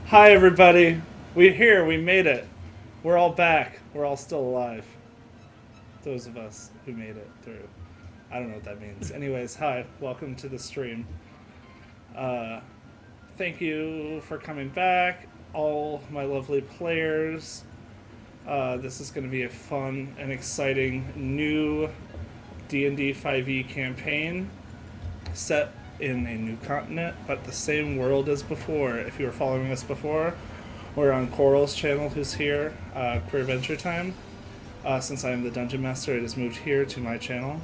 Hi, everybody. We're here. We made it. We're all back. We're all still alive. Those of us who made it through. I don't know what that means. Anyways, hi. Welcome to the stream. Uh, Thank you for coming back, all my lovely players. This is going to be a fun and exciting new D&D 5e campaign set in a new continent, but the same world as before. If you were following us before, we're on Coral's channel, who's here, Queerventure Time. Since I am the Dungeon Master, it has moved here to my channel.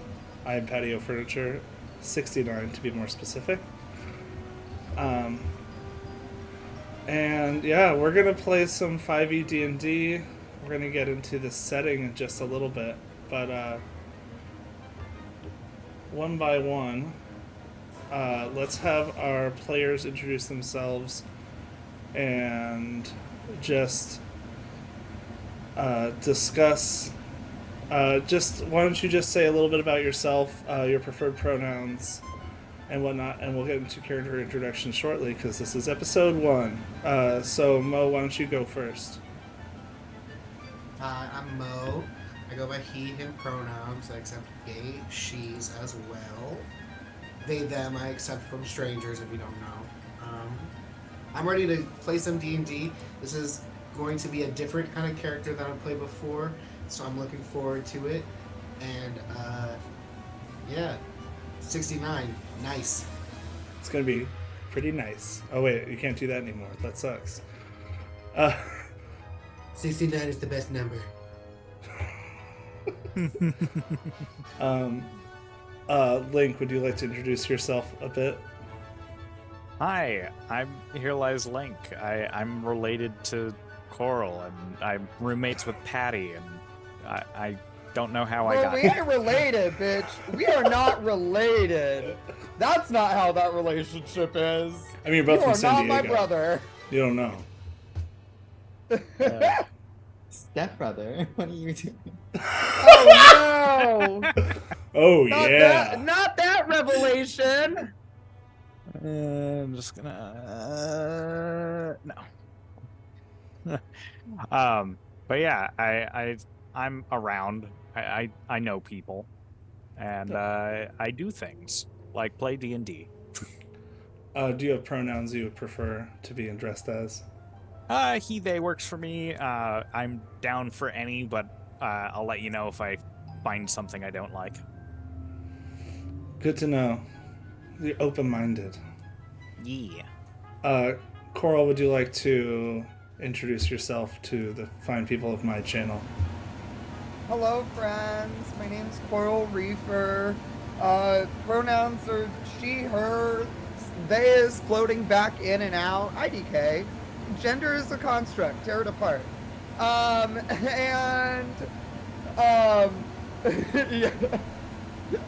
I am Patio Furniture 69 to be more specific. And yeah, we're gonna play some 5e D&D. We're gonna get into the setting in just a little bit, but one by one, let's have our players introduce themselves and just discuss. Just why don't you just say a little bit about yourself, your preferred pronouns, and whatnot, and we'll get into character introduction shortly because this is episode 1. So Mo, why don't you go first? Hi, I'm Mo. I go by he, him pronouns. I accept they, she's as well. They, them, I accept from strangers if you don't know. I'm ready to play some D&D. This is going to be a different kind of character than I've played before, so I'm looking forward to it. And, yeah, 69. Nice. It's gonna be pretty nice. Oh wait, you can't do that anymore. That sucks. 69 is the best number. Link, would you like to introduce yourself a bit? Hi, Here Lies Link. I'm related to Coral, and I'm roommates with Patty, and I don't know how I Bro, got we here. ain't related, bitch. We are not related. That's not how that relationship is. I mean, you're both You from are San not Diego. my brother. You don't know. Stepbrother, what are you doing? Oh no! Oh Not yeah. that, not that revelation. I'm just gonna no. But yeah, I'm around. I know people, and I do things like play D&D. Do you have pronouns you would prefer to be addressed as? He, they works for me. I'm down for any, but I'll let you know if I find something I don't like. Good to know. You're open-minded. Yeah. Coral, would you like to introduce yourself to the fine people of my channel? Hello, friends. My name's Coral Reefer. Pronouns are she, her. They is floating back in and out. IDK. Gender is a construct. Tear it apart. Yeah.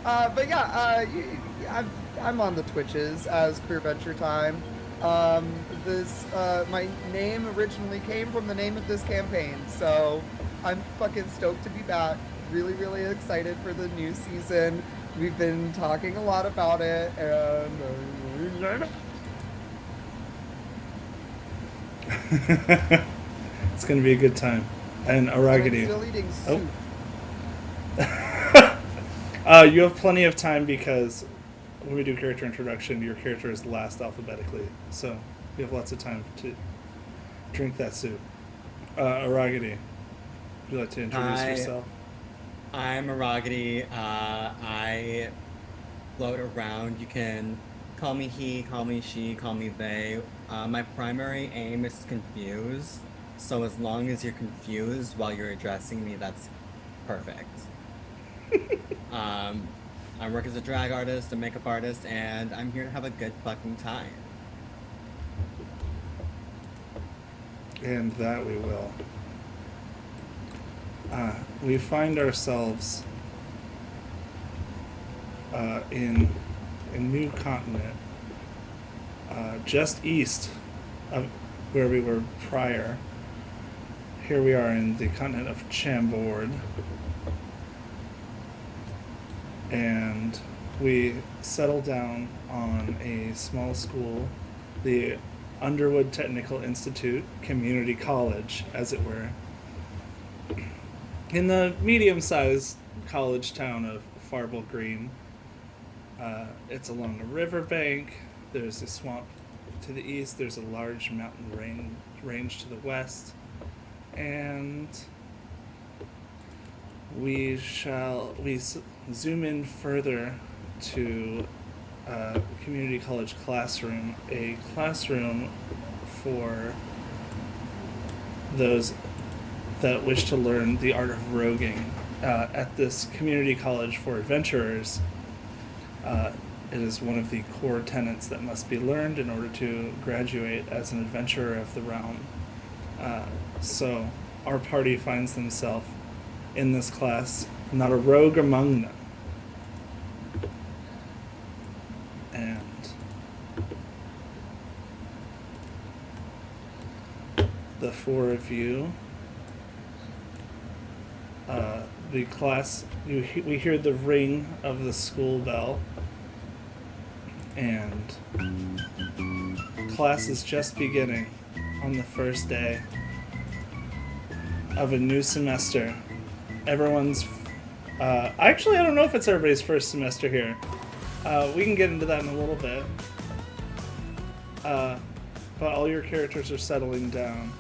But yeah, I'm on the Twitches as Queerventure Time. My name originally came from the name of this campaign, so I'm fucking stoked to be back. Really, really excited for the new season. We've been talking a lot about it, and It's gonna be a good time. And I'm Aragidi. still eating soup. You have plenty of time because when we do character introduction, your character is last alphabetically, so you have lots of time to drink that soup. Aragidi, would you like to introduce Hi. yourself? I'm Aragidi. I float around. You can call me he, call me she, call me they. My primary aim is to confuse. So as long as you're confused while you're addressing me, that's perfect. I work as a drag artist, a makeup artist, and I'm here to have a good fucking time. And that we will. We find ourselves in a new continent, just east of where we were prior. Here we are in the continent of Chambord, and we settle down on a small school. The Underwood Technical Institute Community College, as it were, in the medium-sized college town of Farble Green. It's along a riverbank. There's a swamp to the east. There's a large mountain range to the west. And we zoom in further to community college classroom, a classroom for those that wish to learn the art of roguing. At this community college for adventurers, it is one of the core tenets that must be learned in order to graduate as an adventurer of the realm. So our party finds themselves in this class, not a rogue among them. And the four of you, the class, we hear the ring of the school bell, and class is just beginning on the first day of a new semester. Everyone's actually, I don't know if it's everybody's first semester here. We can get into that in a little bit. But all your characters are settling down.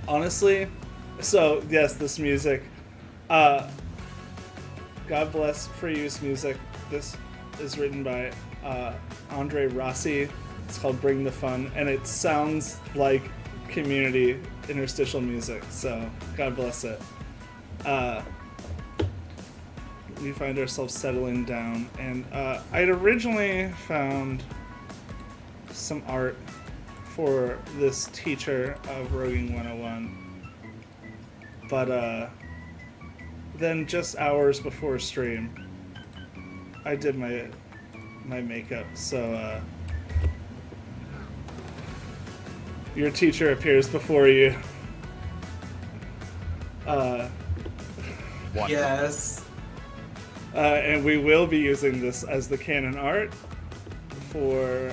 Honestly, so yes, this music. God bless free use music. This is written by Andre Rossi. It's called Bring the Fun, and it sounds like community interstitial music, so God bless it. We find ourselves settling down, and I'd originally found some art for this teacher of Roguing 101, but then just hours before stream, I did my makeup, so your teacher appears before you. Yes. And we will be using this as the canon art for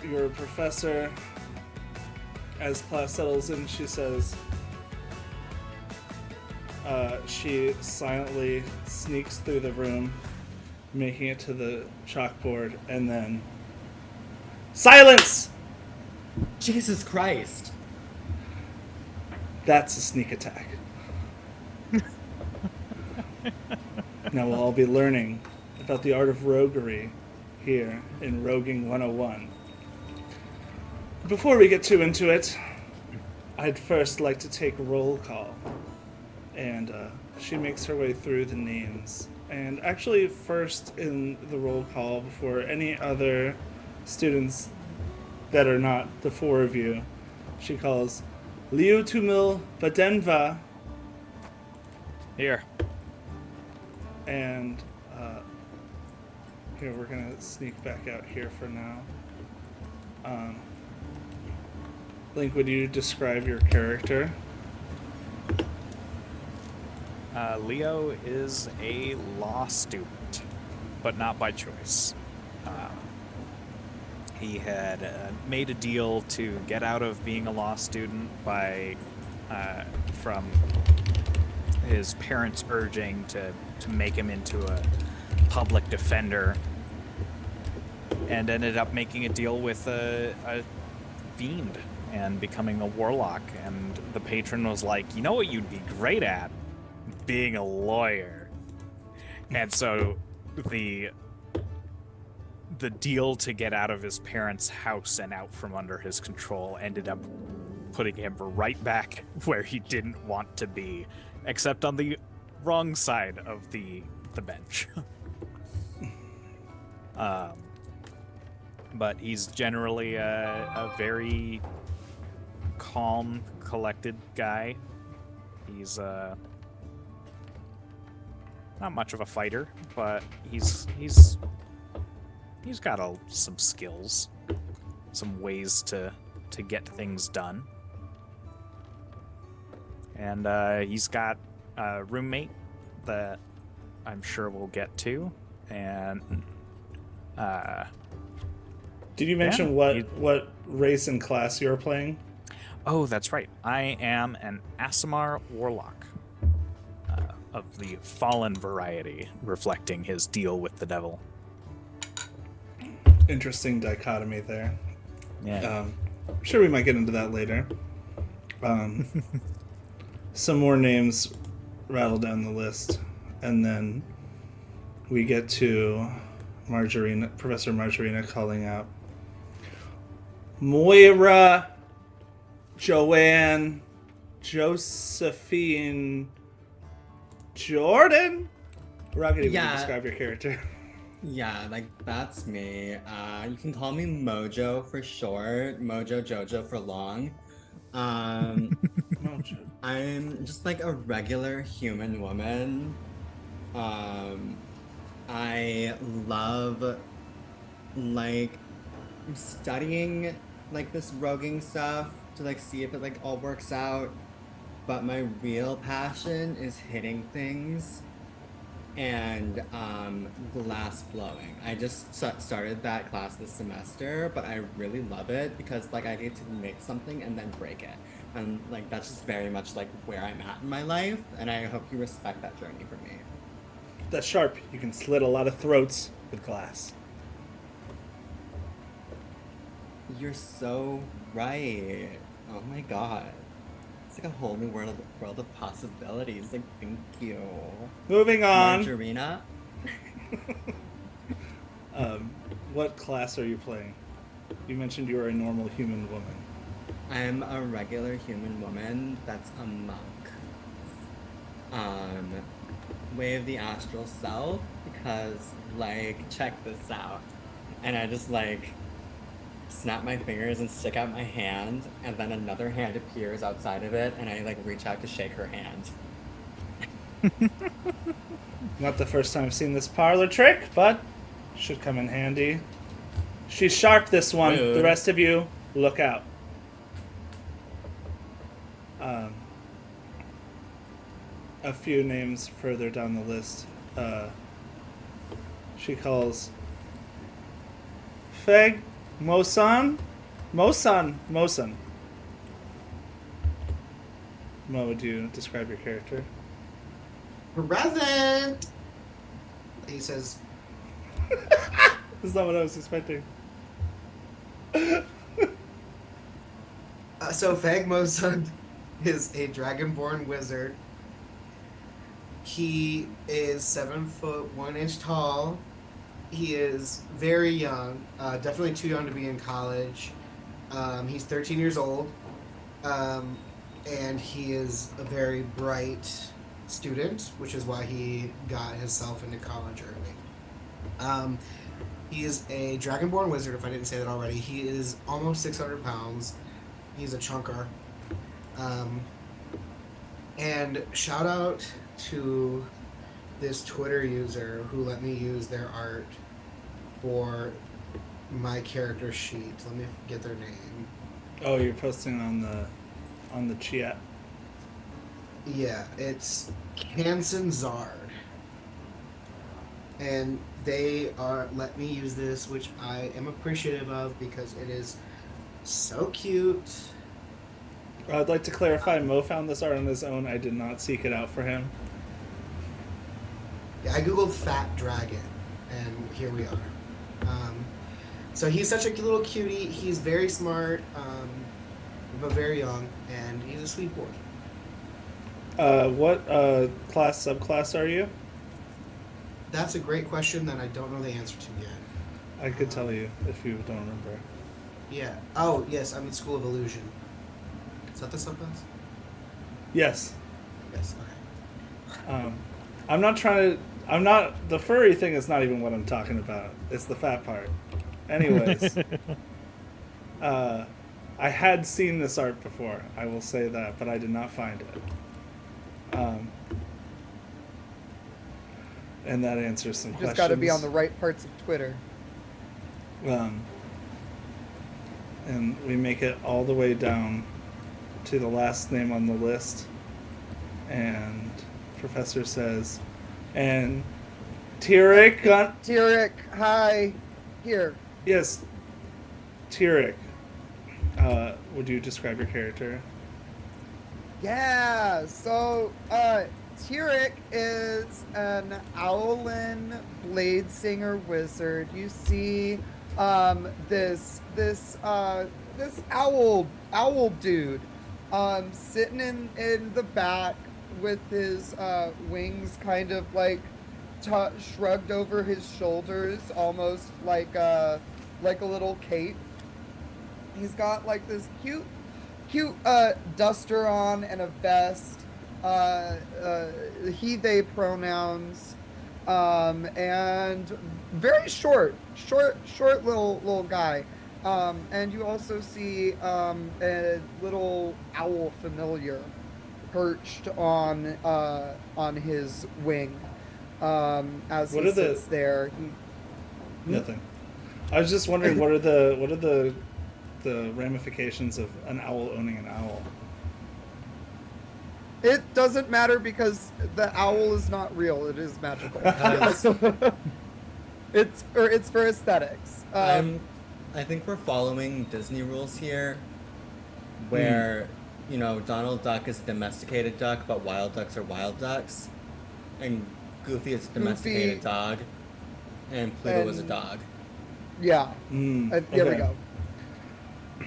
your professor. As class settles in, she says, she silently sneaks through the room, making it to the chalkboard, and then silence! Jesus Christ. That's a sneak attack. Now we'll all be learning about the art of roguery here in Roguing 101. Before we get too into it, I'd first like to take a roll call. And she makes her way through the names. And actually first in the roll call, before any other students that are not the four of you, she calls Liu Tumil Badenva. Here. And here, we're gonna sneak back out here for now. Link, would you describe your character? Leo is a law student, but not by choice. He had made a deal to get out of being a law student by from his parents urging to make him into a public defender, and ended up making a deal with a fiend and becoming a warlock. And the patron was like, you know what you'd be great at? Being a lawyer. And so the deal to get out of his parents' house and out from under his control ended up putting him right back where he didn't want to be, except on the wrong side of the bench. But he's generally a very calm, collected guy. He's not much of a fighter, but he's got some skills, some ways to get things done. And he's got a roommate that I'm sure we'll get to, and Did you mention Yeah, what race and class you're playing? Oh, that's right. I am an Asimar warlock of the fallen variety, reflecting his deal with the devil. Interesting dichotomy there. Yeah. I'm sure we might get into that later. Some more names rattle down the list, and then we get to Professor Margarina calling out Moira, Joanne, Josephine, Jordan. Rocket, would you Yeah. describe your character? Yeah, like that's me. You can call me Mojo for short, Mojo Jojo for long. Mojo. I'm just like a regular human woman. I love like studying like this roguing stuff to like see if it like all works out. But my real passion is hitting things and glass blowing. I just started that class this semester, but I really love it because like I get to make something and then break it. And like that's just very much like where I'm at in my life, and I hope you respect that journey for me. That's sharp. You can slit a lot of throats with glass. You're so right. Oh my god. It's like a whole new world of possibilities. Like, thank you. Moving on. Margarina? What class are you playing? You mentioned you were a normal human woman. I'm a regular human woman that's a monk. Way of the astral self, because, like, check this out. And I just, like, snap my fingers and stick out my hand, and then another hand appears outside of it, and I, like, reach out to shake her hand. Not the first time I've seen this parlor trick, but should come in handy. She's sharp, this one. Rude. The rest of you, look out. A few names further down the list. She calls Feg Mosan. Mosan. Mo, would you describe your character? Present! He says, That's not what I was expecting. so Fagmo's is a dragonborn wizard. He is 7 foot 1 inch tall. He is very young, definitely too young to be in college. He's 13 years old, and he is a very bright student, which is why he got himself into college early. He is a dragonborn wizard, if I didn't say that already. He is almost 600 pounds. He's a chunker. And shout out to this Twitter user who let me use their art for my character sheet. Let me get their name. Oh, you're posting on the chat. Yeah, it's Hansen Zard. And they are let me use this, which I am appreciative of because it is so cute. I'd like to clarify, Mo found this art on his own. I did not seek it out for him. Yeah, I googled fat dragon, and here we are. So he's such a little cutie. He's very smart, but very young, and he's a sweet boy. What class, subclass are you? That's a great question that I don't know the answer to yet. I could tell you if you don't remember. Yeah. Oh, yes, I'm in School of Illusion. Is that the subclass? Yes. Yes, okay. The furry thing is not even what I'm talking about. It's the fat part. Anyways. I had seen this art before, I will say that, but I did not find it. And that answers some questions. Just got to be on the right parts of Twitter. And we make it all the way down to the last name on the list. And Professor says, and Tyrek, Tyrek, hi. Here. yes, Tyrek, would you describe your character? Yeah, so Tyrek is an Owlin blade singer wizard. You see this owl dude sitting in the back with his wings kind of like shrugged over his shoulders, almost like a little cape. He's got like this cute duster on and a vest, he they pronouns, and very short little guy. And you also see a little owl familiar perched on his wing, as What he are the- sits there. Nothing. I was just wondering what are the ramifications of an owl owning an owl? It doesn't matter because the owl is not real. It is magical. it's for aesthetics. I think we're following Disney rules here, where you know Donald Duck is a domesticated duck, but wild ducks are wild ducks, and Goofy is a domesticated dog, and Pluto is a dog. Yeah. There we Okay. go.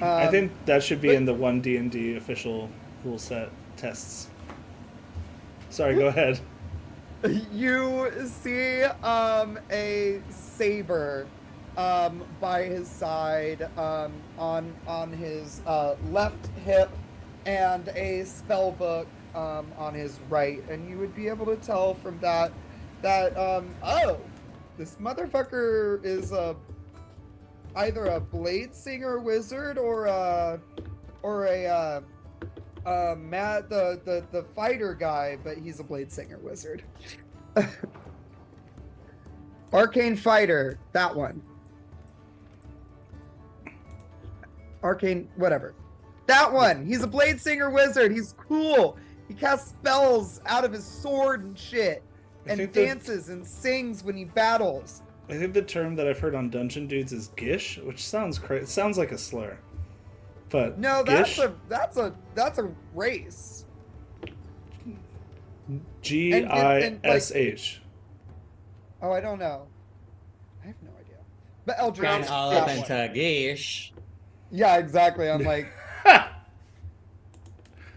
I think that should be but- in the 1D&D official rule set tests. Sorry, go ahead. You see a saber by his side, on his left hip, and a spell book on his right, and you would be able to tell from that oh, this motherfucker is either a blade singer wizard or a Matt the fighter guy, but he's a blade singer wizard. Arcane fighter, that one. Arcane, whatever. That one. He's a blade singer wizard. He's cool. He casts spells out of his sword and shit, I and think that- dances and sings when he battles. I think the term that I've heard on Dungeon Dudes is gish, which sounds crazy. It sounds like a slur. But No, gish? that's a race. Gish. Oh, I don't know. I have no idea. But Eldritch. Ran all that up one. into Gish. Yeah, exactly. I'm like,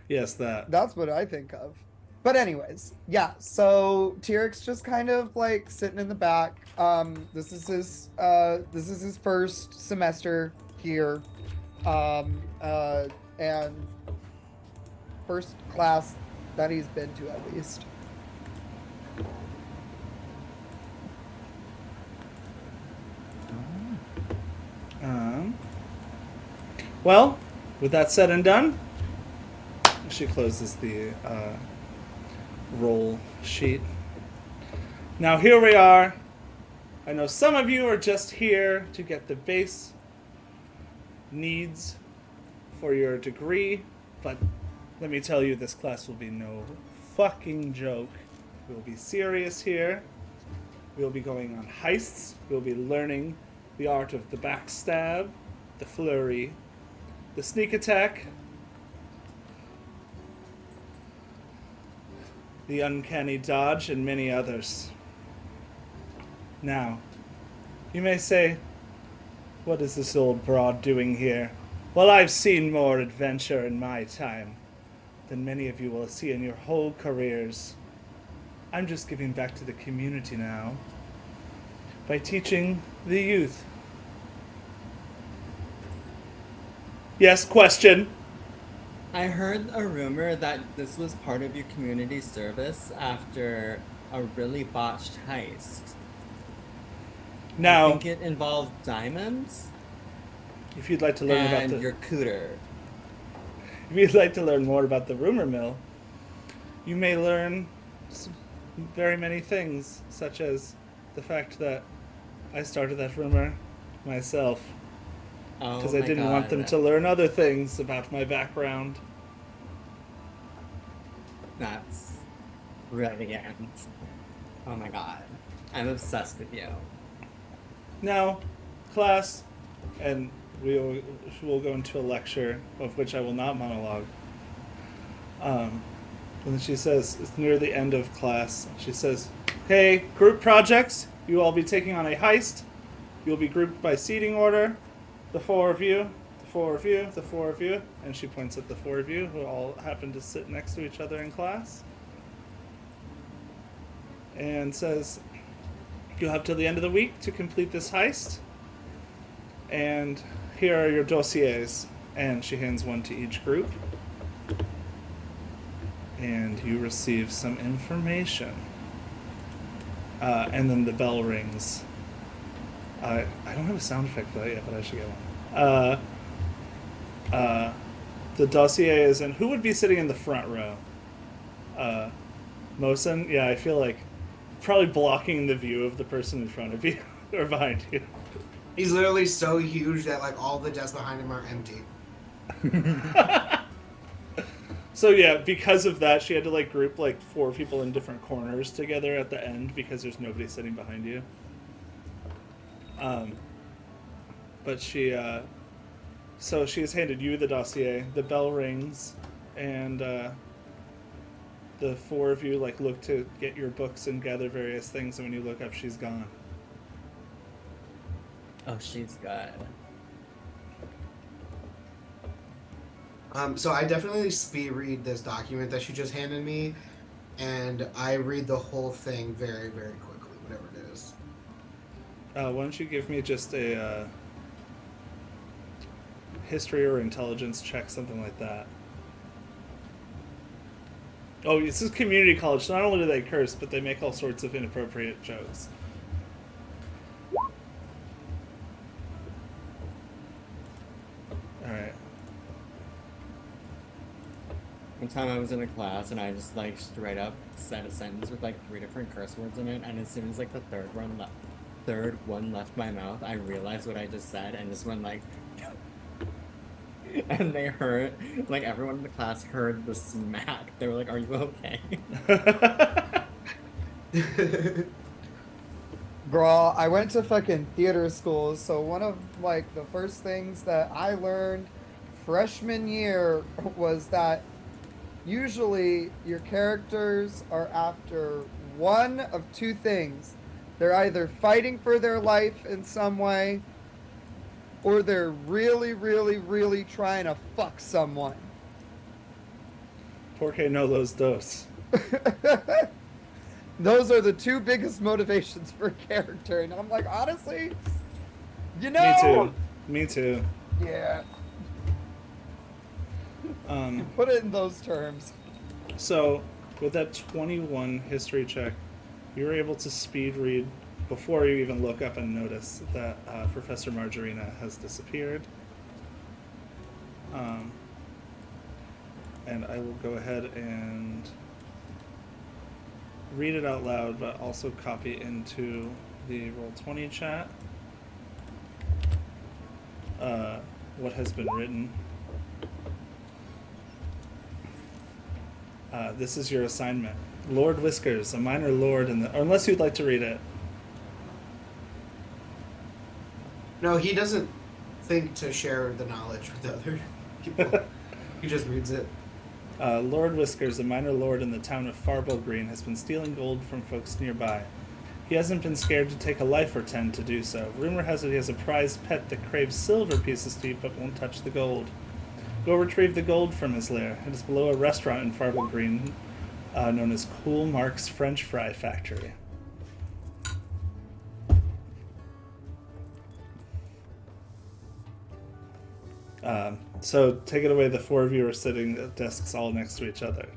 Yes, that. that's what I think of. But anyways, yeah. So Tyrek's just kind of like sitting in the back. This is his first semester here, and first class that he's been to at least. Well, with that said and done, she closes the roll sheet. Now here we are. I know some of you are just here to get the base needs for your degree, but let me tell you, this class will be no fucking joke. We'll be serious here. We'll be going on heists. We'll be learning the art of the backstab, the flurry, the sneak attack, the uncanny dodge, and many others. Now, you may say, what is this old broad doing here? Well, I've seen more adventure in my time than many of you will see in your whole careers. I'm just giving back to the community now by teaching the youth. Yes, question. I heard a rumor that this was part of your community service after a really botched heist. I Now, think it involved diamonds if you'd like to learn about and the your cooter. if you'd like to learn more about the rumor mill, you may learn very many things, such as the fact that I started that rumor myself because I didn't want them to learn other things about my background. That's brilliant. Oh my god. I'm obsessed with you. Now, class, and will go into a lecture of which I will not monologue. And then she says, it's near the end of class. She says, "Okay, group projects. You all be taking on a heist. You'll be grouped by seating order. The four of you, the four of you, the four of you." And she points at the four of you who all happen to sit next to each other in class. And says, "You'll have till the end of the week to complete this heist. And here are your dossiers." And she hands one to each group. And you receive some information. And then the bell rings. I don't have a sound effect for that yet, but I should get one. The dossier is in. Who would be sitting in the front row? Mosin? Yeah, I feel like probably blocking the view of the person in front of you or behind you. He's literally so huge that like all the desks behind him are empty. So yeah, because of that, she had to like group like four people in different corners together at the end because there's nobody sitting behind you. But so she has handed you the dossier. The bell rings, and the four of you like look to get your books and gather various things. And when you look up, she's gone. Oh, she's good. So I definitely speed read this document that she just handed me, and I read the whole thing very, very quickly, whatever it is. Why don't you give me just a history or intelligence check, something like that. Oh, this is community college, so not only do they curse, but they make all sorts of inappropriate jokes. Alright. One time I was in a class and I just like straight up said a sentence with like 3 different curse words in it, and as soon as like the third one left my mouth, I realized what I just said and just went like and they heard, like everyone in the class heard the smack. They were like, "Are you okay?" Girl, I went to fucking theater school, so one of like the first things that I learned freshman year was that usually your characters are after one of two things. They're either fighting for their life in some way, or they're really, really, really trying to fuck someone. Porque no los dos. Those are the two biggest motivations for a character, and I'm like, honestly, you know. Me too. Me too. Yeah. Um, Put it in those terms. So, with that 21 history check, you were able to speed read before you even look up and notice that Professor Margarina has disappeared. And I will go ahead and read it out loud, but also copy into the Roll20 chat what has been written. This is your assignment. Lord Whiskers, a minor lord in the... Or unless you'd like to read it. No, he doesn't think to share the knowledge with other people. He just reads it. Lord Whiskers, a minor lord in the town of Farble Green, has been stealing gold from folks nearby. He hasn't been scared to take a life or 10 to do so. Rumor has it he has a prized pet that craves silver pieces to eat but won't touch the gold. Go retrieve the gold from his lair. It is below a restaurant in Farble Green known as Cool Mark's French Fry Factory. So take it away. The four of you are sitting at desks all next to each other.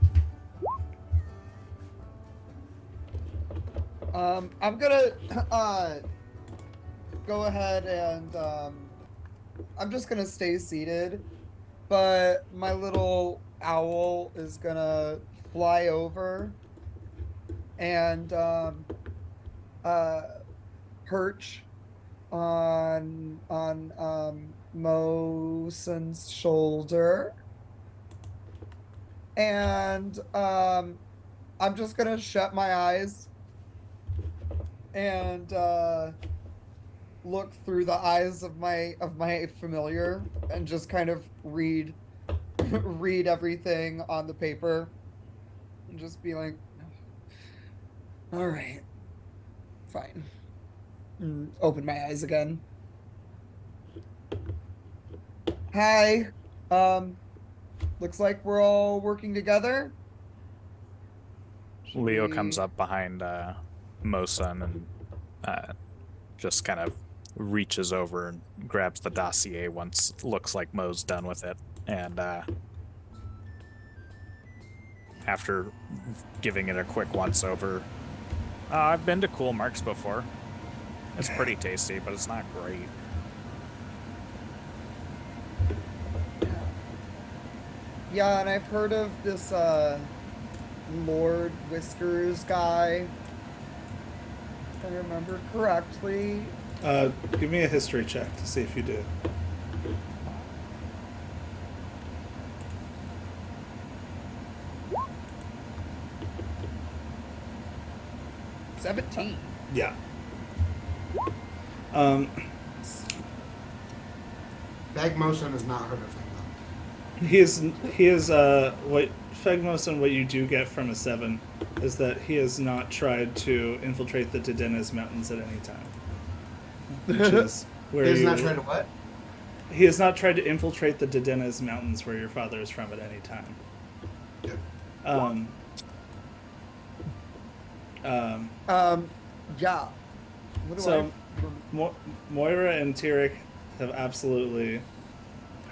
I'm gonna go ahead and I'm just gonna stay seated, but my little owl is gonna fly over and perch on Mosen's shoulder, and I'm just gonna shut my eyes and look through the eyes of my familiar and just kind of read read everything on the paper and just be like, all right, fine. And open my eyes again. Hi. Um, looks like we're all working together. Should Leo we... comes up behind Mosun and just kind of reaches over and grabs the dossier once it looks like Mo's done with it. And after giving it a quick once over, I've been to Cool Marks before. It's pretty tasty, but it's not great. Yeah, and I've heard of this Lord Whiskers guy. If I remember correctly. Give me a history check to see if you do. $17. Yeah. Bagmoson has not heard of him though. He is what Fegmos and what you do get from a 7 is that he has not tried to infiltrate the Dedenas Mountains at any time. Which is where He has you, not tried to what? He has not tried to infiltrate the Dedenas Mountains where your father is from at any time. Good. Yeah. What do So Moira and Tyrek have absolutely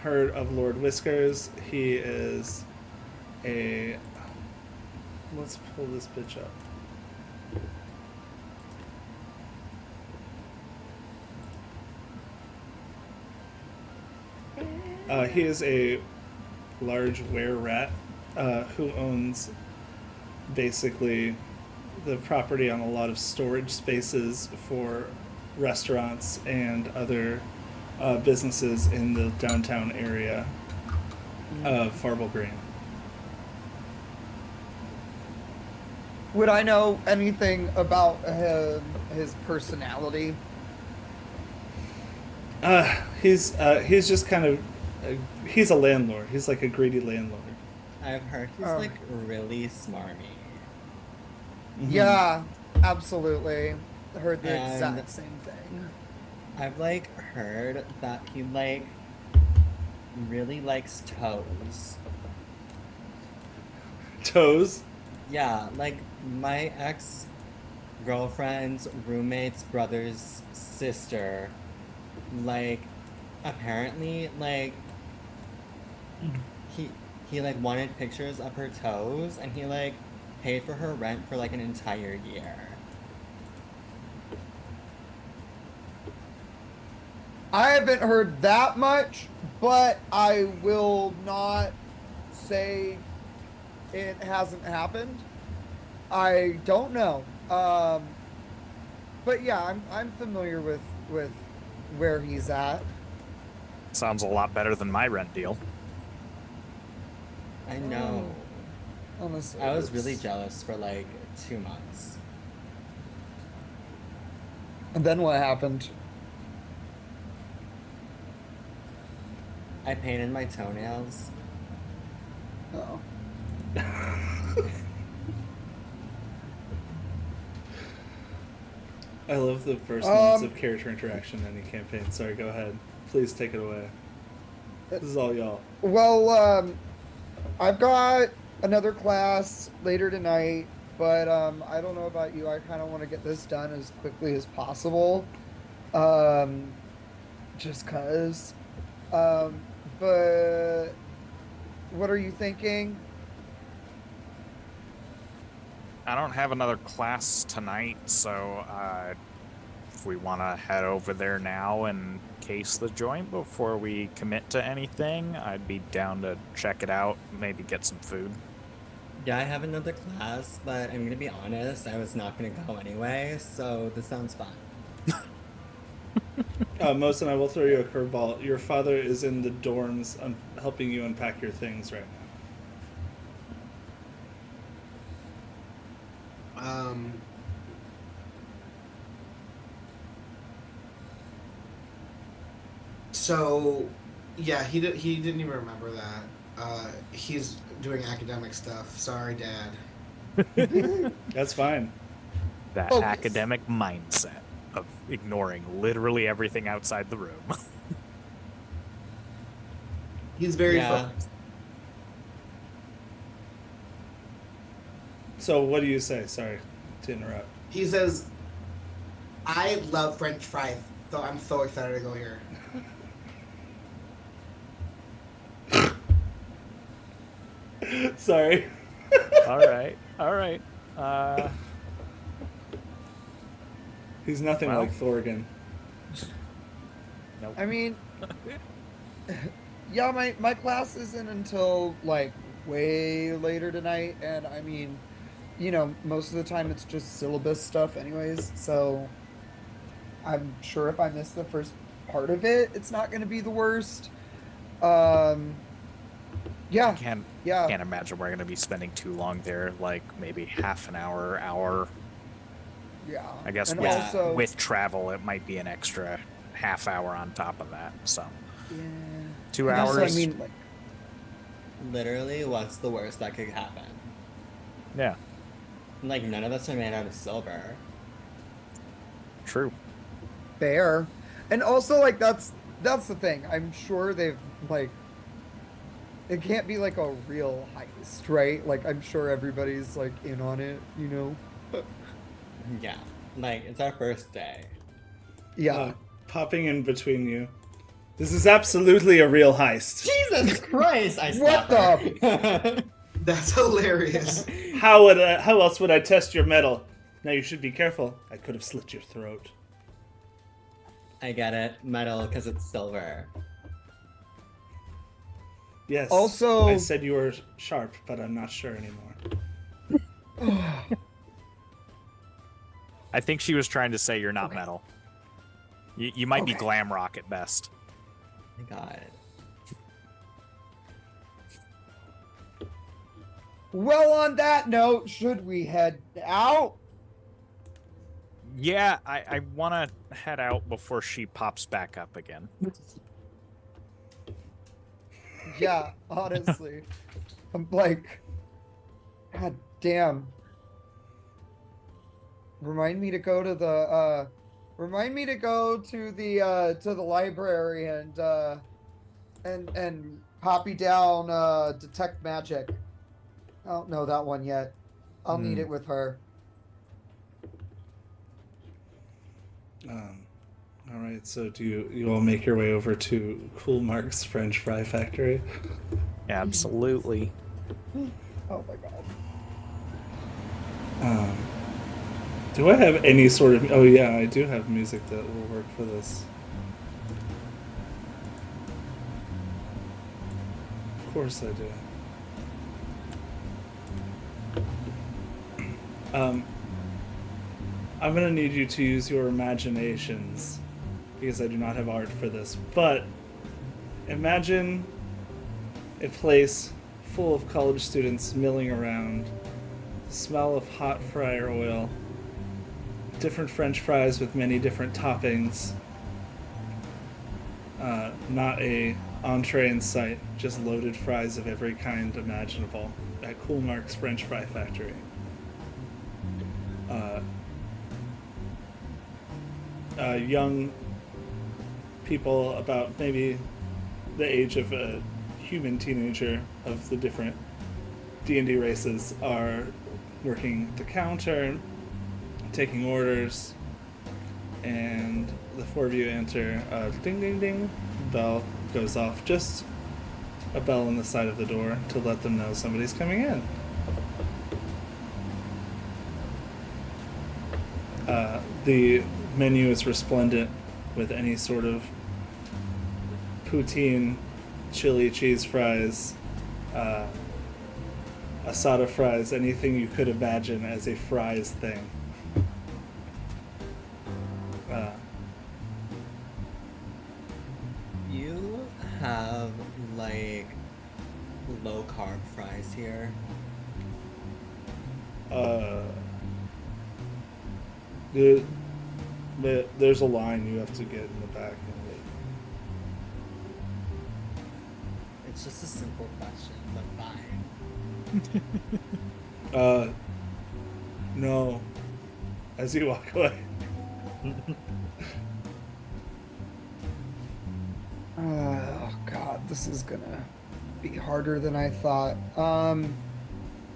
heard of Lord Whiskers. He is a... Let's pull this bitch up. He is a large were-rat who owns basically the property on a lot of storage spaces for restaurants and other businesses in the downtown area of Farble Green. Would I know anything about his personality? He's just kind of he's a landlord. He's like a greedy landlord. I've heard he's Oh. like really smarmy. Mhm. Yeah, absolutely. Heard the And- exact same thing. I've like heard that he like really likes toes. Toes. Yeah, like my ex girlfriend's roommate's brother's sister, like apparently like he like wanted pictures of her toes and he like paid for her rent for like an entire year. I haven't heard that much, but I will not say it hasn't happened. I don't know. But yeah, I'm familiar with where he's at. Sounds a lot better than my rent deal. I know. Honestly, I was it's- really jealous for like 2 months. And then what happened? I painted my toenails. Oh. I love the first moments of character interaction in any campaign. Sorry, go ahead. Please take it away. This is all y'all. Well, I've got another class later tonight, but I don't know about you. I kind of want to get this done as quickly as possible. Just cause. But what are you thinking? I don't have another class tonight, so if we want to head over there now and case the joint before we commit to anything, I'd be down to check it out, maybe get some food. Yeah, I have another class, but I'm gonna be honest, I was not gonna go anyway, so this sounds fun. Most, and I will throw you a curveball. Your father is in the dorms helping you unpack your things right now. So, yeah, he didn't even remember that. He's doing academic stuff. Sorry, Dad. That's fine. That Focus. academic mindset of ignoring literally everything outside the room. He's very Yeah. focused. So what do you say? Sorry to interrupt. He says, "I love French fries, so I'm so excited to go here." Sorry. All right. All right. He's nothing Well. like Thorgan. Nope. I mean, yeah, my class isn't until like way later tonight, and I mean, most of the time it's just syllabus stuff, anyways. So I'm sure if I miss the first part of it, it's not going to be the worst. Yeah, Can't yeah, imagine we're gonna be spending too long there. Like maybe half an hour. yeah. I guess And with, also, with travel, it might be an extra half hour on top of that. So yeah. 2 And hours. also, I mean, like, Literally, what's the worst that could happen? Yeah, Like, none of us are made out of silver. true. fair. And also, like, that's the thing. I'm sure they've like it can't be like a real heist, right? Like I'm sure everybody's like in on it, Yeah. Like, it's our first day. Yeah. Popping in between you. This is absolutely a real heist. Jesus Christ! I What slap the? her. That's hilarious. How else would I test your metal? Now you should be careful. I could have slit your throat. I get it. Metal, because it's silver. Yes. Also- I said you were sharp, but I'm not sure anymore. I think she was trying to say you're not metal. You might be Okay. glam rock at best. Oh my god. Well, on that note, should we head out? Yeah, I want to head out before she pops back up again. Yeah, honestly. I'm like, God damn. Remind me to go to the library and copy down detect magic. I don't know that one yet. I'll need it with her. All right. So do you all make your way over to Cool Mark's French Fry Factory? Absolutely. Oh my god. Do I have any sort of? Oh yeah, I do have music that will work for this. Of course I do. I'm gonna need you to use your imaginations because I do not have art for this. But imagine a place full of college students milling around, the smell of hot fryer oil, different French fries with many different toppings. Not a entree in sight, just loaded fries of every kind imaginable at Cool Mark's French Fry Factory. Young people about maybe the age of a human teenager of the different D&D races are working the counter, taking orders, and the four of you enter. Ding ding ding, bell goes off. Just a bell on the side of the door to let them know somebody's coming in. The menu is resplendent with any sort of poutine, chili cheese fries, asada fries, anything you could imagine as a fries thing. You have, like, low carb fries here. There's a line you have to get in the back and wait. It's just a simple question, but fine. No. As you walk away. Oh God, this is gonna be harder than I thought. I'm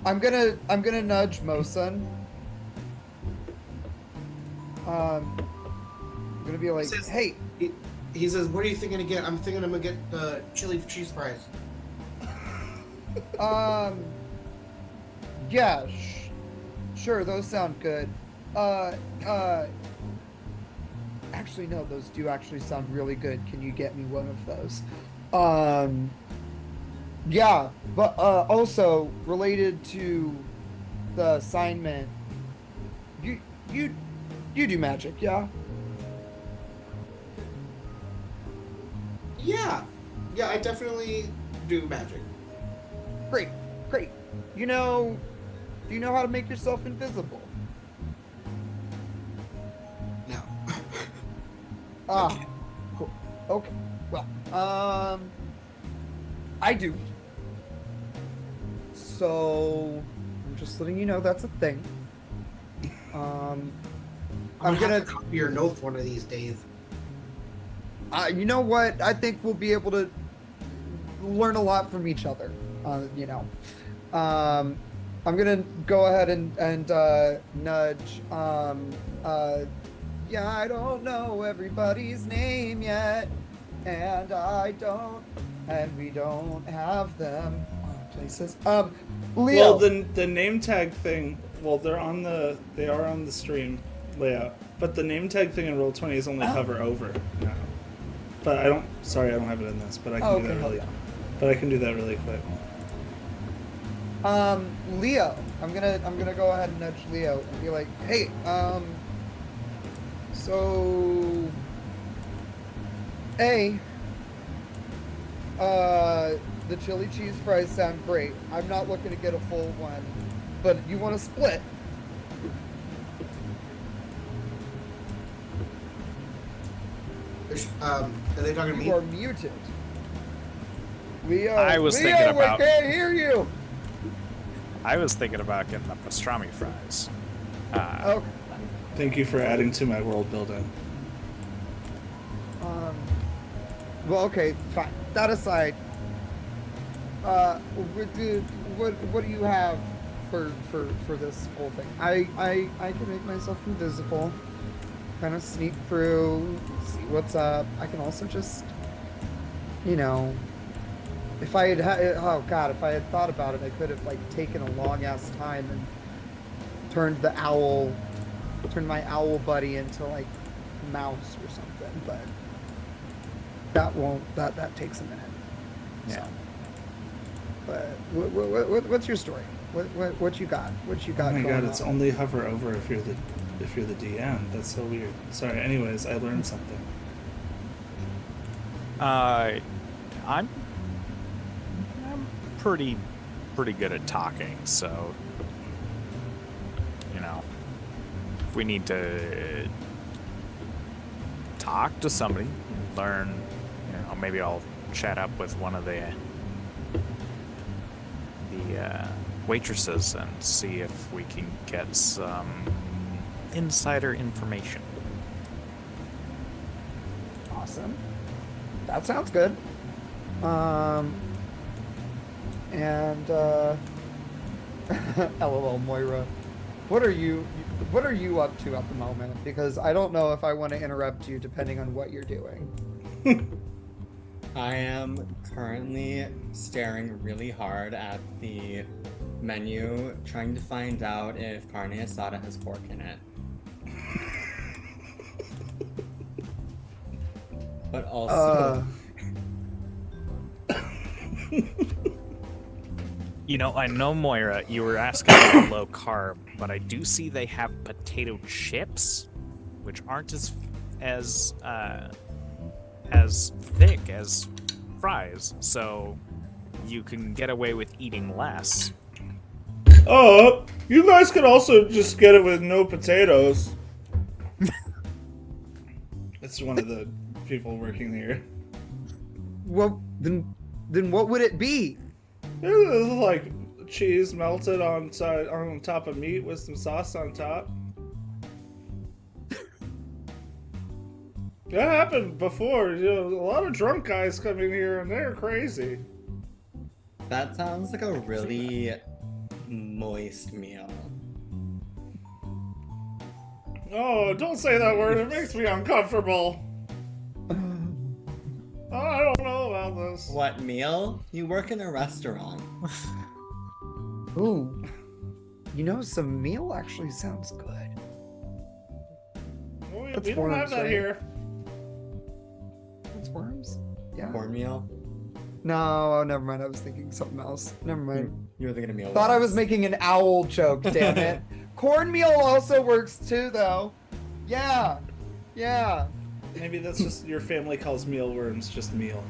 gonna nudge Mosun. I'm gonna be like, Says- hey, He says, "What are you thinking to get?" I'm thinking I'm gonna get the chili cheese fries. Yeah, sure, those sound good. Actually, no, those do actually sound really good. Can you get me one of those? Yeah, but also related to the assignment, you do magic, yeah? Yeah, I definitely do magic. Great. Do you know how to make yourself invisible? No. Ah, cool. Okay. Well, I do. So, I'm just letting you know that's a thing. I'm I'm gonna. have to copy your notes one of these days. You know what? I think we'll be able to learn a lot from each other. I'm gonna go ahead and nudge. Yeah, I don't know everybody's name yet, and we don't have them places. Leo. Well, the name tag thing. Well, they are on the stream layout, but the name tag thing in Roll20 is only hover over now. But I don't have it in this, but I can do that really. Yeah. But I can do that really quick. Leo. I'm gonna go ahead and nudge Leo and be like, hey, so, the chili cheese fries sound great. I'm not looking to get a full one, but you want to split? Are they talking to me? You are muted. Leo, I was Leo, thinking about- I can't hear you. I was thinking about getting the pastrami fries. Okay. Thank you for adding to my world building. Well, okay, fine. That aside, what do you have for this whole thing? I can make myself invisible, kind of sneak through, see what's up. I can also just, if I had if I had thought about it, I could have taken a long ass time and turned my owl buddy into mouse or something, but that takes a minute. Yeah. So. But what's your story? What you got? What you got? Oh my going god, it's on? only hover over if you're the DM. That's so weird. Sorry. Anyways, I learned something. I'm pretty good at talking, so if we need to talk to somebody, learn, maybe I'll chat up with one of the waitresses and see if we can get some insider information. Awesome. That sounds good. And LOL Moira, what are you up to at the moment? Because I don't know if I want to interrupt you depending on what you're doing. I am currently staring really hard at the menu, trying to find out if carne asada has pork in it. But also, I know, Moira, you were asking about low carb, but I do see they have potato chips, which aren't as thick as fries, so you can get away with eating less. Oh, you guys could also just get it with no potatoes. It's one of the people working here. Well, then then what would it be? This is like cheese melted on top of meat with some sauce on top. That happened before. You know, a lot of drunk guys come in here and they're crazy. That sounds like a really moist meal. Oh, don't say that word. It makes me uncomfortable. Oh, I don't know about this. What meal? You work in a restaurant. Ooh. You know, some meal actually sounds good. Well, That's we don't have worms, that right? here. It's worms? Yeah. Cornmeal? No, oh, never mind. I was thinking something else. Never mind. You were thinking of meal. Thought I was worms. making an owl joke, damn it. Cornmeal also works too, though. Yeah. Yeah. Maybe that's just your family calls mealworms just meal.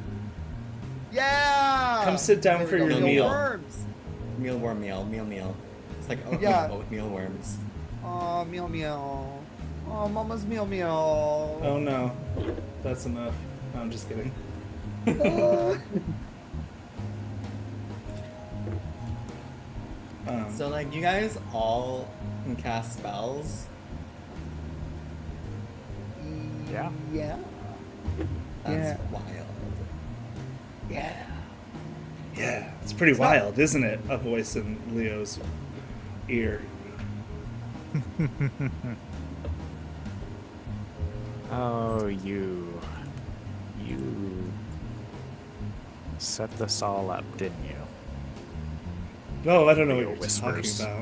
Yeah. Come sit down There for we go. your meal. Worms. Mealworm meal. It's like oatmeal Yeah. but with mealworms. Oh, meal. Oh, mama's meal. Oh no, that's enough. No, I'm just kidding. So like you guys all can cast spells. Yeah. Yeah. That's Yeah. wild. Yeah. Yeah, it's pretty wild, isn't it? A voice in Leo's ear. Oh, you set this all up, didn't you? No, I don't know Leo what you're whispers. talking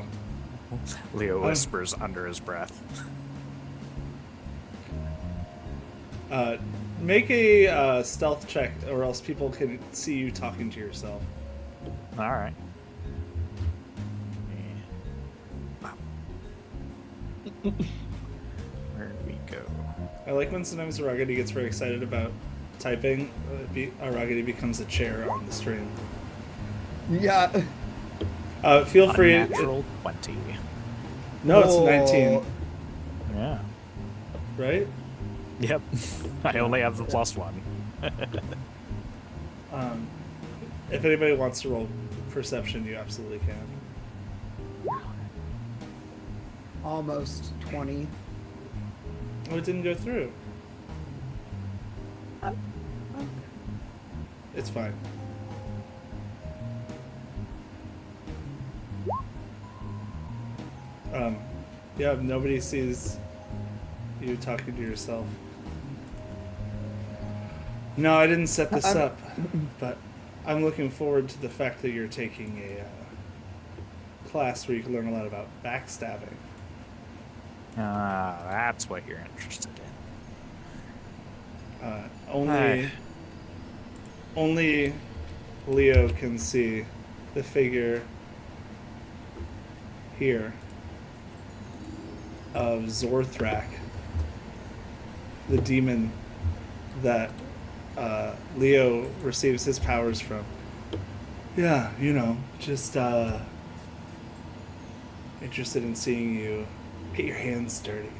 about. Leo whispers under his breath. Make a stealth check, or else people can see you talking to yourself. All right. Where'd we go? I like when sometimes Aragadi gets very excited about typing. Aragadi becomes a chair on the stream. Yeah. Feel free. Unnatural 20. No, it's Whoa. 19, Yeah. right? Yep. I only have the +1. If anybody wants to roll perception, you absolutely can. Almost 20. Oh, it didn't go through. It's fine. Yeah, nobody sees you talking to yourself. No, I didn't set this up, but I'm looking forward to the fact that you're taking a class where you can learn a lot about backstabbing. That's what you're interested in. Only Leo can see the figure here of Zorthrak, the demon that Leo receives his powers from. Yeah, you know, just interested in seeing you get your hands dirty.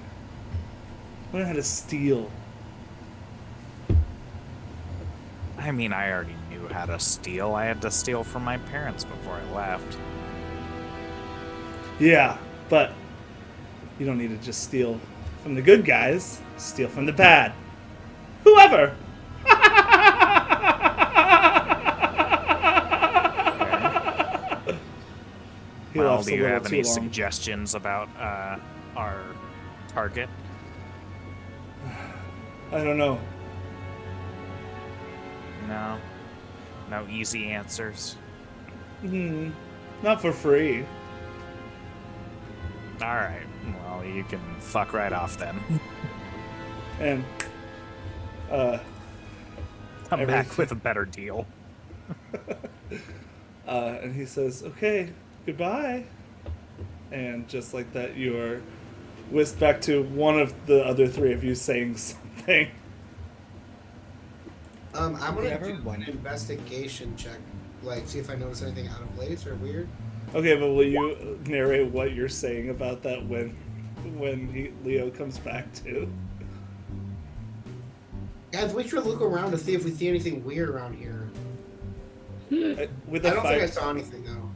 Learn how to steal. I mean, I already knew how to steal. I had to steal from my parents before I left. Yeah, but you don't need to just steal from the good guys. Steal from the bad. Whoever! He Well, laughs do a you little have any too long. suggestions about our target? I don't know. No? No easy answers? Not for free. Alright, well, you can fuck right off then. And Come back everything- with a better deal. and he says, "Okay, goodbye." And just like that, you are whisked back to one of the other three of you saying something. I'm gonna Never do won an it. investigation check, like see if I notice anything out of place or weird. Okay, but will you narrate what you're saying about that when Leo comes back to? Guys, we should look around to see if we see anything weird around here. With I a don't think I five, saw anything though.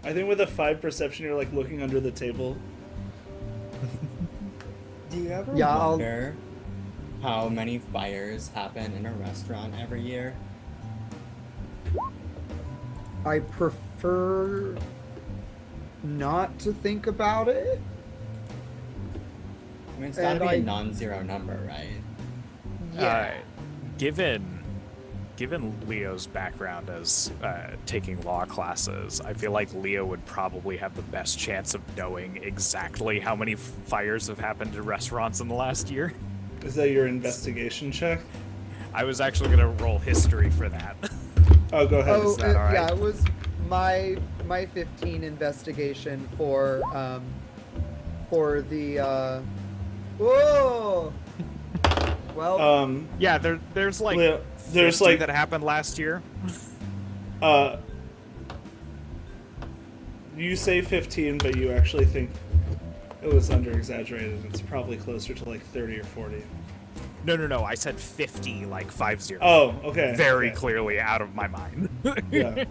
I think with a 5 perception, you're like looking under the table. Do you ever Yeah, I'll- wonder how many fires happen in a restaurant every year? I prefer not to think about it. I mean, it's gotta And be I- a non-zero number, right? Uh, given Leo's background as taking law classes, I feel like Leo would probably have the best chance of knowing exactly how many fires have happened in restaurants in the last year. Is that your investigation check? I was actually gonna roll history for that. Oh, go ahead. Oh, that all right? yeah, it was my 15 investigation for the whoa. Well, Yeah, there's like Leo, there's 50 like that happened last year. You say 15, but you actually think it was under exaggerated. It's probably closer to like 30 or 40. No. I said 50, like 50. Oh, okay. Very okay. clearly out of my mind. Yeah.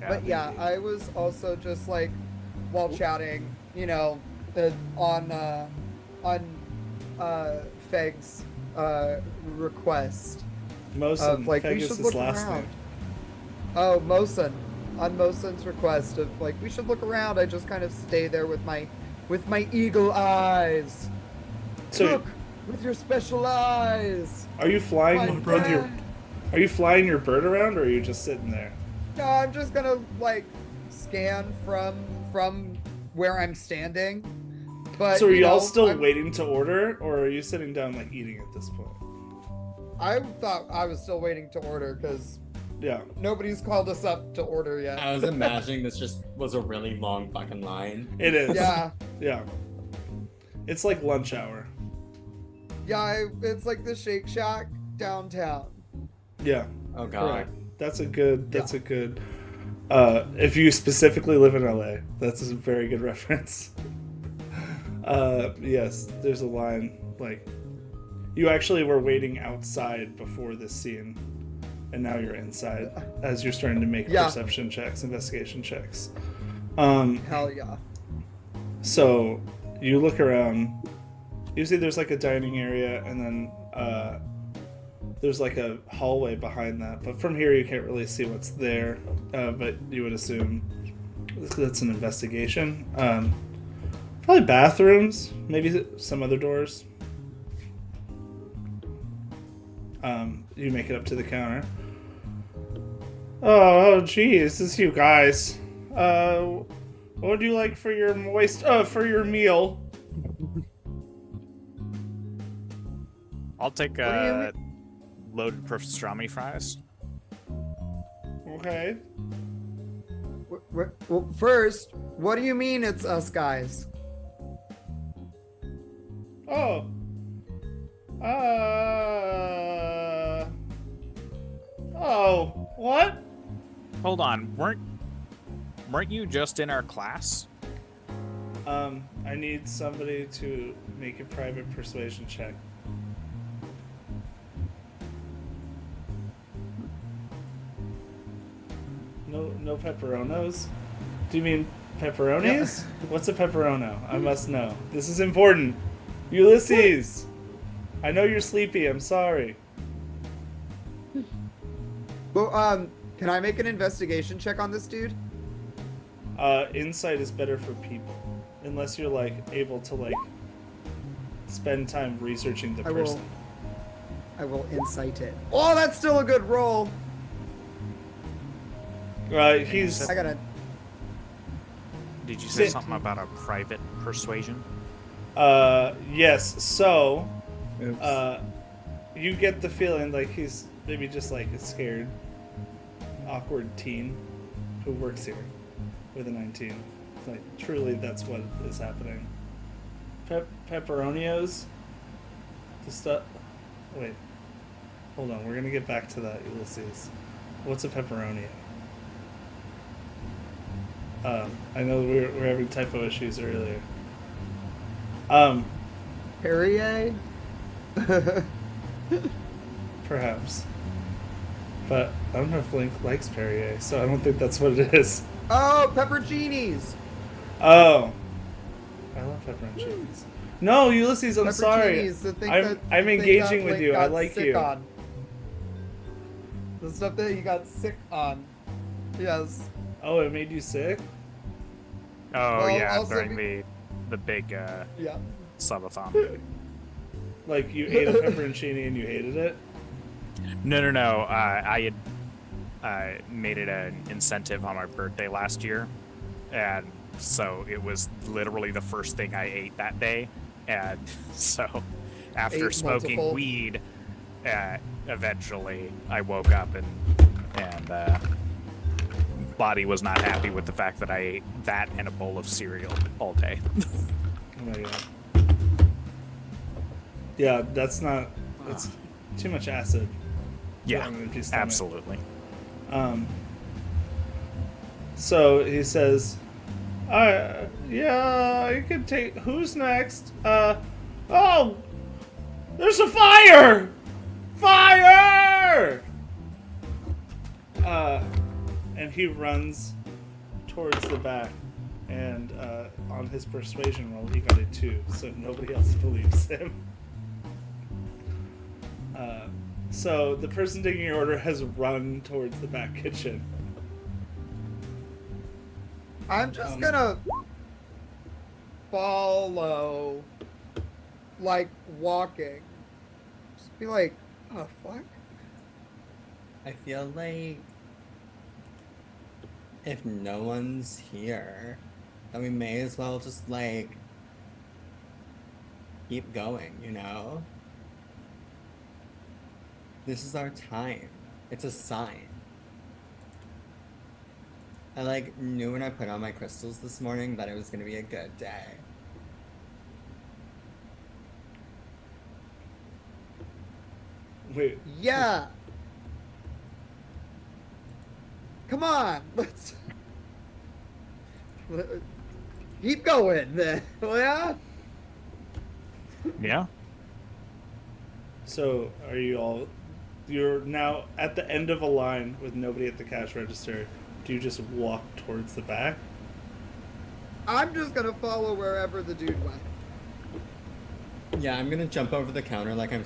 but yeah, I was also just like while chatting, you know, on Feg's request Mosin, of like we Pegasus' should look last around. name. Oh, Mosin. On Mosin's request of like we should look around. I just kind of stay there with my eagle eyes. So, Look with your special eyes. are you flying My with your? friend. Are you flying your bird around, or are you just sitting there? No, I'm just gonna like scan from where I'm standing. But So are you all know, still I'm- waiting to order, or are you sitting down like eating at this point? I thought I was still waiting to order because Yeah. nobody's called us up to order yet. I was imagining this just was a really long fucking line. It is. Yeah, Yeah. It's like lunch hour. yeah. It's like the Shake Shack downtown. Yeah. Oh god. Correct. That's a good. If you specifically live in LA, that's a very good reference. Yes, there's a line like you actually were waiting outside before this scene, and now you're inside as you're starting to make Yeah. perception checks, investigation checks. Hell yeah. So you look around. You see there's like a dining area, and then there's like a hallway behind that. But from here you can't really see what's there. But you would assume that's an investigation. Probably bathrooms, maybe some other doors. You make it up to the counter. Oh, geez, it's you guys. What would you like for your for your meal? I'll take do you loaded pastrami fries. Okay. Well, first, what do you mean it's us guys? Oh. Oh, what? Hold on, weren't you just in our class? I need somebody to make a private persuasion check. No pepperonos? Do you mean pepperonis? What's a pepperono? I must know. This is important. Ulysses! I know you're sleepy, I'm sorry. Well, can I make an investigation check on this dude? Insight is better for people. Unless you're like able to like spend time researching the I will. person. I will insight it. Oh, that's still a good roll. He's I gotta. Did you say Sit. something about a private persuasion? yes, so Oops. you get the feeling like he's maybe just like a scared, awkward teen who works here with a 19. Like, truly, that's what is happening. Pepperonios? The stuff. Wait. Hold on, we're gonna get back to that, Ulysses. What's a pepperonio? I know we were having typo issues earlier. Perrier? Perhaps. But I don't know if Link likes Perrier, so I don't think that's what it is. Oh, pepperoncinis. Oh. I love pepperoncinis. No, Ulysses, I'm sorry. Pepperoncinis, the thing I'm that- I'm the thing engaging that with Link you. I got like sick you. on. The stuff that you got sick on. Yes. Oh, it made you sick? Oh Well, yeah, also during be- the big Yeah. subathon. Like you ate a pepperoncini and you hated it? No. I had made it an incentive on my birthday last year, and so it was literally the first thing I ate that day. And so, after Ate smoking multiple. weed, eventually I woke up and body was not happy with the fact that I ate that and a bowl of cereal all day. Oh my god. Yeah, that's not. That's too much acid. Yeah, on an empty stomach. absolutely. So he says, yeah, you can take. Who's next? Oh, there's a fire! Fire! And he runs towards the back, and on his persuasion roll, he got a 2, so nobody else believes him. So the person taking your order has run towards the back kitchen. I'm just gonna follow, like, walking. Just be like, oh, fuck. I feel like if no one's here, then we may as well just like keep going, you know? This is our time. It's a sign. I like knew when I put on my crystals this morning that it was gonna be a good day. Wait, Yeah. Come on, keep going then. Yeah. Yeah. so are you all? You're now at the end of a line with nobody at the cash register. Do you just walk towards the back? I'm just gonna follow wherever the dude went. Yeah, I'm gonna jump over the counter like I'm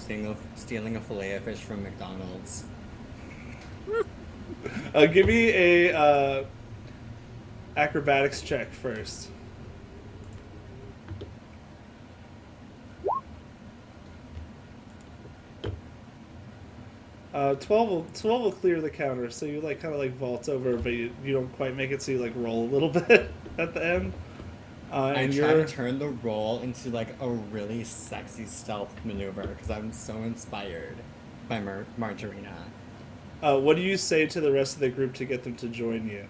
stealing a fillet of fish from McDonald's. Give me a acrobatics check first. 12 will clear the counter, so you like kind of like vault over, but you don't quite make it, so you like roll a little bit at the end. I And try you're to turn the roll into like a really sexy stealth maneuver because I'm so inspired by Margarina. what do you say to the rest of the group to get them to join you?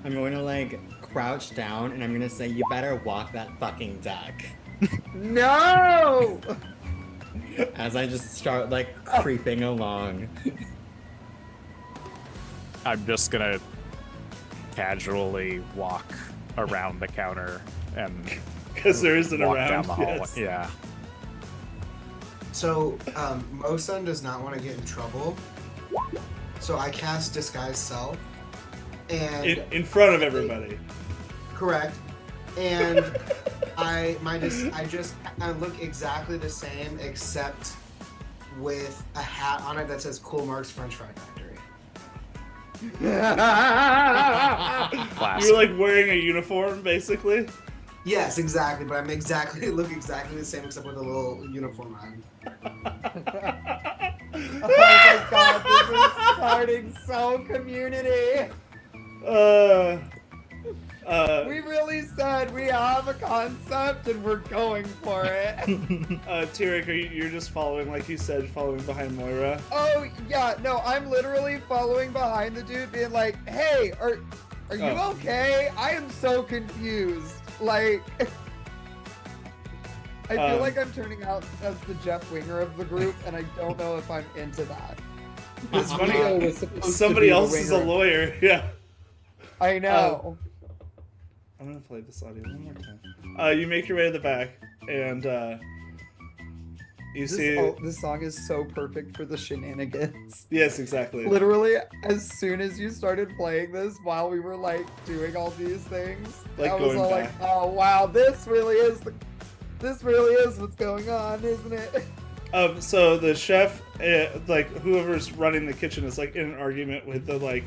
I'm going to like crouch down and I'm gonna say, "You better walk that fucking duck." No. As I just start like creeping along. I'm just gonna casually walk around the counter and Because there isn't walk around. down the hallway. Yes. Yeah. So, Mosun does not want to get in trouble. So I cast Disguise Self. And In front of everybody. correct. And I look exactly the same except with a hat on it that says Cool Mark's French Fry Factory. Classic. You're like wearing a uniform, basically. Yes, exactly. But I'm look exactly the same except with a little uniform on. Oh my god, this is starting so community. We really said we have a concept and we're going for it. Tyrek, you're just following, like you said, following behind Moira. Oh yeah, no, I'm literally following behind the dude being like, hey, are you Oh. okay? I am so confused. Like I feel like I'm turning out as the Jeff Winger of the group and I don't know if I'm into that. It's funny. Leo was supposed to Somebody be the else is a winger. lawyer. Yeah. I know. I'm gonna play this audio one more time. You make your way to the back, and This song is so perfect for the shenanigans. Yes, exactly. Literally, as soon as you started playing this, while we were like doing all these things, Like I was going all back. like, "Oh wow, this really is what's going on, isn't it?" So the chef, like whoever's running the kitchen, is like in an argument with the like,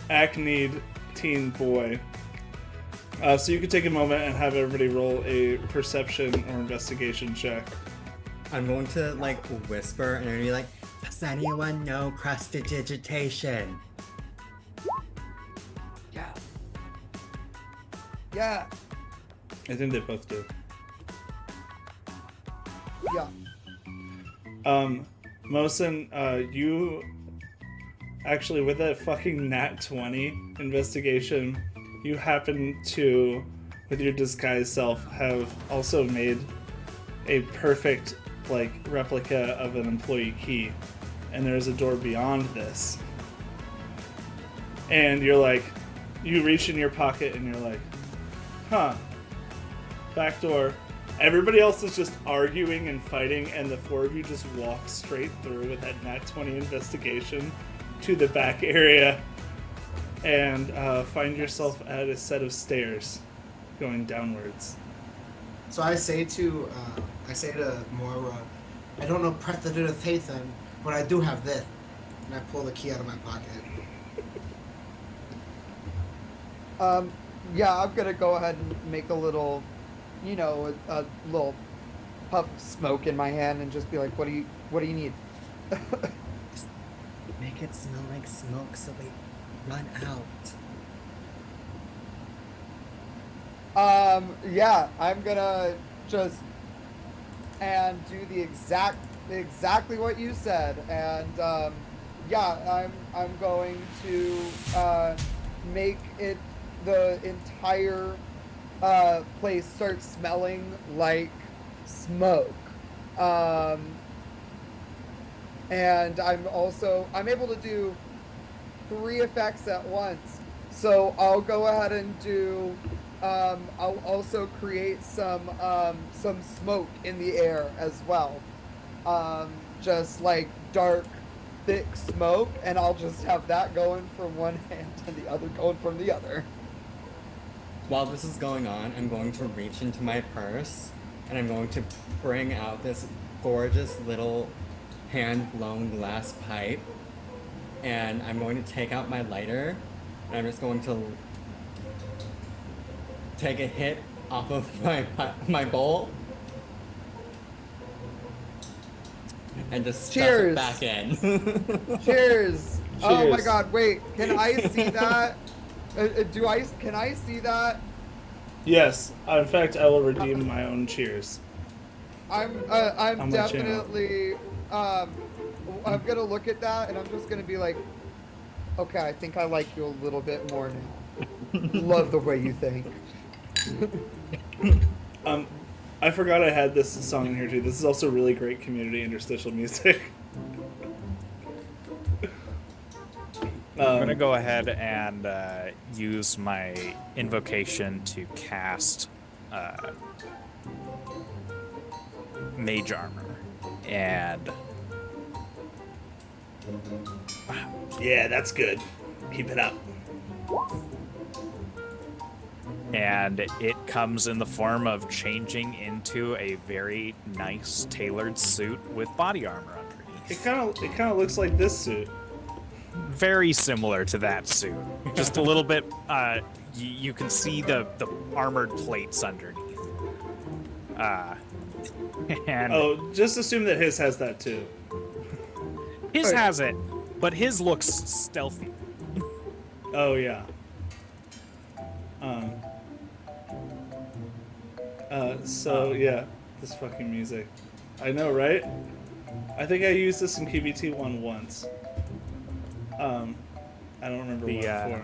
acneed teen boy. So you could take a moment and have everybody roll a perception or investigation check. I'm going to like whisper and I'm gonna be like, does anyone know prestidigitation? Yeah. Yeah. I think they both do. Yeah. Mosin, you actually, with that fucking nat 20 investigation, you happen to, with your disguised self, have also made a perfect, like, replica of an employee key. And there's a door beyond this. And you're like, you reach in your pocket and you're like, huh, back door. Everybody else is just arguing and fighting, and the four of you just walk straight through with that nat 20 investigation to the back area and find yourself at a set of stairs going downwards. So I say to Moira, I don't know prestidigitation, but I do have this. And I pull the key out of my pocket. Yeah, I'm gonna go ahead and make a little, a little puff of smoke in my hand and just be like, what do you need? Make it smell like smoke so they run out. Yeah, I'm gonna just and do the exactly what you said, and yeah, I'm going to make it the entire place start smelling like smoke. And I'm able to do 3 effects at once. So I'll go ahead and do I'll also create some smoke in the air as well. Just like dark, thick smoke, and I'll just have that going from one hand and the other going from the other. While this is going on, I'm going to reach into my purse and I'm going to bring out this gorgeous little hand-blown glass pipe, and I'm going to take out my lighter and I'm just going to take a hit off of my bowl and just stuff it Cheers. back in. Cheers! Oh my Cheers. god, wait, can I see that? Can I see that? Yes, in fact, I will redeem my own cheers. I'm On my channel. definitely I'm gonna look at that and I'm just gonna be like, okay, I think I like you a little bit more now. Love the way you think. I forgot I had this song in here too. This is also really great community interstitial music. I'm gonna go ahead and use my invocation to cast Mage Armor, and Yeah, that's good. Keep it up. and it comes in the form of changing into a very nice tailored suit with body armor underneath. It kind of looks like this suit. Very similar to that suit, just a little bit. You can see the armored plates underneath. And Oh, just assume that his has that too. his has it, but his looks stealthy. Oh yeah. So yeah, this fucking music. I know, right? I think I used this in PVT 1 once. I don't remember what for.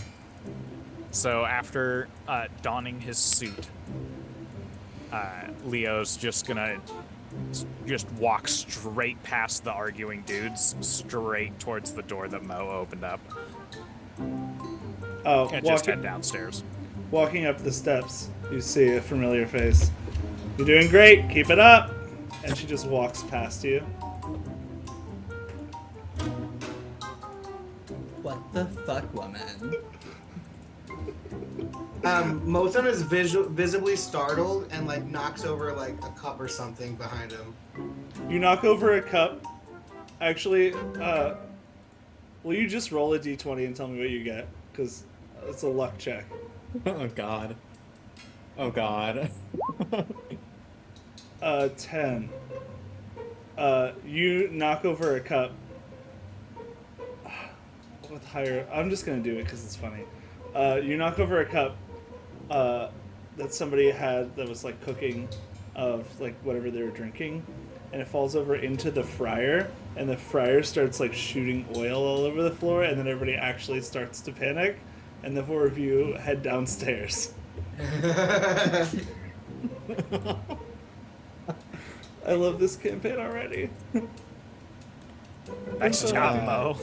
So after donning his suit, Leo's just gonna walk straight past the arguing dudes, straight towards the door that Mo opened up, Oh, and just head downstairs. walking up the steps, you see a familiar face. You're doing great. Keep it up. and she just walks past you. What the fuck, woman? Moton is visibly startled and like knocks over like a cup or something behind him. You knock over a cup. Actually, will you just roll a d20 and tell me what you get? Because it's a luck check. Oh god. Oh god. 10. You knock over a cup. With higher, I'm just gonna do it because it's funny. You knock over a cup that somebody had that was like cooking of like whatever they were drinking, and it falls over into the fryer, and the fryer starts like shooting oil all over the floor, and then everybody actually starts to panic, and the four of you head downstairs. I love this campaign already. Nice job, Mo.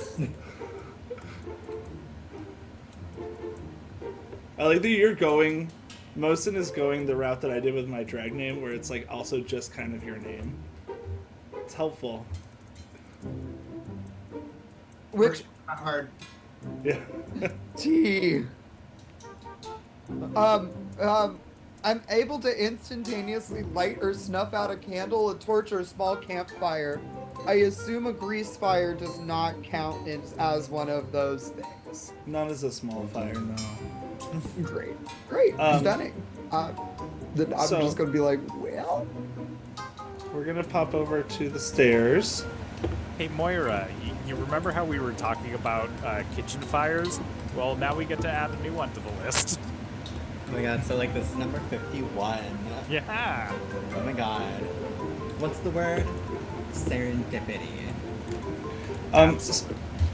I like that you're going. Mosin is going the route that I did with my drag name, where it's like also just kind of your name. It's helpful. Which Not hard. Yeah. T. I'm able to instantaneously light or snuff out a candle, a torch, or a small campfire. I assume a grease fire does not count as one of those things. Not as a small fire, no. Great. Stunning. Then I'm so- just gonna be like, well, We're gonna pop over to the stairs. Hey, Moira, you remember how we were talking about kitchen fires? Well, now we get to add a new one to the list. Oh my god, so like this is number 51. Yeah. Oh my god. What's the word? Serendipity.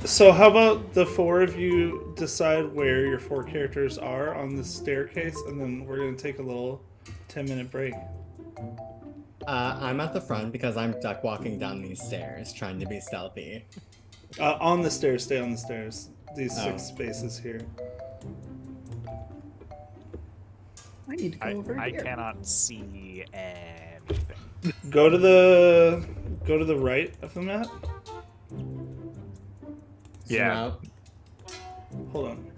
So how about the four of you decide where your four characters are on the staircase, and then we're gonna take a little 10-minute break. I'm at the front because I'm duck walking down these stairs trying to be stealthy. On the stairs, stay on the stairs. These Oh. 6 spaces here. I need to go over I here. cannot see anything. Go to the right of the map. Yeah. Hold on.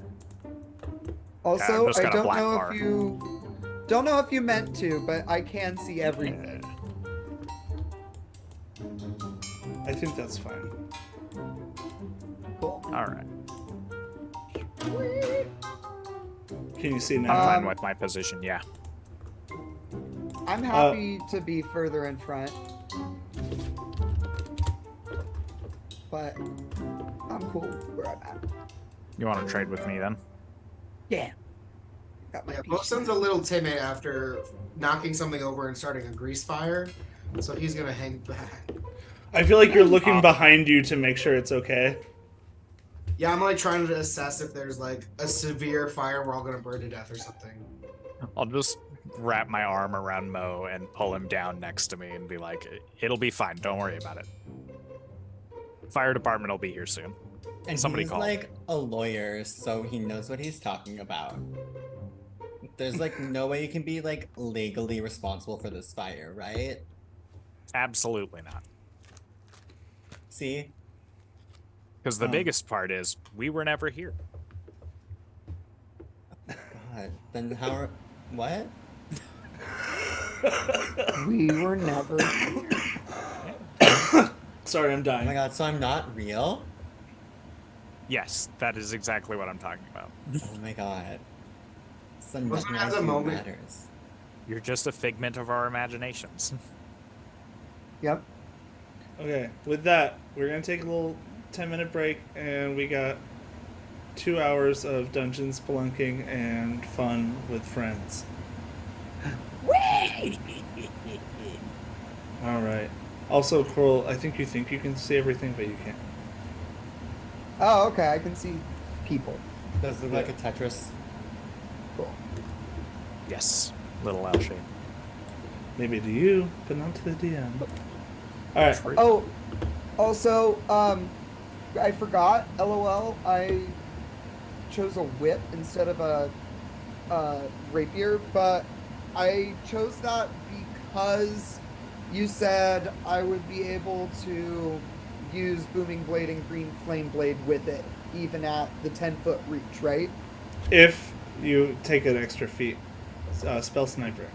Also, just I got a don't black know bar. if you meant to, but I can see everything. I think that's fine. Cool. All right. Can you see I'm now? fine with my position. Yeah. I'm happy to be further in front. But I'm cool where I'm at. You want to trade with me then? Yeah. Got my Yeah, piece. Moton's a little timid after knocking something over and starting a grease fire, so he's gonna hang back. I feel like you're looking behind you to make sure it's okay. Yeah, I'm like trying to assess if there's like a severe fire we're all gonna burn to death or something. I'll just wrap my arm around Mo and pull him down next to me and be like, "It'll be fine. Don't worry about it. Fire department will be here soon." And Somebody he's call. like a lawyer, so he knows what he's talking about. There's like no way you can be like legally responsible for this fire, right? Absolutely not. See? Because the biggest part is we were never here. God, then how are... What? We were never here. Sorry, I'm Oh dying. my god, so I'm not real? Yes, that is exactly what I'm talking about. Oh my god. So Wasn't nothing that else the moment? matters. You're just a figment of our imaginations. Yep. Okay, with that, we're gonna take a little 10-minute break, and we got 2 hours of dungeon spelunking and fun with friends. All right. Also, Coral, I think you can see everything, but you can't. Oh, okay. I can see people. Does it look like a Tetris? Cool. Yes, little L shape. Maybe to you, but not to the DM. All right. Oh, also, I forgot. LOL. I chose a whip instead of a rapier, but I chose that because you said I would be able to use Booming Blade and Green Flame Blade with it, even at the 10-foot reach, right? If you take an extra feat, spell sniper.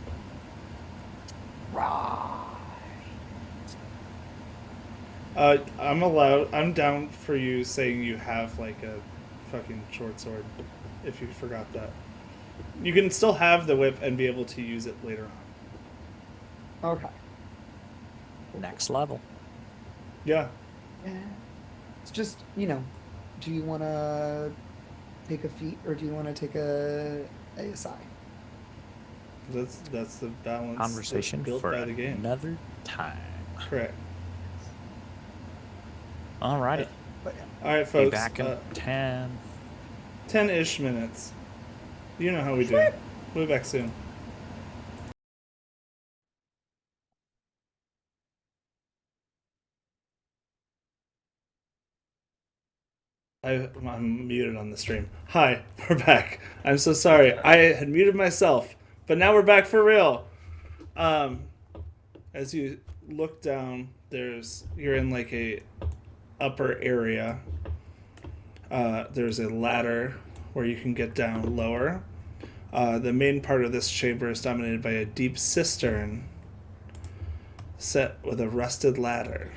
I'm down for you saying you have like a fucking short sword. If you forgot that, you can still have the whip and be able to use it later on. Okay. Next level. Yeah. Yeah. It's just, do you want to take a feat or do you want to take a ASI? That's the balance. Conversation built for by the game. another time. Correct. Alrighty. But All right, Be folks. back in 10. 10-ish minutes. You know how we do. We'll be back soon. I'm muted on the stream. Hi, we're back. I'm so sorry. I had muted myself, but now we're back for real. As you look down, you're in like a upper area. There's a ladder where you can get down lower. The main part of this chamber is dominated by a deep cistern set with a rusted ladder.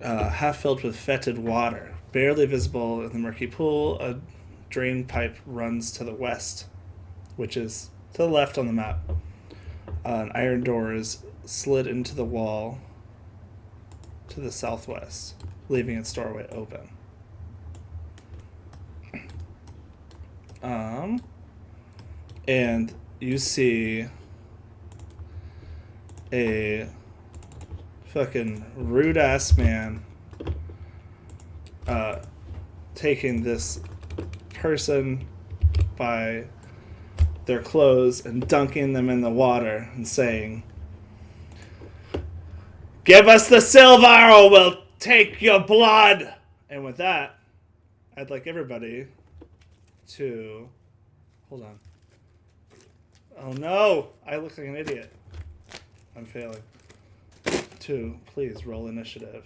Half filled with fetid water. Barely visible in the murky pool, a drain pipe runs to the west, which is to the left on the map. An iron door is slid into the wall to the southwest, leaving its doorway open. And you see a fucking rude ass man taking this person by their clothes and dunking them in the water and saying, "Give us the silver or we'll take your blood." And with that, I'd like everybody to... Hold on. Oh no! I look like an idiot. I'm failing. To please roll initiative.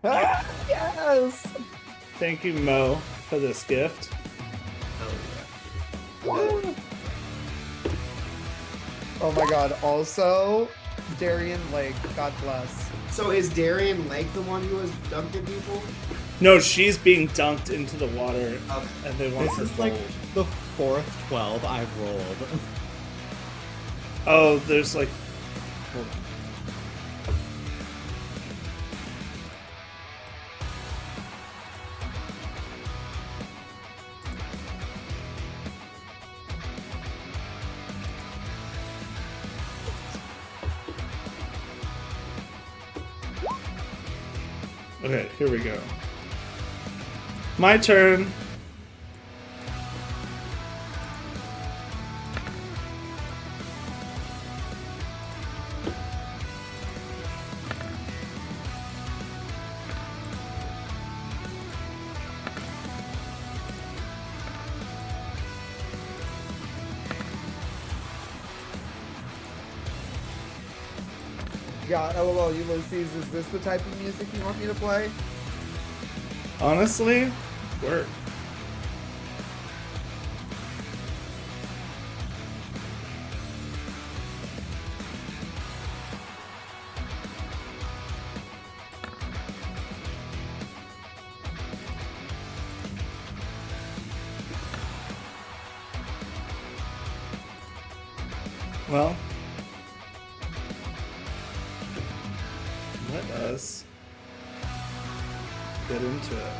Yes! Thank you, Mo, for this gift. Oh, Oh my god, also, Darian Lake, God bless. yeah. So is Darian Lake the one who was dunking people? No, she's being dunked into the water, Okay. and they want This her is like gold. the fourth 12 I've rolled. Oh, there's like... Hold on. Okay, here we go. My turn. Yeah, LOL, Ulysses, is this the type of music you want me to play? Honestly, work. Well, let us get into it.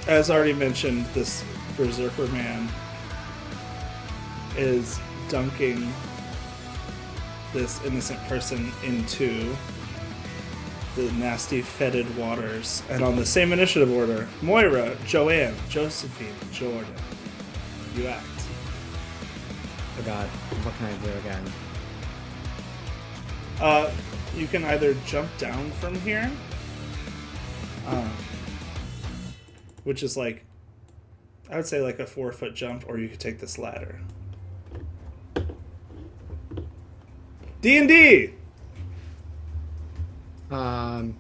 As already mentioned, this Berserker man is dunking this innocent person into the nasty fetid waters. And on the same initiative order, Moira, Joanne, Josephine, Jordan. You act. Oh god, what can I do again? You can either jump down from here, which is like I would say like a 4-foot jump, or you could take this ladder. D&D! I'm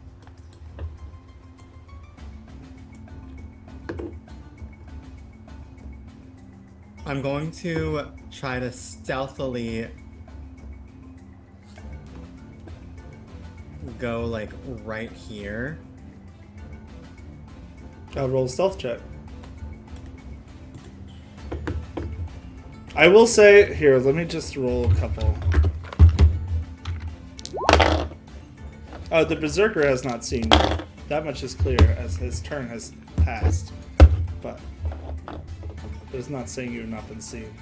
going to try to stealthily go like right here. I'll roll a stealth check. I will say, here, let me just roll a couple. The Berserker has not seen you. That much is clear as his turn has passed. But it is not saying you have not been seen.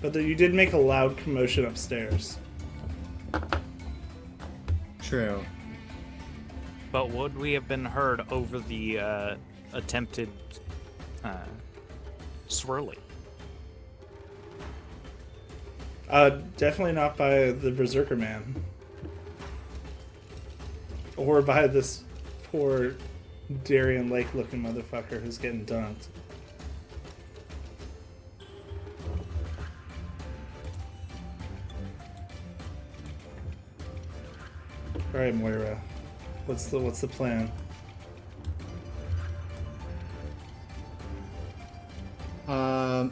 But you did make a loud commotion upstairs. True. But would we have been heard over the attempted swirly? Definitely not by the Berserker man. Or by this poor Darien Lake looking motherfucker who's getting dunked. Alright, Moira. What's the plan?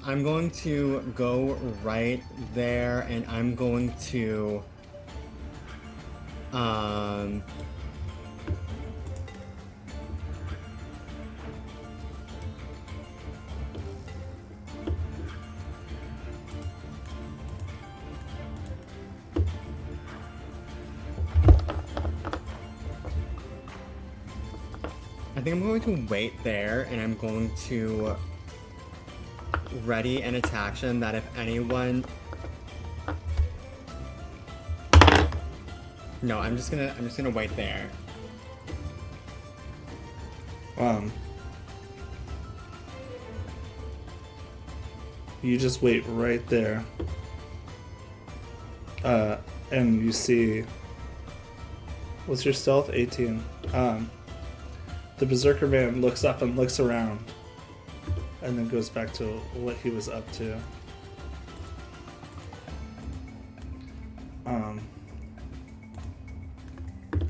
I'm going to go right there, and I'm going to I think I'm going to wait there, and I'm going to ready an action that if anyone... No, I'm just gonna wait there. You just wait right there. And you see... What's your stealth? 18. The Berserker man looks up and looks around. And then goes back to what he was up to.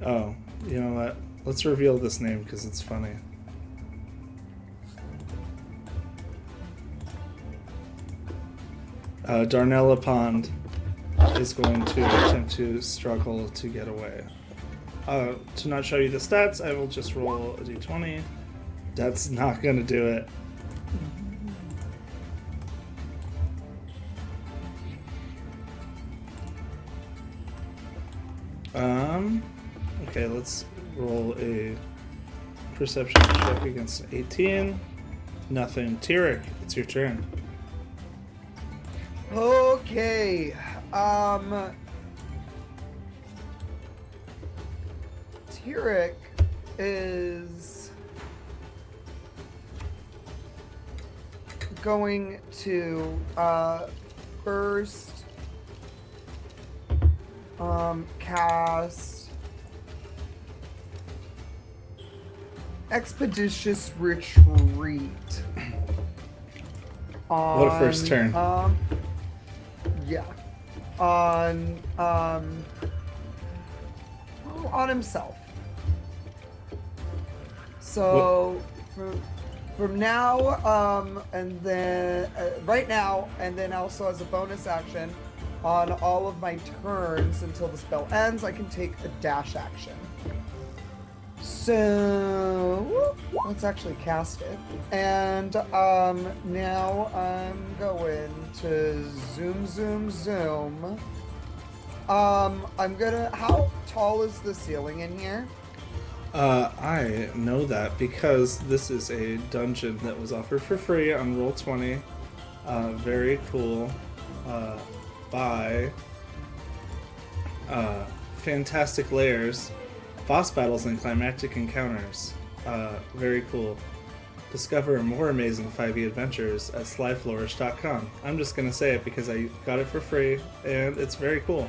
Oh, you know what? Let's reveal this name because it's funny. Darnella Pond is going to attempt to struggle to get away. To not show you the stats, I will just roll a d20. That's not going to do it. Okay, let's roll a perception check against 18. Nothing. Tyrek, it's your turn. Okay. Tyrek is going to first cast Expeditious Retreat. What a first turn. Yeah. On himself. So from now, and then right now, and then also as a bonus action, on all of my turns until the spell ends, I can take a dash action. So let's actually cast it. And now I'm going to zoom. I'm gonna. How tall is the ceiling in here? I know that because this is a dungeon that was offered for free on Roll20. Very cool. By Fantastic Layers, boss battles and climactic encounters. Very cool. Discover more amazing 5e adventures at slyflourish.com. I'm just gonna say it because I got it for free and it's very cool.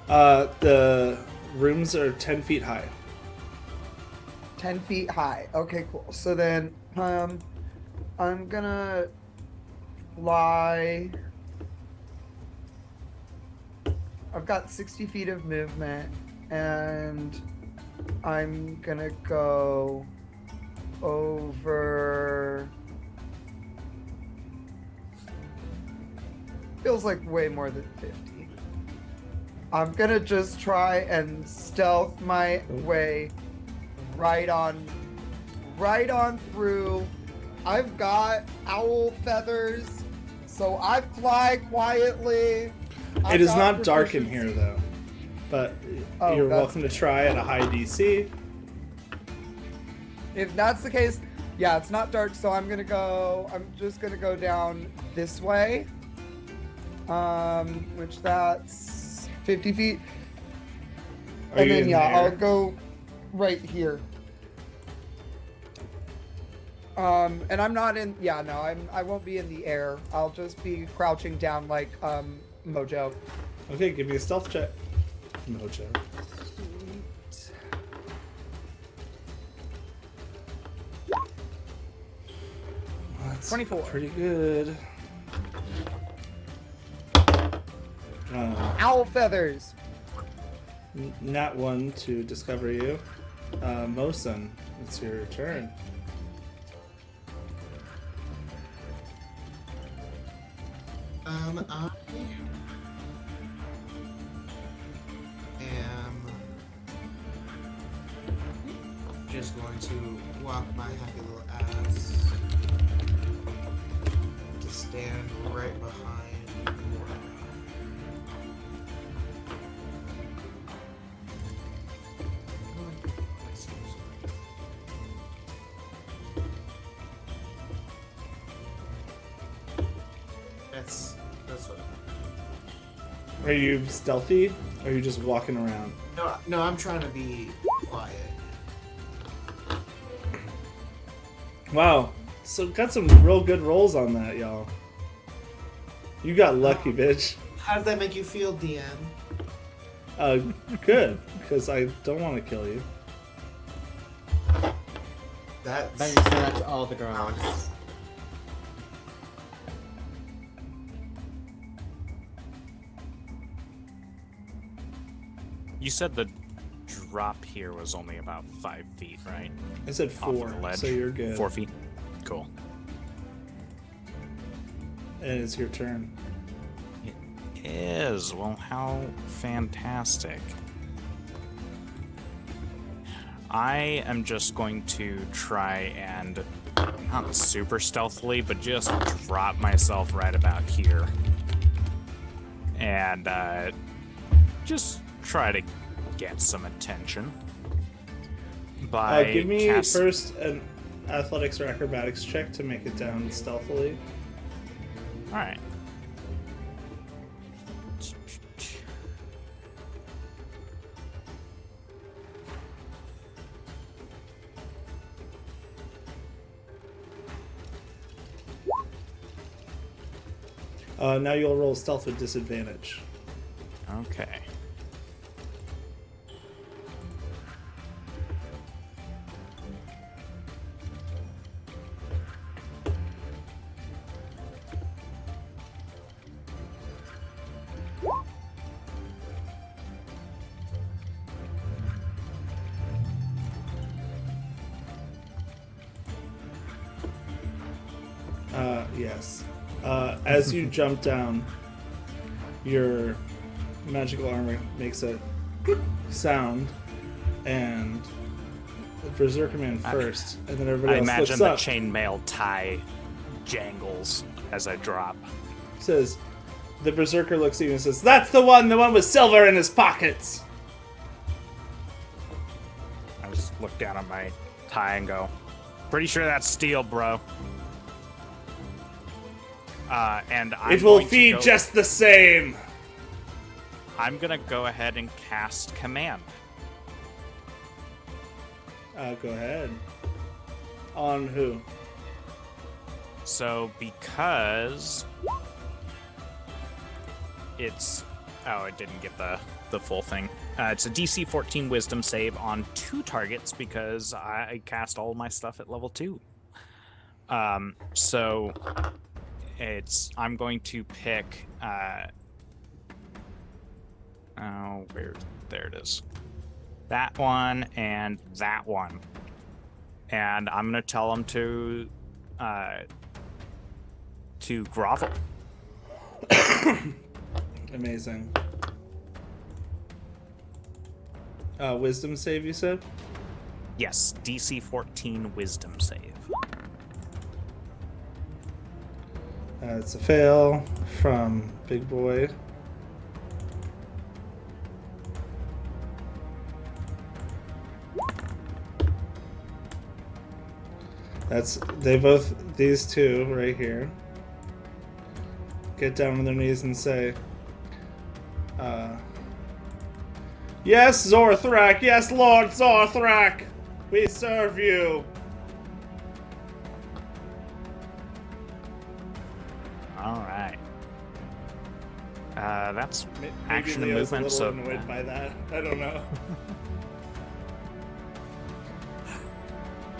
The rooms are 10 feet high. 10 feet high. Okay, cool. So then, I'm gonna fly. I've got 60 feet of movement, and I'm gonna go over. Feels like way more than 50. I'm gonna just try and stealth my way right on through. I've got owl feathers, so I fly quietly. It is not dark in here, though. But you're welcome to try at a high DC. If that's the case, yeah, it's not dark, so I'm just gonna go down this way. Which that's 50 feet. Are you then in yeah, there? I'll go right here. And I'm not in. Yeah, no, I won't be in the air. I'll just be crouching down like Mojo. Okay, give me a stealth check. Mojo. Sweet. That's 24. Pretty good. Owl feathers. Nat 1 to discover you. Mosun, it's your turn. I am just going to walk my happy little ass to stand right behind. That's what Are you stealthy? Or are you just walking around? No, I'm trying to be quiet. Wow. So got some real good rolls on that, y'all. You got lucky, bitch. How did that make you feel, DM? Good, because I don't want to kill you. That's Bet you say that to all the girls. You said the drop here was only about 5 feet, right? I said Off of 4, the ledge. so you're good. 4 feet. Cool. And it's your turn. It is. Well, how fantastic. I am just going to try and, not super stealthily, but just drop myself right about here. And just try to get some attention. By Give me first an athletics or acrobatics check to make it down stealthily. Alright. Now you'll roll stealth with disadvantage. Okay. Yes. As you jump down, your magical armor makes a sound, and the Berserker Man first, and then everybody I else imagine looks the up. chainmail tie jangles as I drop. Says, the Berserker looks at you and says, "That's the one with silver in his pockets." I just look down at my tie and go, "Pretty sure that's steel, bro." And I'm It will going to feed go- just the same. I'm gonna go ahead and cast command. Go ahead. On who? So because it's, oh, it didn't get the full thing. It's a DC 14 Wisdom save on 2 targets because I cast all my stuff at level 2. So I'm going to pick. There it is. That one and that one, and I'm gonna tell them to grovel. Amazing. Wisdom save, you said? Yes, DC 14 Wisdom save. It's a fail from Big Boy. These two right here get down on their knees and say, yes, Zorthrak, yes, Lord Zorthrak, we serve you. All right. That's Maybe action and Leo's movement. a So little annoyed by that. I don't know.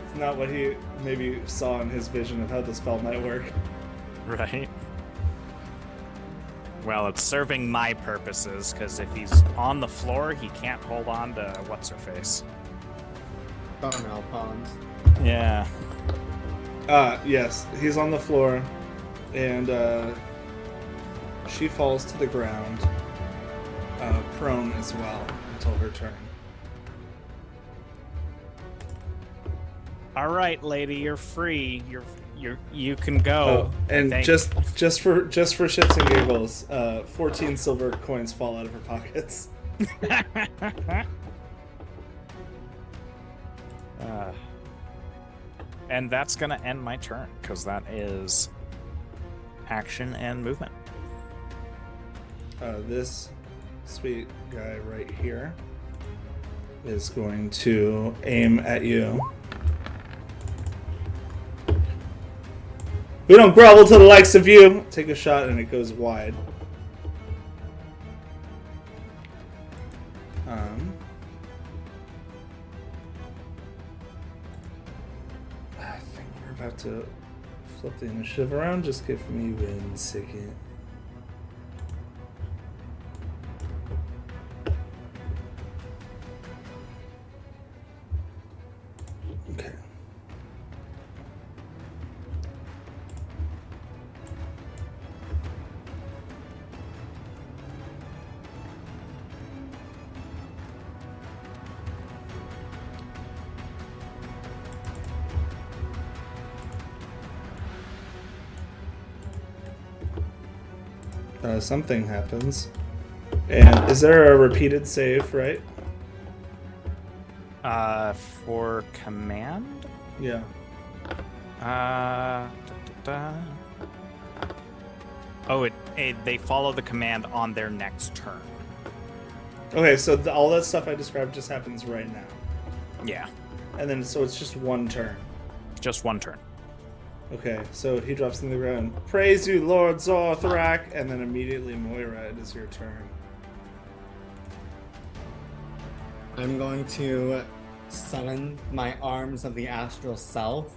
It's not what he maybe saw in his vision of how the spell might work. right. Well, it's serving my purposes because if he's on the floor, he can't hold on to what's her face. Oh no, pawns. Yeah. Yes, he's on the floor, and she falls to the ground, prone as well until her turn. All right, lady, you're free. You can go. Oh, and just for shits and giggles, 14 silver coins fall out of her pockets. And that's gonna end my turn because that is action and movement. This sweet guy right here is going to aim at you. We don't grovel to the likes of you. Take a shot and it goes wide. I think we're about to flip the initiative around. Just give me 1 second. Okay. Something happens. And is there a repeated save, right? For command? Yeah. Oh, they follow the command on their next turn. Okay, so all that stuff I described just happens right now. Yeah, And then, so it's just one turn. just one turn. Okay, so he drops in the ground. Praise you, Lord Zorthrak! And then immediately, Moira, it is your turn. I'm going to summon my arms of the astral self.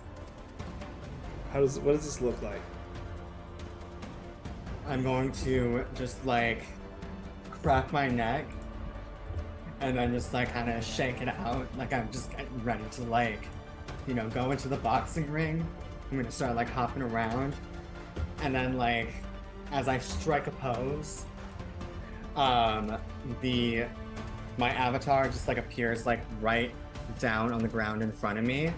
What does this look like? I'm going to just like crack my neck and then just like kind of shake it out. Like I'm just getting ready to like, go into the boxing ring. I'm gonna start like hopping around. And then like, as I strike a pose, my avatar just like appears like right down on the ground in front of me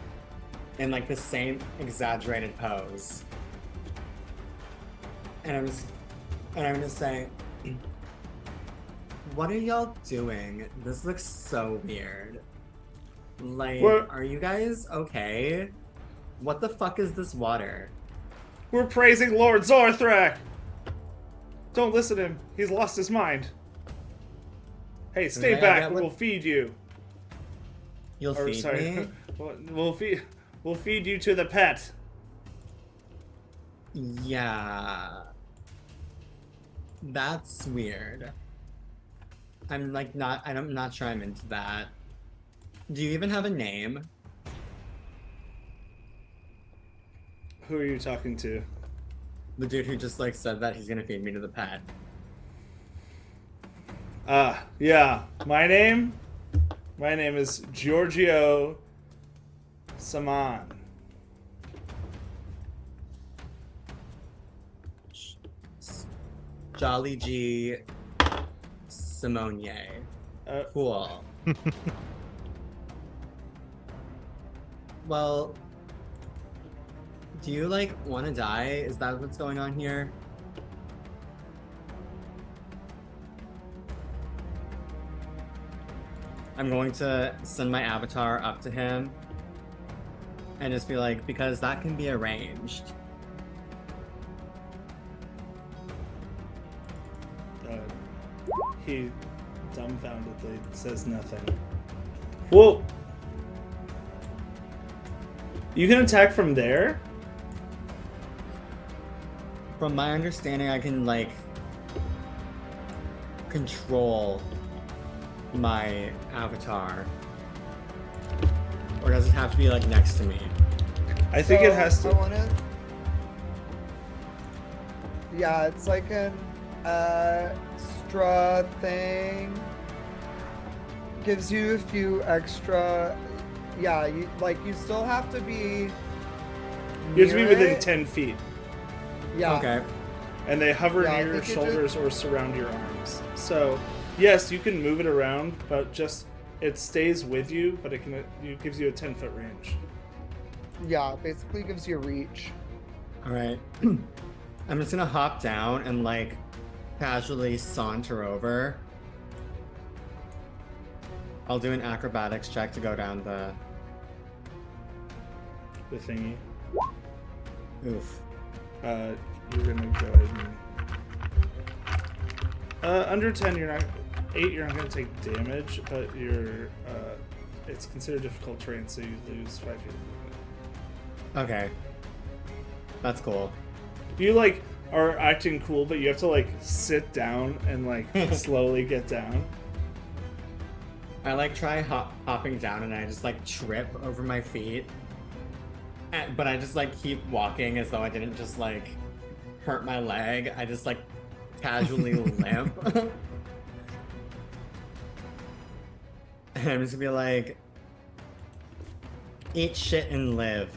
in like the same exaggerated pose. And I'm just saying, what are y'all doing? This looks so weird. Like, are you guys okay? What the fuck is this water? We're praising Lord Zorthrak! Don't listen to him. He's lost his mind. Hey, stay back. We'll feed you. You'll feed me? We'll feed you to the pet. Yeah. That's weird. I'm like not. I'm not sure I'm into that. Do you even have a name? Who are you talking to? The dude who just like said that he's gonna feed me to the pet. Yeah. My name is Giorgio Saman. Jolly G. Simonier. Cool. Well, do you like want to die? Is that what's going on here? I'm going to send my avatar up to him and just be like, because that can be arranged. He dumbfoundedly says nothing. Whoa! You can attack from there? From my understanding, I can like control my avatar. Or does it have to be like next to me? I think it has to. Yeah, it's like an extra thing. Gives you a few extra. Yeah, you still have to be. You have to be near within it. 10 feet. Yeah. Okay. And they hover Yeah, I near your think it shoulders or surround your arms. So, yes, you can move it around, but just it stays with you, but it gives you a 10-foot range. Yeah, basically gives you reach. All right. I'm just gonna hop down and like casually saunter over. I'll do an acrobatics check to go down the thingy. Oof. You're gonna go ahead and under 10 you're not 8 you're not gonna take damage, but you're it's considered difficult terrain, so you lose 5 feet. Okay. That's cool. You like are acting cool, but you have to like sit down and like slowly get down. I like try hopping down and I just like trip over my feet. But I just like keep walking as though I didn't just like hurt my leg. I just like casually limp. And I'm just gonna be like, eat shit and live.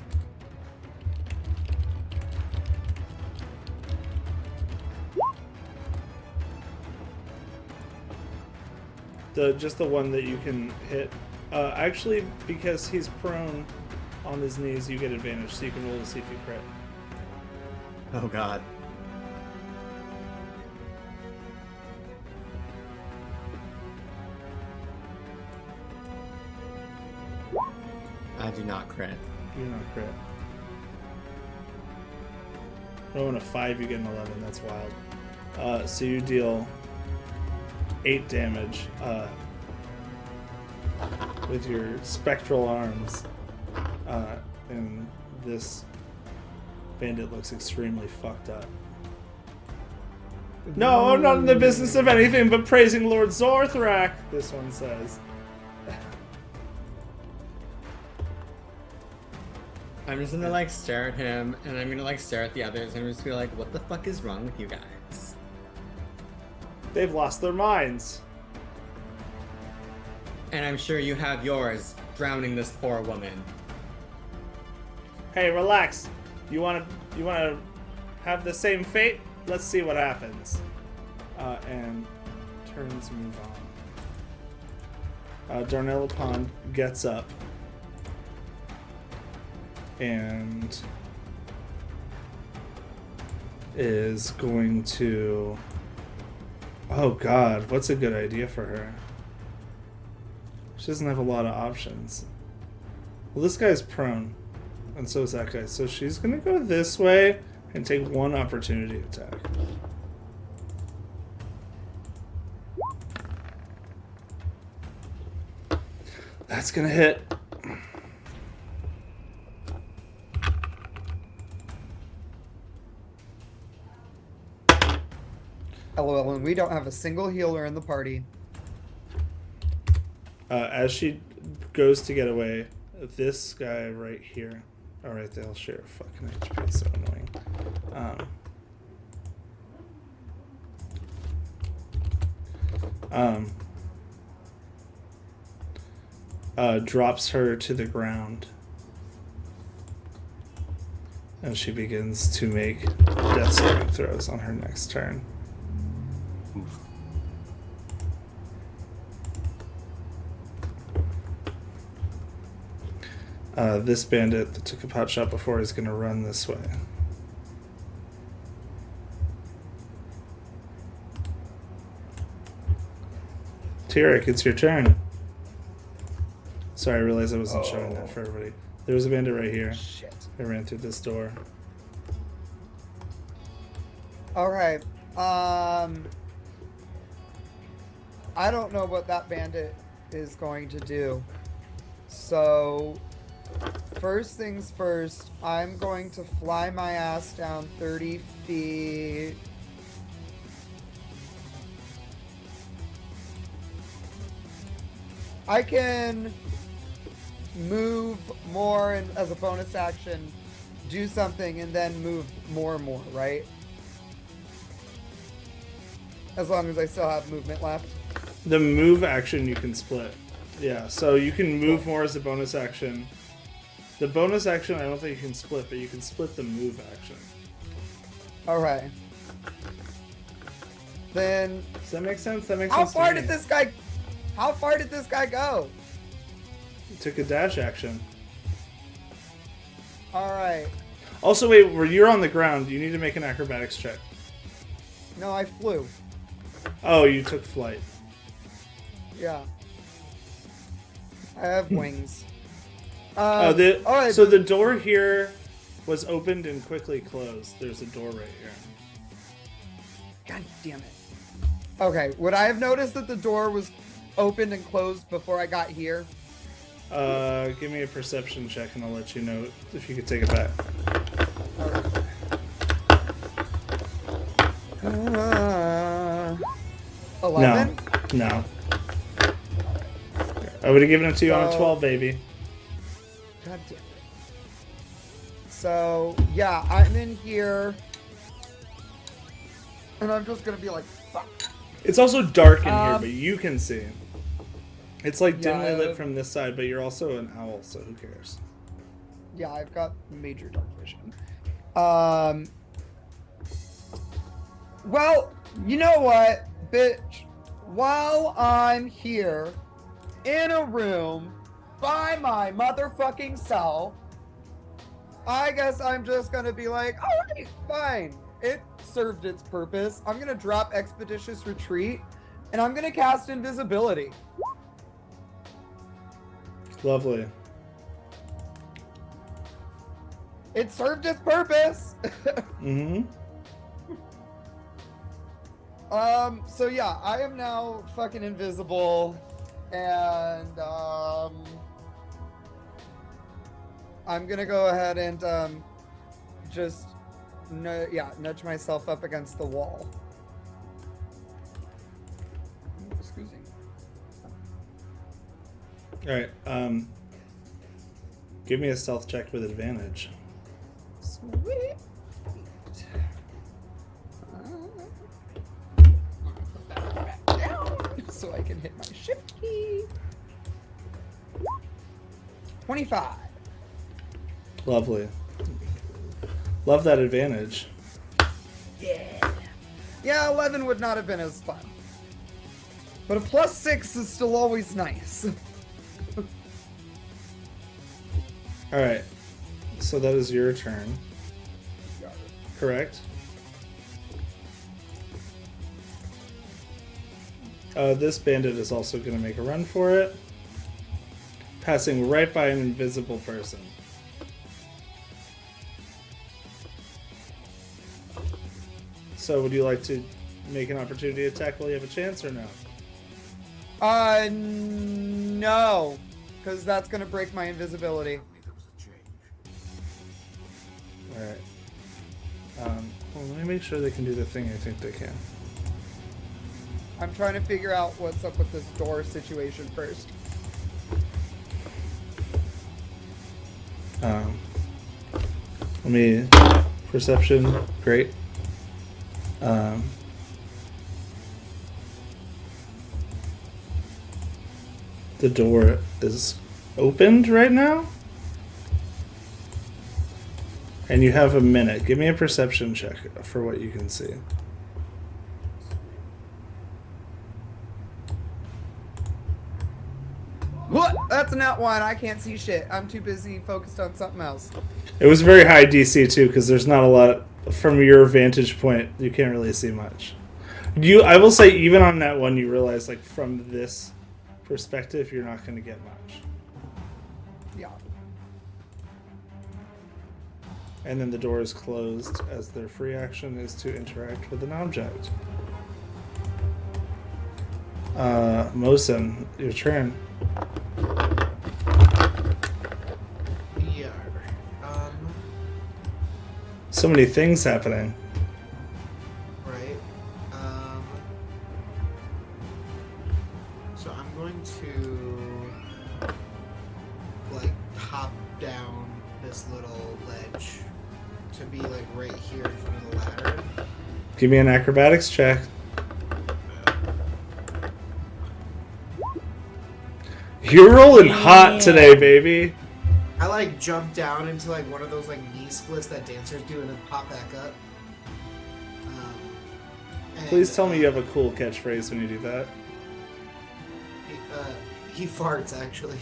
Just the one that you can hit. Actually, because he's prone on his knees, you get advantage, so you can roll to see if you crit. Oh god. I do not crit. You do not crit. Rolling a 5, you get an 11. That's wild. So you deal 8 damage with your spectral arms. And this bandit looks extremely fucked up. No, I'm not in the business of anything but praising Lord Zorthrak, this one says. I'm just gonna like stare at him and I'm gonna like stare at the others and just be like, what the fuck is wrong with you guys? They've lost their minds. And I'm sure you have yours, drowning this poor woman. Hey, relax. You wanna have the same fate? Let's see what happens. And turns move on. Darnell Pond gets up and is going to. Oh God, what's a good idea for her? She doesn't have a lot of options. Well, this guy's prone, and so is that guy. So she's gonna go this way and take one opportunity attack. That's gonna hit. LOL, and we don't have a single healer in the party. As she goes to get away, this guy right here. All right, they'll share a fucking HP. So annoying. Drops her to the ground, and she begins to make death saving throws on her next turn. Oof. This bandit that took a pot shot before is going to run this way. Tyrek, it's your turn. Sorry, I realized I wasn't showing that for everybody. There was a bandit right here. Shit. I ran through this door. Alright. I don't know what that bandit is going to do. So, first things first, I'm going to fly my ass down 30 feet. I can move more and as a bonus action, do something and then move more, right? As long as I still have movement left. The move action you can split. Yeah, so you can move more as a bonus action. The bonus action I don't think you can split, but you can split the move action. Alright. Then Does that make sense? That makes how sense. far to me. did this guy go? You took a dash action. Alright. Also, wait, where you're on the ground, you need to make an acrobatics check. No, I flew. Oh, you took flight. Yeah. I have wings. So alright. the door here was opened and quickly closed. There's a door right here. God damn it. Okay, would I have noticed that the door was opened and closed before I got here? Give me a perception check and I'll let you know if you could take it back. Alright. 11? No. I would have given it to you on a So- 12, baby. God damn it. So, yeah, I'm in here. And I'm just gonna be like, fuck. It's also dark in here, Um, but you can see. It's like dimly Yeah, lit from this side, but you're also an owl, so who cares? Yeah, I've got major dark vision. Well, you know what, bitch? While I'm here in a room by my motherfucking self, I guess I'm just gonna be like, alright, fine. It served its purpose. I'm gonna drop Expeditious Retreat, and I'm gonna cast Invisibility. Lovely. It served its purpose. Mm-hmm. So yeah, I am now fucking invisible, and I'm gonna go ahead and just nudge myself up against the wall. Excuse me. Alright, give me a stealth check with advantage. Sweet. Put that back down so I can hit my shift key. 25. Lovely. Love that advantage. Yeah, 11 would not have been as fun. But a +6 is still always nice. Alright, so that is your turn, correct? This bandit is also going to make a run for it, passing right by an invisible person. So would you like to make an opportunity attack while you have a chance, or no? No. Because that's going to break my invisibility. Alright. Well, let me make sure they can do the thing I think they can. I'm trying to figure out what's up with this door situation first. Let me perception. Great. The door is opened right now, and you have a minute. Give me a perception check for what you can see. What? That's not one. I can't see shit. I'm too busy focused on something else. It was very high DC too, because there's not a lot from your vantage point. You can't really see much. I will say, even on that one, you realize like from this perspective, you're not going to get much. Yeah. And then the door is closed, as their free action is to interact with an object. Mosin, your turn. Yeah. So many things happening. Right. So I'm going to like hop down this little ledge to be like right here in front of the ladder. Give me an acrobatics check. You're rolling hot today, baby. I like jump down into like one of those like knee splits that dancers do and then pop back up. And, Please tell me you have a cool catchphrase when you do that. He farts actually.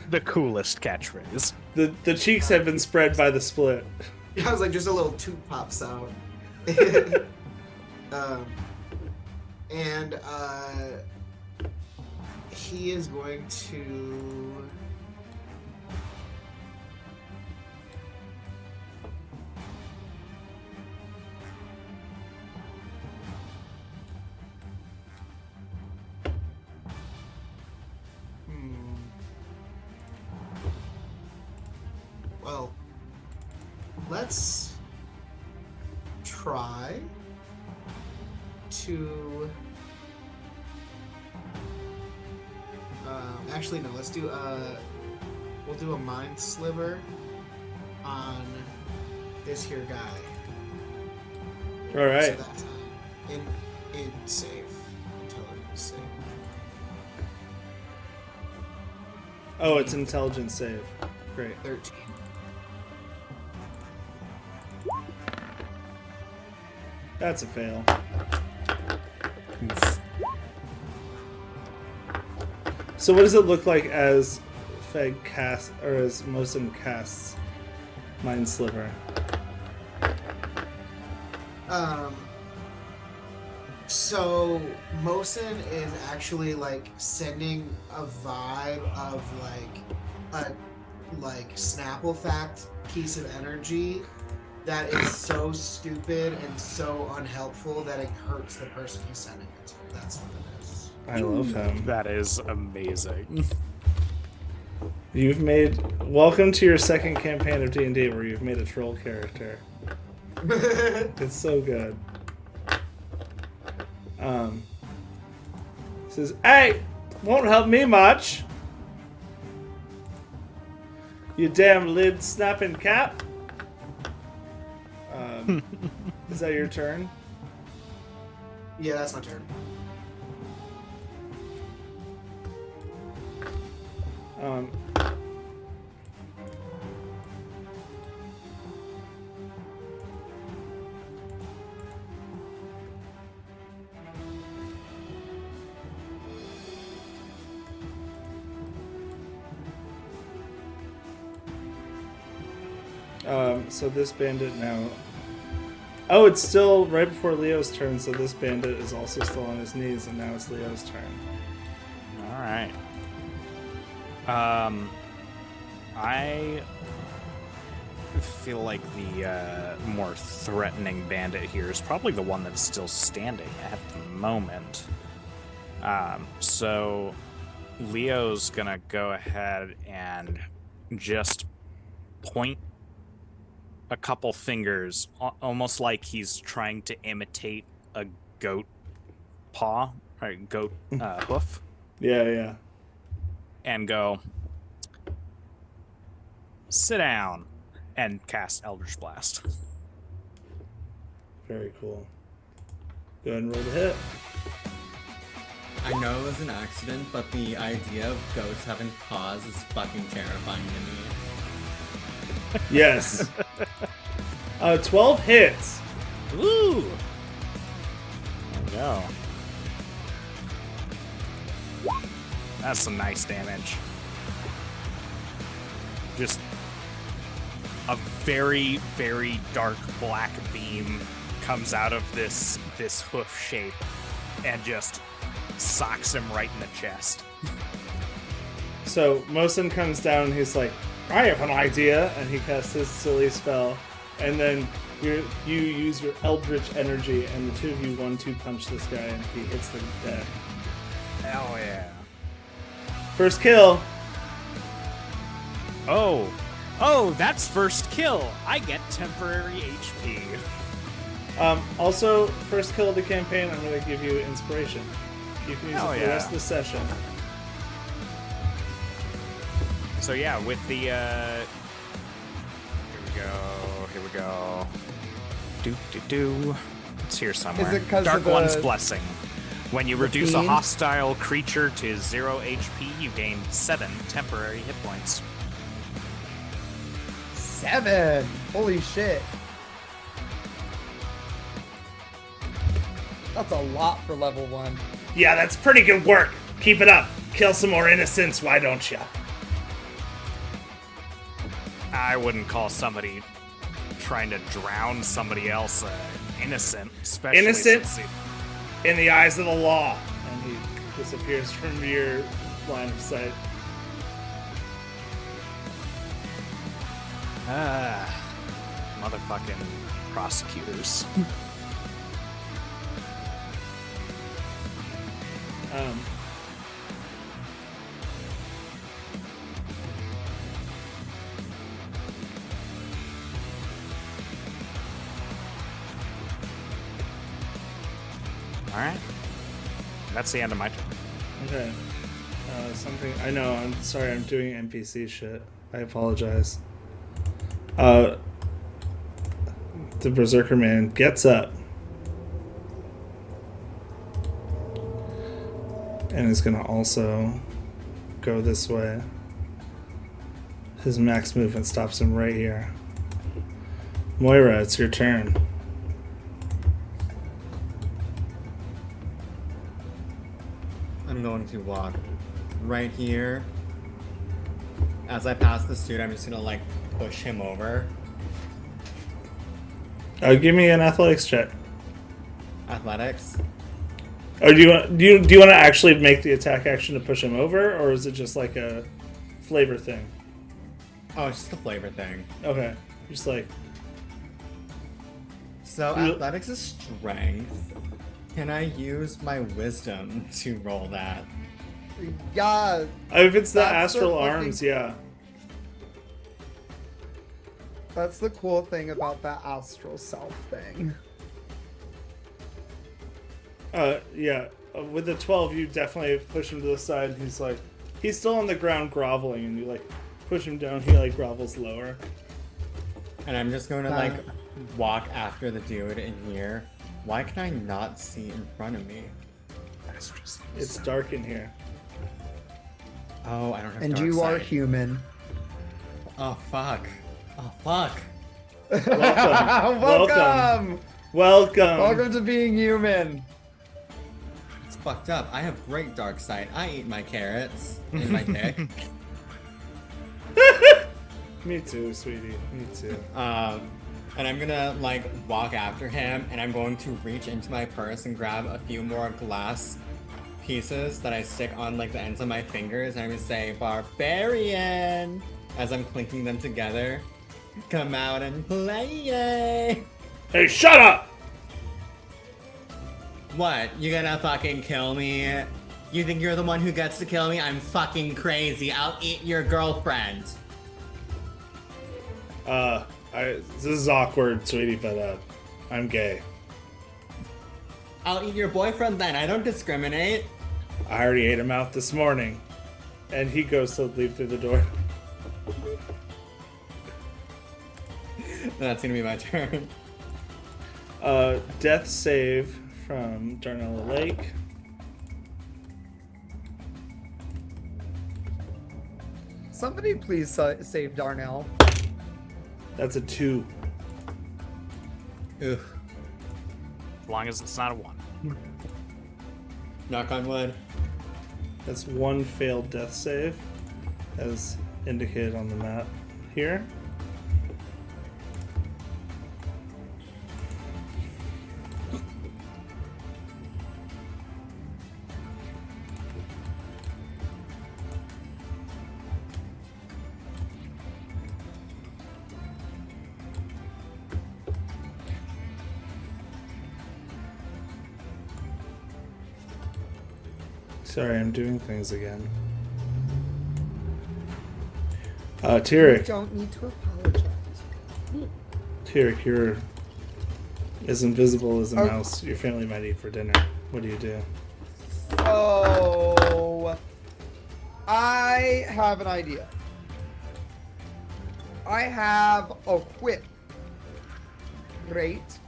The coolest catchphrase. The cheeks have been spread by the split. I was like, just a little toot pops out. And he is going to. Well, let's try to. Actually, no. Let's do. We'll do a mind sliver on this here guy. All right. So that's in save, intelligence save. Oh, it's intelligence save. Great. 13. That's a fail. So what does it look like as Feg casts, or as Mosin casts Mind Sliver? So Mosin is actually like sending a vibe of a Snapple fact piece of energy that is so stupid and so unhelpful that it hurts the person he's sending it to. That's what it is. I love him. That is amazing. You've made... Welcome to your second campaign of D&D where you've made a troll character. It's so good. Says, hey, won't help me much. You damn lid snapping cap. Is that your turn? Yeah, that's my turn. So this bandit now... Oh, it's still right before Leo's turn, so this bandit is also still on his knees, and now it's Leo's turn. All right. I feel like the more threatening bandit here is probably the one that's still standing at the moment. So Leo's gonna go ahead and just point a couple fingers, almost like he's trying to imitate a goat paw, or goat hoof. Yeah. And go, sit down, and cast Eldritch Blast. Very cool. Go ahead and roll the hit. I know it was an accident, but the idea of ghosts having paws is fucking terrifying to me. Yes. 12 hits. Ooh! There we go. That's some nice damage. Just a very, very dark black beam comes out of this hoof shape and just socks him right in the chest. So Mosin comes down and he's like, I have an idea, and he casts his silly spell, and then you use your eldritch energy, and the two of you 1-2 punch this guy, and he hits the dead. Hell yeah. First kill. Oh, that's first kill. I get temporary HP. Also, first kill of the campaign, I'm going to give you inspiration. You can use it for the rest of the session. So yeah, with the here we go. Do. It's here somewhere. Is it 'cause Dark of the- One's Blessing. When you reduce a fiend? hostile creature to 0 HP, you gain 7 temporary hit points. 7. Holy shit. That's a lot for level 1. Yeah, that's pretty good work. Keep it up. Kill some more innocents, why don't ya? I wouldn't call somebody trying to drown somebody else innocent, especially Innocent? since In the eyes of the law. And he disappears from your line of sight. motherfucking prosecutors. All right, that's the end of my turn. Okay. Something I know. I'm sorry. I'm doing NPC shit. I apologize. The Berserker Man gets up and is gonna also go this way. His max movement stops him right here. Moira, it's your turn. I'm going to walk right here. As I pass this dude, I'm just gonna like push him over. Give me an athletics check. Athletics. Or do you want to actually make the attack action to push him over, or is it just like a flavor thing? Oh, it's just a flavor thing. Okay, just like So You- athletics is strength. Can I use my wisdom to roll that? Yeah, if it's the That's the astral fucking- arms, yeah. that's the cool thing about that astral self thing. Yeah. With the 12, you definitely push him to the side. He's still on the ground groveling, and you like push him down. He like grovels lower. And I'm just going to like walk after the dude in here. Why can I not see in front of me? It's dark in here. Oh, I don't have And dark you are sight. human. Oh fuck. Oh fuck. Welcome. Welcome! Welcome. Welcome to being human. It's fucked up. I have great dark sight. I eat my carrots in my dick. Me too, sweetie. Me too. And I'm gonna like walk after him, and I'm going to reach into my purse and grab a few more glass pieces that I stick on like the ends of my fingers, and I'm gonna say "Barbarian" as I'm clinking them together. Come out and play! Hey, shut up! What? You gonna fucking kill me? You think you're the one who gets to kill me? I'm fucking crazy. I'll eat your girlfriend. This is awkward, sweetie, but I'm gay. I'll eat your boyfriend then. I don't discriminate. I already ate him out this morning. And he goes to leave through the door. That's gonna be my turn. Death save from Darnella Lake. Somebody please save Darnell. That's a 2. Ugh. As long as it's not a 1. Knock on wood. That's 1 failed death save, as indicated on the map here. Sorry, I'm doing things again. You Tyrek, don't need to apologize. Tyrek, you're as invisible as a Oh. mouse your family might eat for dinner. What do you do? Oh, I have an idea. I have a whip. Great.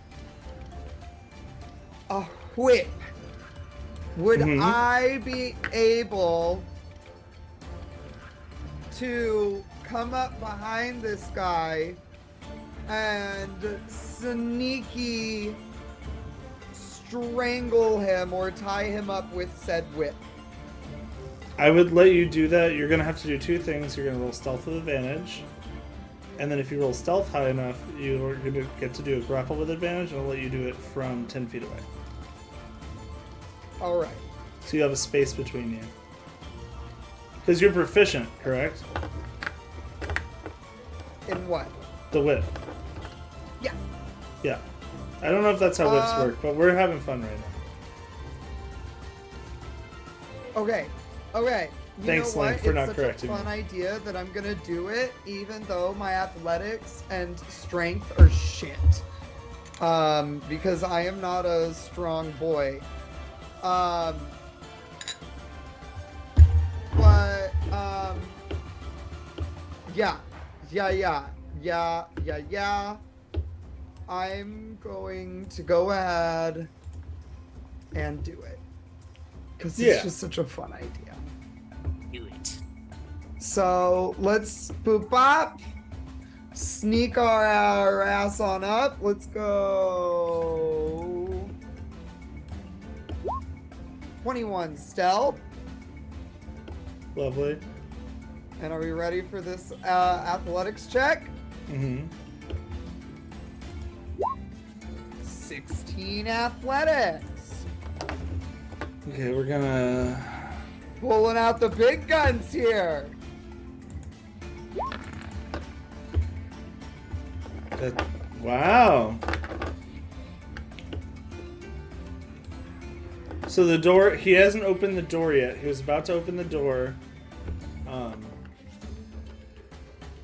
A whip. Would Mhm. I be able to come up behind this guy and sneaky strangle him or tie him up with said whip? I would let you do that. You're gonna have to do 2 things. You're gonna roll stealth with advantage, and then if you roll stealth high enough, you're gonna get to do a grapple with advantage, and I'll let you do it from 10 feet away. All right. So you have a space between you. Because you're proficient, correct? In what? The whip. Yeah. Yeah. I don't know if that's how whips work, but we're having fun right now. Okay. Okay. You Thanks, know what? Link, for it's not such correcting a fun me. idea that I'm gonna do it, even though my athletics and strength are shit. Because I am not a strong boy. But yeah. I'm going to go ahead and do it. Because it's Yeah. just such a fun idea. Do it. So let's boop bop. Sneak our ass on up. Let's go. 21 stealth. Lovely. And are we ready for this athletics check? Mm-hmm. 16 athletics. Okay, we're gonna... Pulling out the big guns here. Wow. So the door, he hasn't opened the door yet. He was about to open the door.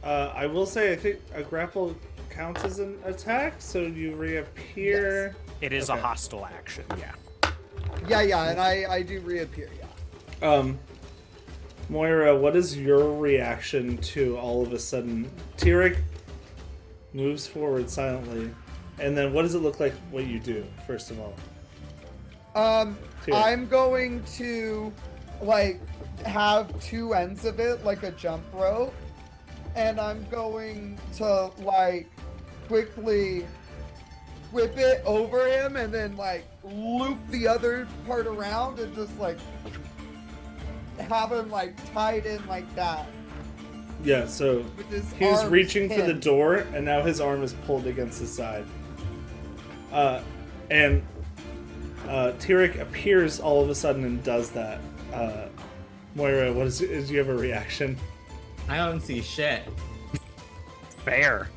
I will say, I think a grapple counts as an attack, so you reappear. It is Okay. a hostile action, yeah. Yeah, and I do reappear, yeah. Moira, what is your reaction to all of a sudden Tyrek moves forward silently, and then what does it look like what you do, first of all? Tyrek. I'm going to like have 2 ends of it like a jump rope, and I'm going to like quickly whip it over him and then like loop the other part around and just like have him like tied in like that. Yeah, so With his he was arms reaching for the pinned. door, and now his arm is pulled against his side. And Tyrek appears all of a sudden and does that. Moira, do you have a reaction? I don't see shit. Fair.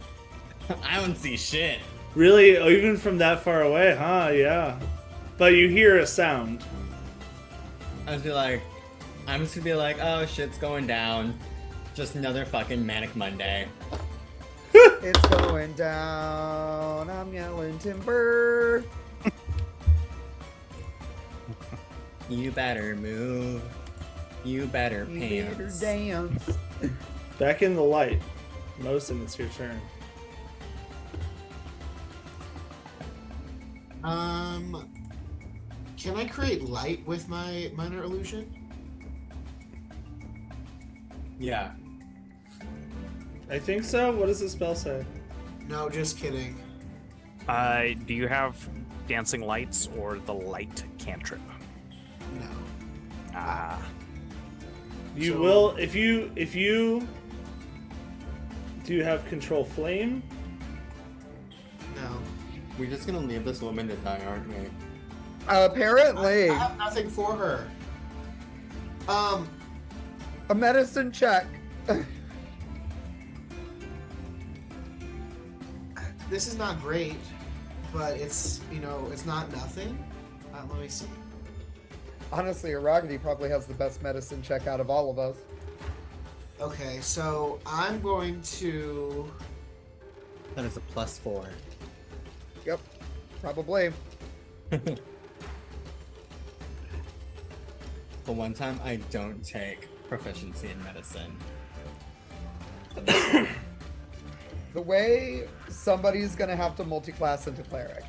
I don't see shit. Really? Oh, even from that far away, huh? Yeah. But you hear a sound. I'm just gonna be like, oh, shit's going down. Just another fucking manic Monday. It's going down. I'm yelling timber. You better move. You better You better pants. dance. Back in the light. Mosin, it's your turn. Can I create light with my minor illusion? Yeah. I think so. What does the spell say? No, just kidding. Do you have dancing lights or the light cantrip? No. Ah. You So- will if you do you have control flame? No. We're just gonna leave this woman to die, aren't we? Apparently, I have nothing for her. a medicine check. This is not great, but it's, it's not nothing. Let me see. Honestly, Aragadi probably has the best medicine check out of all of us. Okay, so I'm going to. That is a +4. Yep, probably. The one time I don't take proficiency in medicine. The way somebody's gonna have to multi-class into cleric.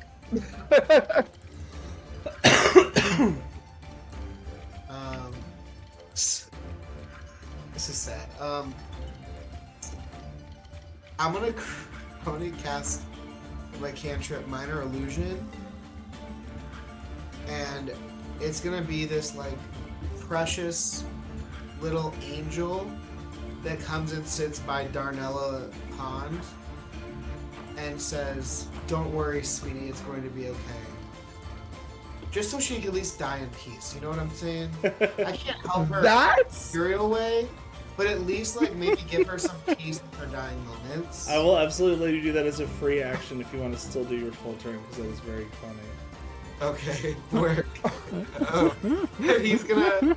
This is sad. I'm gonna cast my cantrip Minor Illusion, and it's gonna be this like precious little angel that comes and sits by Darnella Pond and says, "Don't worry, sweetie, it's going to be okay." Just so she can at least die in peace. You know what I'm saying? I can't help her That's material way, but at least like maybe give her some peace in her dying moments. I will absolutely let you do that as a free action if you want to still do your full turn because that was very funny. Okay, work. He's gonna.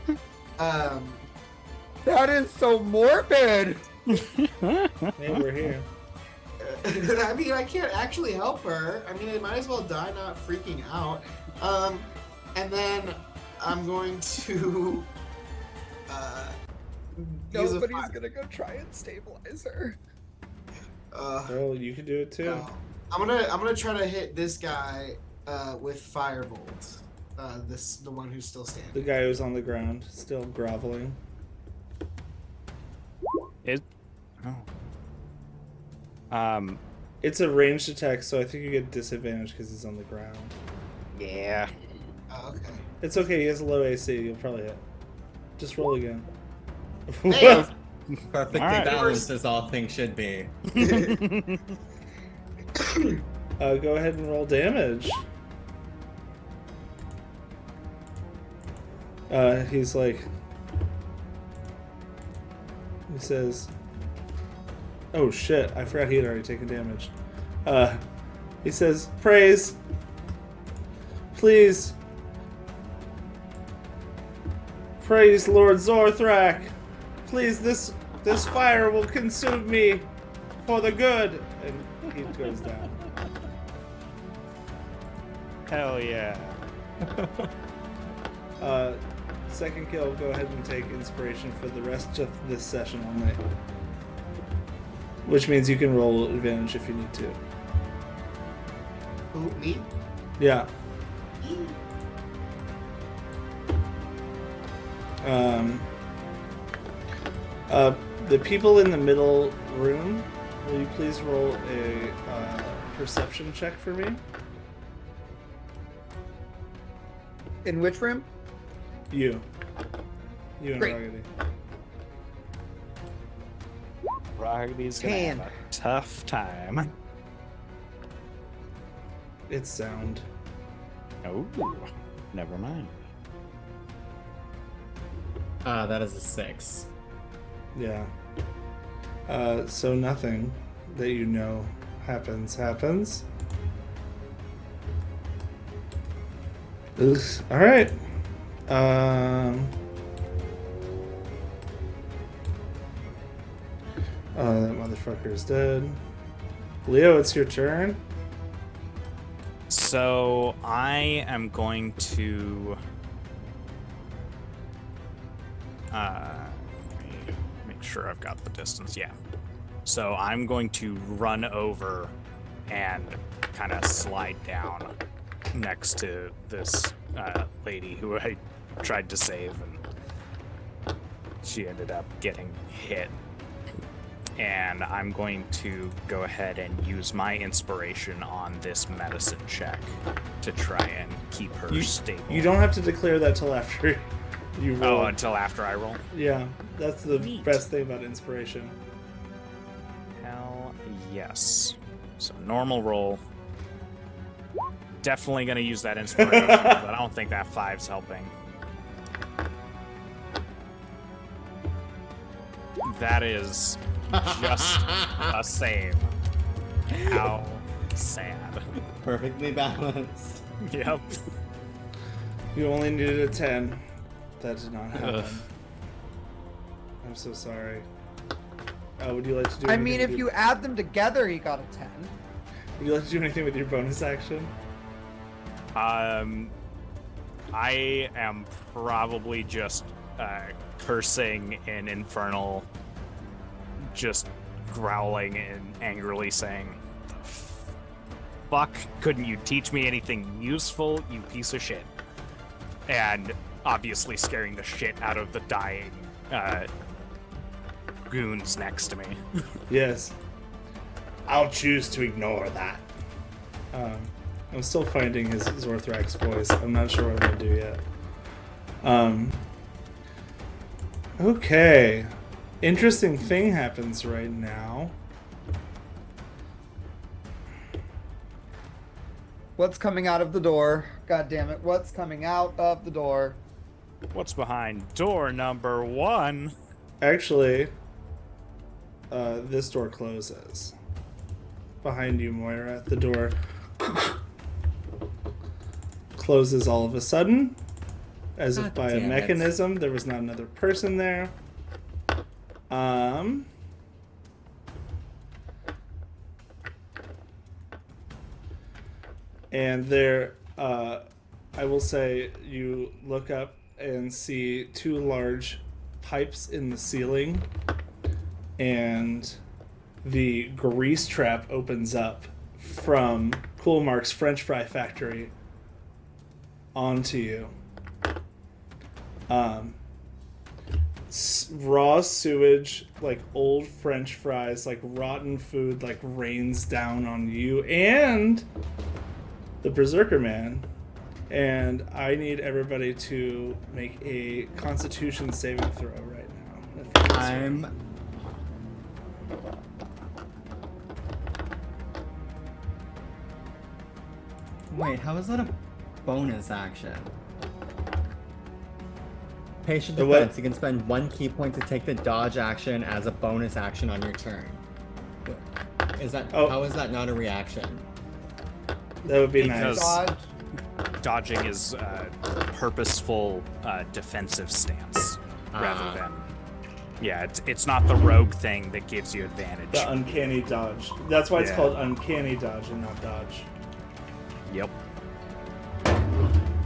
that is so morbid. Hey, we're here. I mean, I can't actually help her. I mean, I might as well die not freaking out. And then I'm going to. Use a Nobody's fire. gonna go try and stabilize her. Well, you can do it too. No. I'm gonna try to hit this guy with firebolt. The one who's still The standing. guy who's on the ground, still groveling. It's a ranged attack, so I think you get disadvantage because he's on the ground. Yeah. Oh, okay. It's okay, he has a low AC, you'll probably hit. Just roll again. Hey! Perfectly All right. balanced as all things should be. Go ahead and roll damage. He's like... He says... Oh shit, I forgot he had already taken damage. He says, "Praise! Please! Praise Lord Zorthrak! Please, this fire will consume me for the good!" And he goes down. Hell yeah. Second kill, go ahead and take inspiration for the rest of this session only. Which means you can roll advantage if you need to. Who, me? Yeah. The people in the middle room, will you please roll a perception check for me? In which room? You. You and Great. Ragadi. Ragadi's gonna 10. have a tough time. It's sound. Oh, never mind. That is a 6. Yeah. So nothing that you know happens. Ugh. All right. That motherfucker is dead. Leo, it's your turn. So I am going to let me make sure I've got the distance. Yeah. So I'm going to run over and kind of slide down next to this lady who I tried to save, and she ended up getting hit. And I'm going to go ahead and use my inspiration on this medicine check to try and keep her stable. You don't have to declare that till after you roll. Oh, until after I roll? Yeah, that's the Neat. best thing about inspiration. Hell yes. So normal roll. Definitely going to use that inspiration, but I don't think that 5's helping. That is just a save. How sad. Perfectly balanced. Yep. You only needed a 10. That did not happen. Ugh. I'm so sorry. Would you like to do I anything mean, with if your- you add them together, you got a 10. Would you like to do anything with your bonus action? I am probably just cursing in Infernal, just growling and angrily saying, "The fuck, couldn't you teach me anything useful, you piece of shit?" And obviously scaring the shit out of the dying goons next to me. Yes. I'll choose to ignore that. I'm still finding his Zorthrax voice. I'm not sure what I'm gonna do yet. Okay. Interesting thing happens right now. What's coming out of the door? God damn it. What's coming out of the door? What's behind door number 1? Actually, this door closes. Behind you, Moira. The door closes all of a sudden, as if God by a damn it. mechanism. There was not another person there. And there, I will say, you look up and see 2 large pipes in the ceiling, and the grease trap opens up from Coolmark's French fry factory onto you. Raw sewage, like old French fries, like rotten food, like rains down on you and the Berserker Man. And I need everybody to make a Constitution saving throw right now. if that's right. I'm. Wait, how is that a bonus action? Patient The what? defense. You can spend 1 key point to take the dodge action as a bonus action on your turn. Is that Oh. how is that not a reaction? That would be Because- nice. Dodge. Dodging is purposeful defensive stance rather than. Yeah, it's not the rogue thing that gives you advantage. The uncanny dodge. That's why it's Yeah. called uncanny dodge and not dodge. Yep.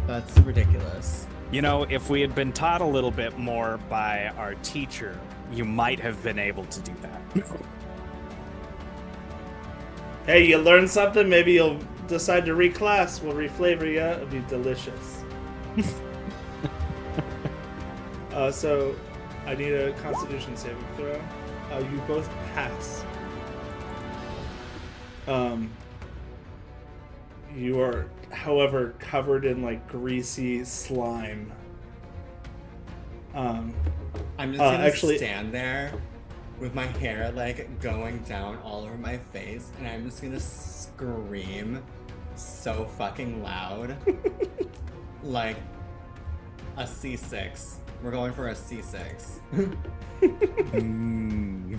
That's ridiculous. You know, if we had been taught a little bit more by our teacher, you might have been able to do that. Hey, you learn something? Maybe you'll decide to reclass. We'll reflavor you. It'll be delicious. So, I need a Constitution saving throw. You both pass. You are, however, covered in like greasy slime. I'm just gonna actually- stand there with my hair like going down all over my face, and I'm just gonna scream so fucking loud. Like a C6. We're going for a C6. Mm.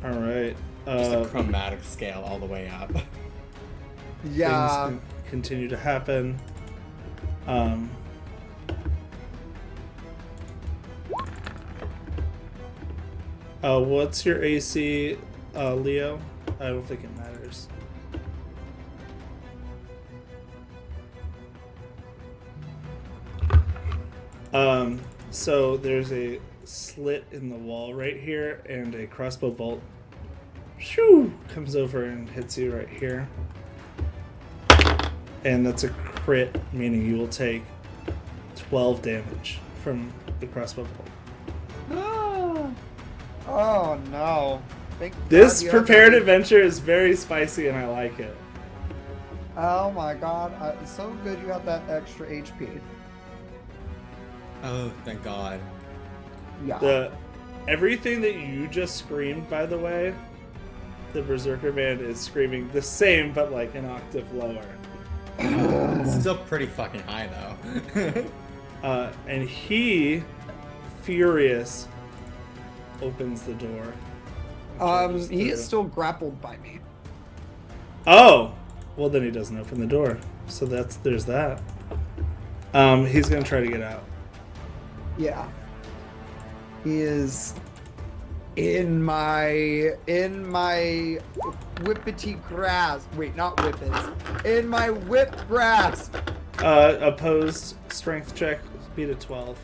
All right. Just a chromatic scale all the way up. Yeah. Things continue to happen. What's your AC, Leo? I don't think it matters. So there's a slit in the wall right here, and a crossbow bolt shoo, comes over and hits you right here. And that's a crit, meaning you will take 12 damage from the crossbow bolt. Oh no. Thank This God you have prepared that- adventure is very spicy and I like it. Oh my god. It's so good you have that extra HP. Oh, thank God. Yeah. Everything that you just screamed, by the way, the Berserker Man is screaming the same, but like an octave lower. It's still pretty fucking high though. And he, furious, opens the door. charges He is through. still grappled by me. Oh! Well, then he doesn't open the door. So there's that. He's gonna try to get out. Yeah. He is in my whippity grasp. Wait, not whippets. In my whip grasp. Opposed strength check, speed of 12.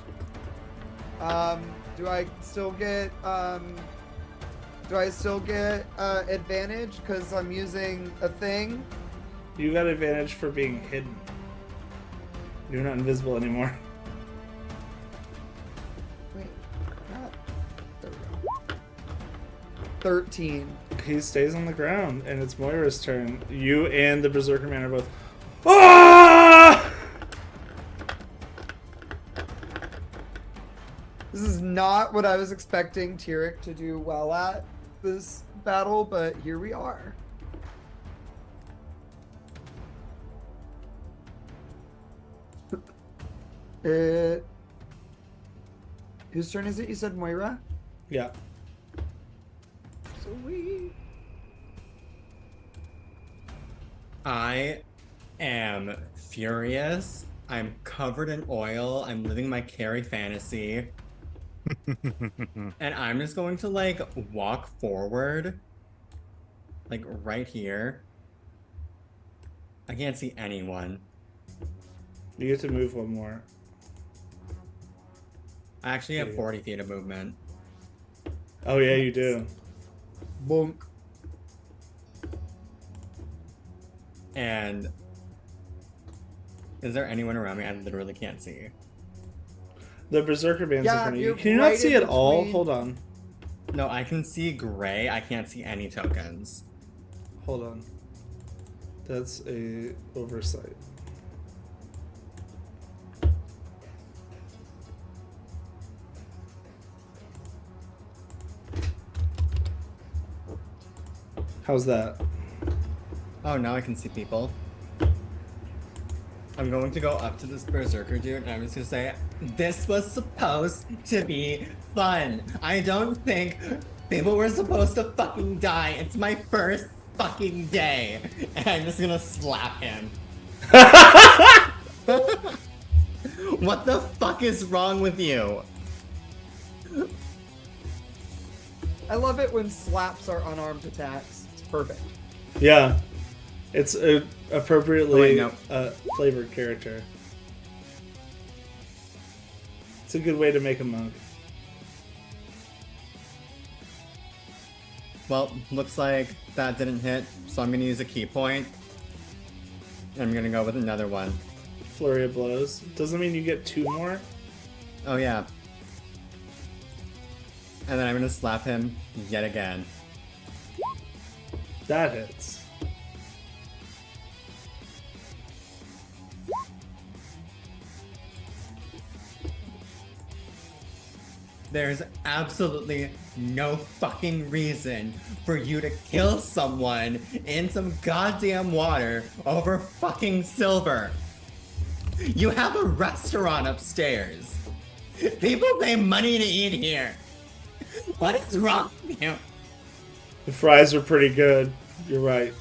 Do I still get advantage because I'm using a thing? You got advantage for being hidden. You're not invisible anymore. Wait, there we go. 13. He stays on the ground, and it's Moira's turn. You and the Berserker Man are both. Ah! This is not what I was expecting Tyrek to do well at this battle, but here we are. Whose turn is it? You said Moira? Yeah. Sweet. I am furious. I'm covered in oil. I'm living my Carrie fantasy. And I'm just going to like walk forward. Like right here. I can't see anyone. You get to move one more. I actually have 40 feet of movement. Oh, yeah, you do. Bonk. And is there anyone around me? I literally can't see. The Berserker Man's in Yeah, front of you. you're Can you right not see in it all? between. Hold on. No, I can see gray. I can't see any tokens. Hold on. That's a oversight. How's that? Oh, now I can see people. I'm going to go up to this berserker dude and I'm just gonna say, this was supposed to be fun. I don't think people were supposed to fucking die. It's my first fucking day. And I'm just gonna slap him. What the fuck is wrong with you? I love it when slaps are unarmed attacks. It's perfect. Yeah. It's a appropriately Oh, wait, no. flavored character. It's a good way to make a monk. Well, looks like that didn't hit, so I'm gonna use a key point. And I'm gonna go with another one. Flurry of blows. Doesn't mean you get 2 more. Oh yeah. And then I'm gonna slap him yet again. That hits. There's absolutely no fucking reason for you to kill someone in some goddamn water over fucking silver. You have a restaurant upstairs. People pay money to eat here. What is wrong with you? The fries are pretty good. You're right.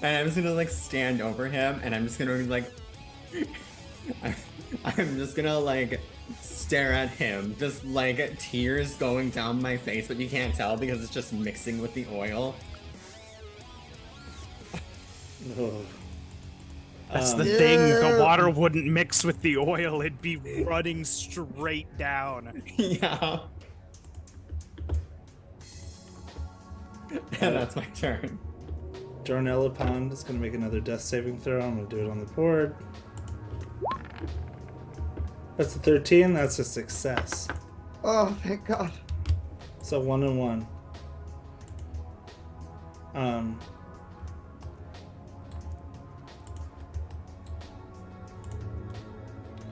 And I'm just gonna like stand over him and I'm just gonna be like I'm just gonna like stare at him, just like tears going down my face, but you can't tell because it's just mixing with the oil. Ugh. That's Um, the thing. The Ew. water wouldn't mix with the oil. It'd be running straight down. Yeah. And that's my turn. Darnella Pond is going to make another death saving throw. I'm going to do it on the board. That's a 13. That's a success. Oh, thank God. So 1 and 1.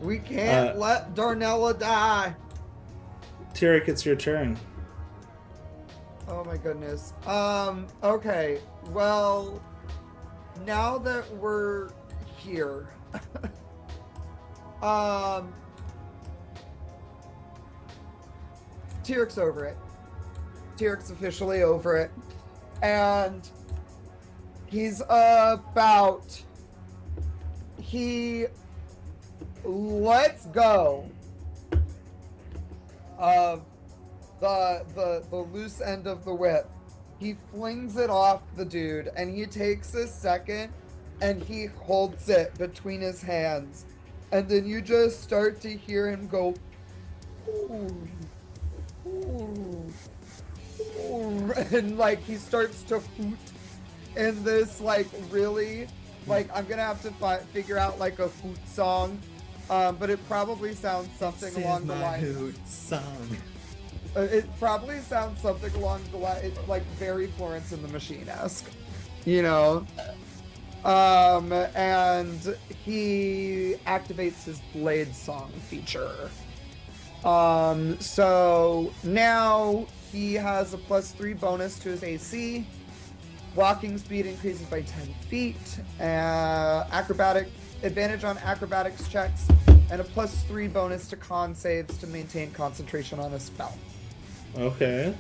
We can't let Darnella die. Tyrek, it's your turn. Oh my goodness. Okay. Well, now that we're here, Tyrek's over it. Tyrek's officially over it. And he lets go of the loose end of the whip. He flings it off the dude, and he takes a second and he holds it between his hands, and then you just start to hear him go, ooh, ooh, ooh, and like he starts to hoot in this like really like I'm gonna have to figure out like a hoot song, but it probably sounds something along the lines. Hoot song. It probably sounds something along the line. It's like very Florence and the Machine-esque, you know. And he activates his Blade Song feature. So now he has a +3 bonus to his AC. Walking speed increases by 10 feet. Acrobatic advantage on acrobatics checks, and a +3 bonus to con saves to maintain concentration on a spell. Okay.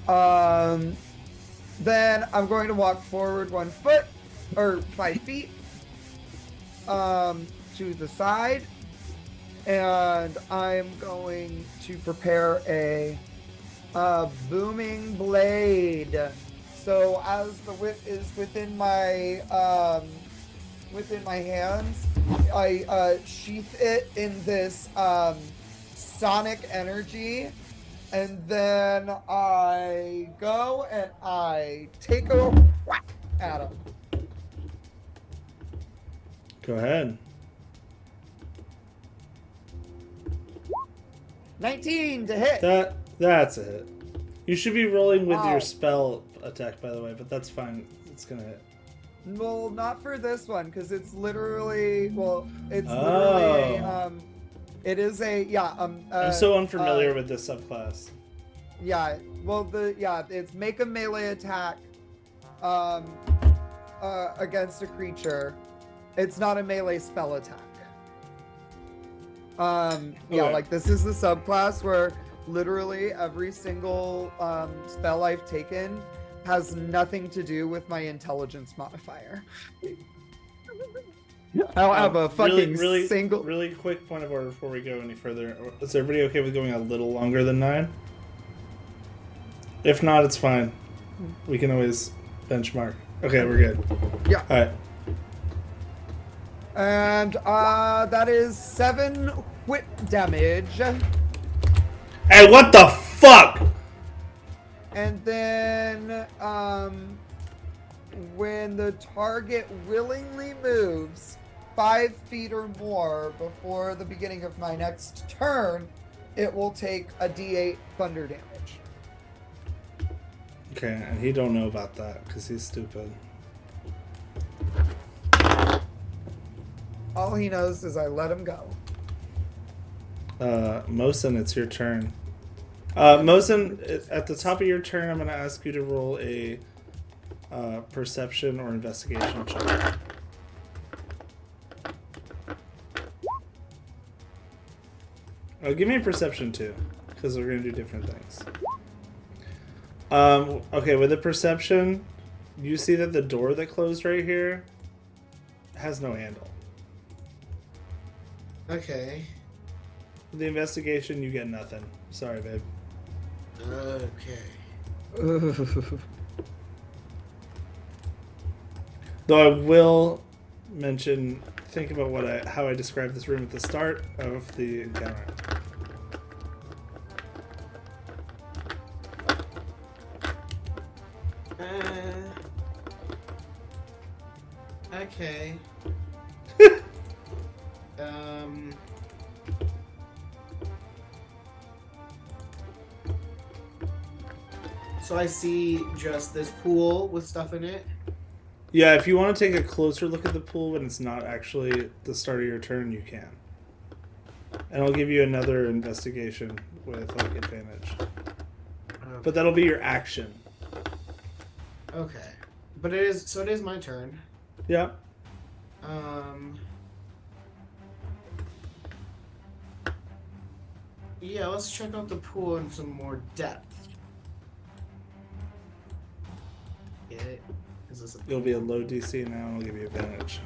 Then I'm going to walk forward 1 foot, or 5 feet, to the side, and I'm going to prepare a booming blade. So as the whip is within my hands, I sheath it in this sonic energy. And then I go and I take a whack at him. Go ahead. 19 to hit. That's a hit. You should be rolling with Wow. your spell attack, by the way, but that's fine. It's gonna hit. Well, not for this one, because it's literally, it is a, I'm so unfamiliar with this subclass. Yeah, it's make a melee attack against a creature. It's not a melee spell attack. Okay. Like this is the subclass where literally every single spell I've taken has nothing to do with my intelligence modifier. I don't have a fucking single... Really quick point of order before we go any further. Is everybody okay with going a little longer than 9? If not, it's fine. We can always benchmark. Okay, we're good. Yeah. Alright. And that is 7 whip damage. Hey, what the fuck? And then when the target willingly moves 5 feet or more before the beginning of my next turn, it will take a D8 thunder damage. Okay, and he don't know about that because he's stupid. All he knows is I let him go. Mosin, it's your turn. Mosin, at the top of your turn, I'm going to ask you to roll a perception or investigation check. Oh, give me a perception too, because we're going to do different things. Okay, with the perception, you see that the door that closed right here has no handle. Okay. The investigation, you get nothing. Sorry, babe. Okay. Though I will think about how I described this room at the start of the encounter. Okay. So I see just this pool with stuff in it. Yeah, if you want to take a closer look at the pool when it's not actually the start of your turn, you can. And I'll give you another investigation with like advantage. But that'll be your action. Okay. But it is my turn. Yeah. Yeah, let's check out the pool in some more depth. Get it? Is this a It'll be a low DC now, and I'll give you advantage.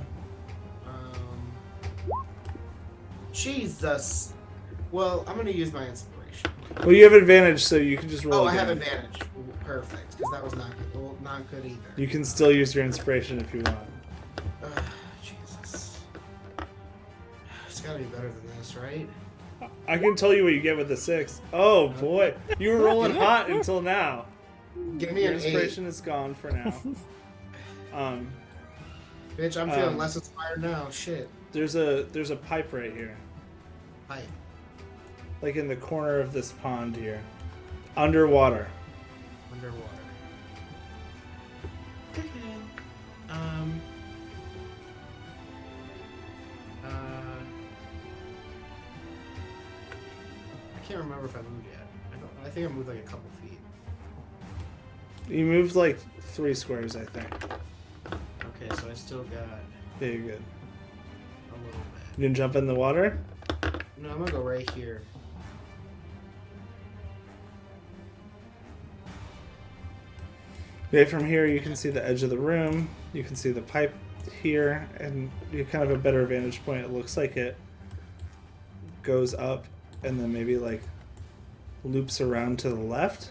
Jesus. Well, I'm gonna use my inspiration. Well, you have advantage, so you can just roll. Oh, I have again. advantage. Perfect, because that was not good. Well, not good either. You can still use your inspiration if you want. Jesus. It's gotta be better than this, right? I can tell you what you get with the 6. Oh boy, you were rolling hot until now. Give me Your an 8. inspiration is gone for now. Bitch, I'm feeling less inspired now. Shit. There's a pipe right here, Pipe. like in the corner of this pond here, underwater. Underwater. Okay. I can't remember if I moved yet. I think I moved like a couple feet. You moved like 3 squares, I think. Okay, so I still got Yeah, you're good. a little bit. You can jump in the water. No, I'm gonna go right here. Okay, from here you can see the edge of the room. You can see the pipe here, and you have kind of a better vantage point. It looks like it goes up and then maybe like loops around to the left.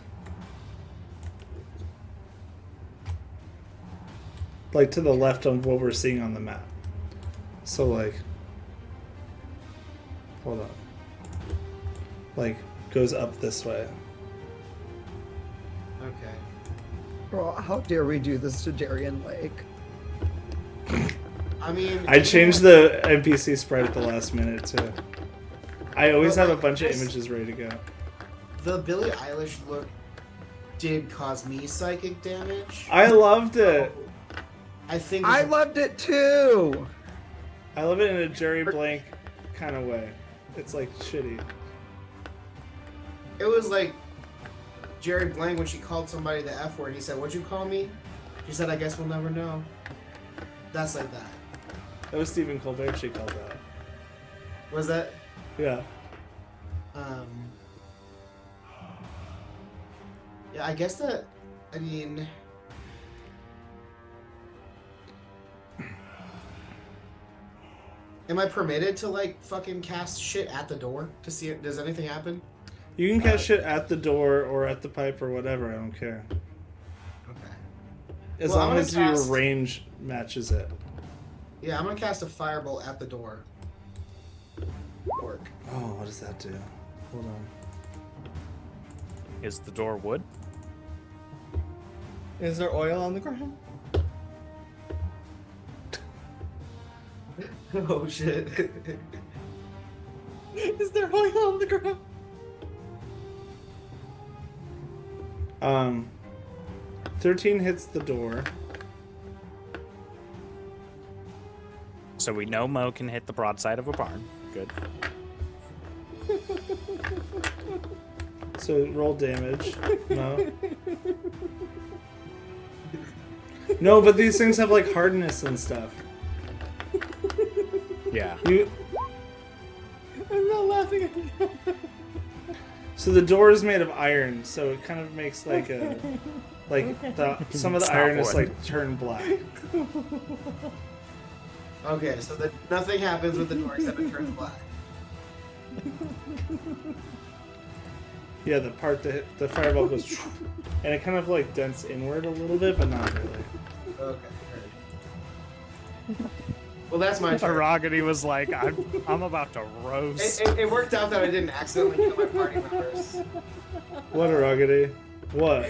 Like to the left of what we're seeing on the map. So like, hold on. Like goes up this way. Okay. Girl, how dare we do this to Darien Lake? I mean, I changed the NPC sprite at the last minute too. I always Well, have a like, bunch of this- images ready to go. The Billie Eilish look did cause me psychic damage. I loved it. I think I loved it too! I love it in a Jerry Blank kind of way. It's like shitty. it was like Jerry Blank when she called somebody the F word. He said, "What'd you call me?" She said, "I guess we'll never know." That's like that. That was Stephen Colbert she called that. Was that? Yeah. Yeah, I guess that. I mean. Am I permitted to like fucking cast shit at the door to see it? Does anything happen? You can catch shit at the door or at the pipe or whatever, I don't care. Okay. As Well, I'm long gonna as your cast- range matches it. Yeah, I'm gonna cast a firebolt at the door. Work. Oh, what does that do? Hold on. Is the door wood? Is there oil on the ground? Oh shit. Is there oil on the ground? 13 hits the door. So we know Mo can hit the broadside of a barn. Good. So roll damage. No. No, but these things have like hardness and stuff. Yeah. You. I'm not laughing at you. So the door is made of iron, so it kind of makes like a, some of the It's not iron is wood. like turned black. Okay, so nothing happens with the door except it turns black. Yeah, the part that the fireball goes, and it kind of like dents inward a little bit, but not really. Okay. Heard. Well, that's my turn. Aragony was like, I'm about to roast. It worked out that I didn't accidentally kill my party members. What, Aragony? What?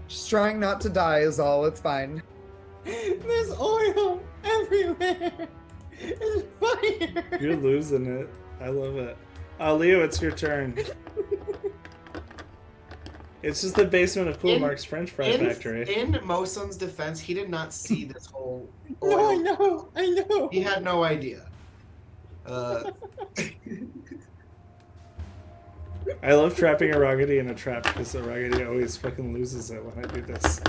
Just trying not to die is all. It's fine. There's oil everywhere. It's fire. You're losing it. I love it. Leo, it's your turn. It's just the basement of Cool Mark's French Fry Factory. In Mosun's defense, he did not see this whole No, oil. I know. He had no idea. I love trapping Aragony in a trap because Aragony always fucking loses it when I do this.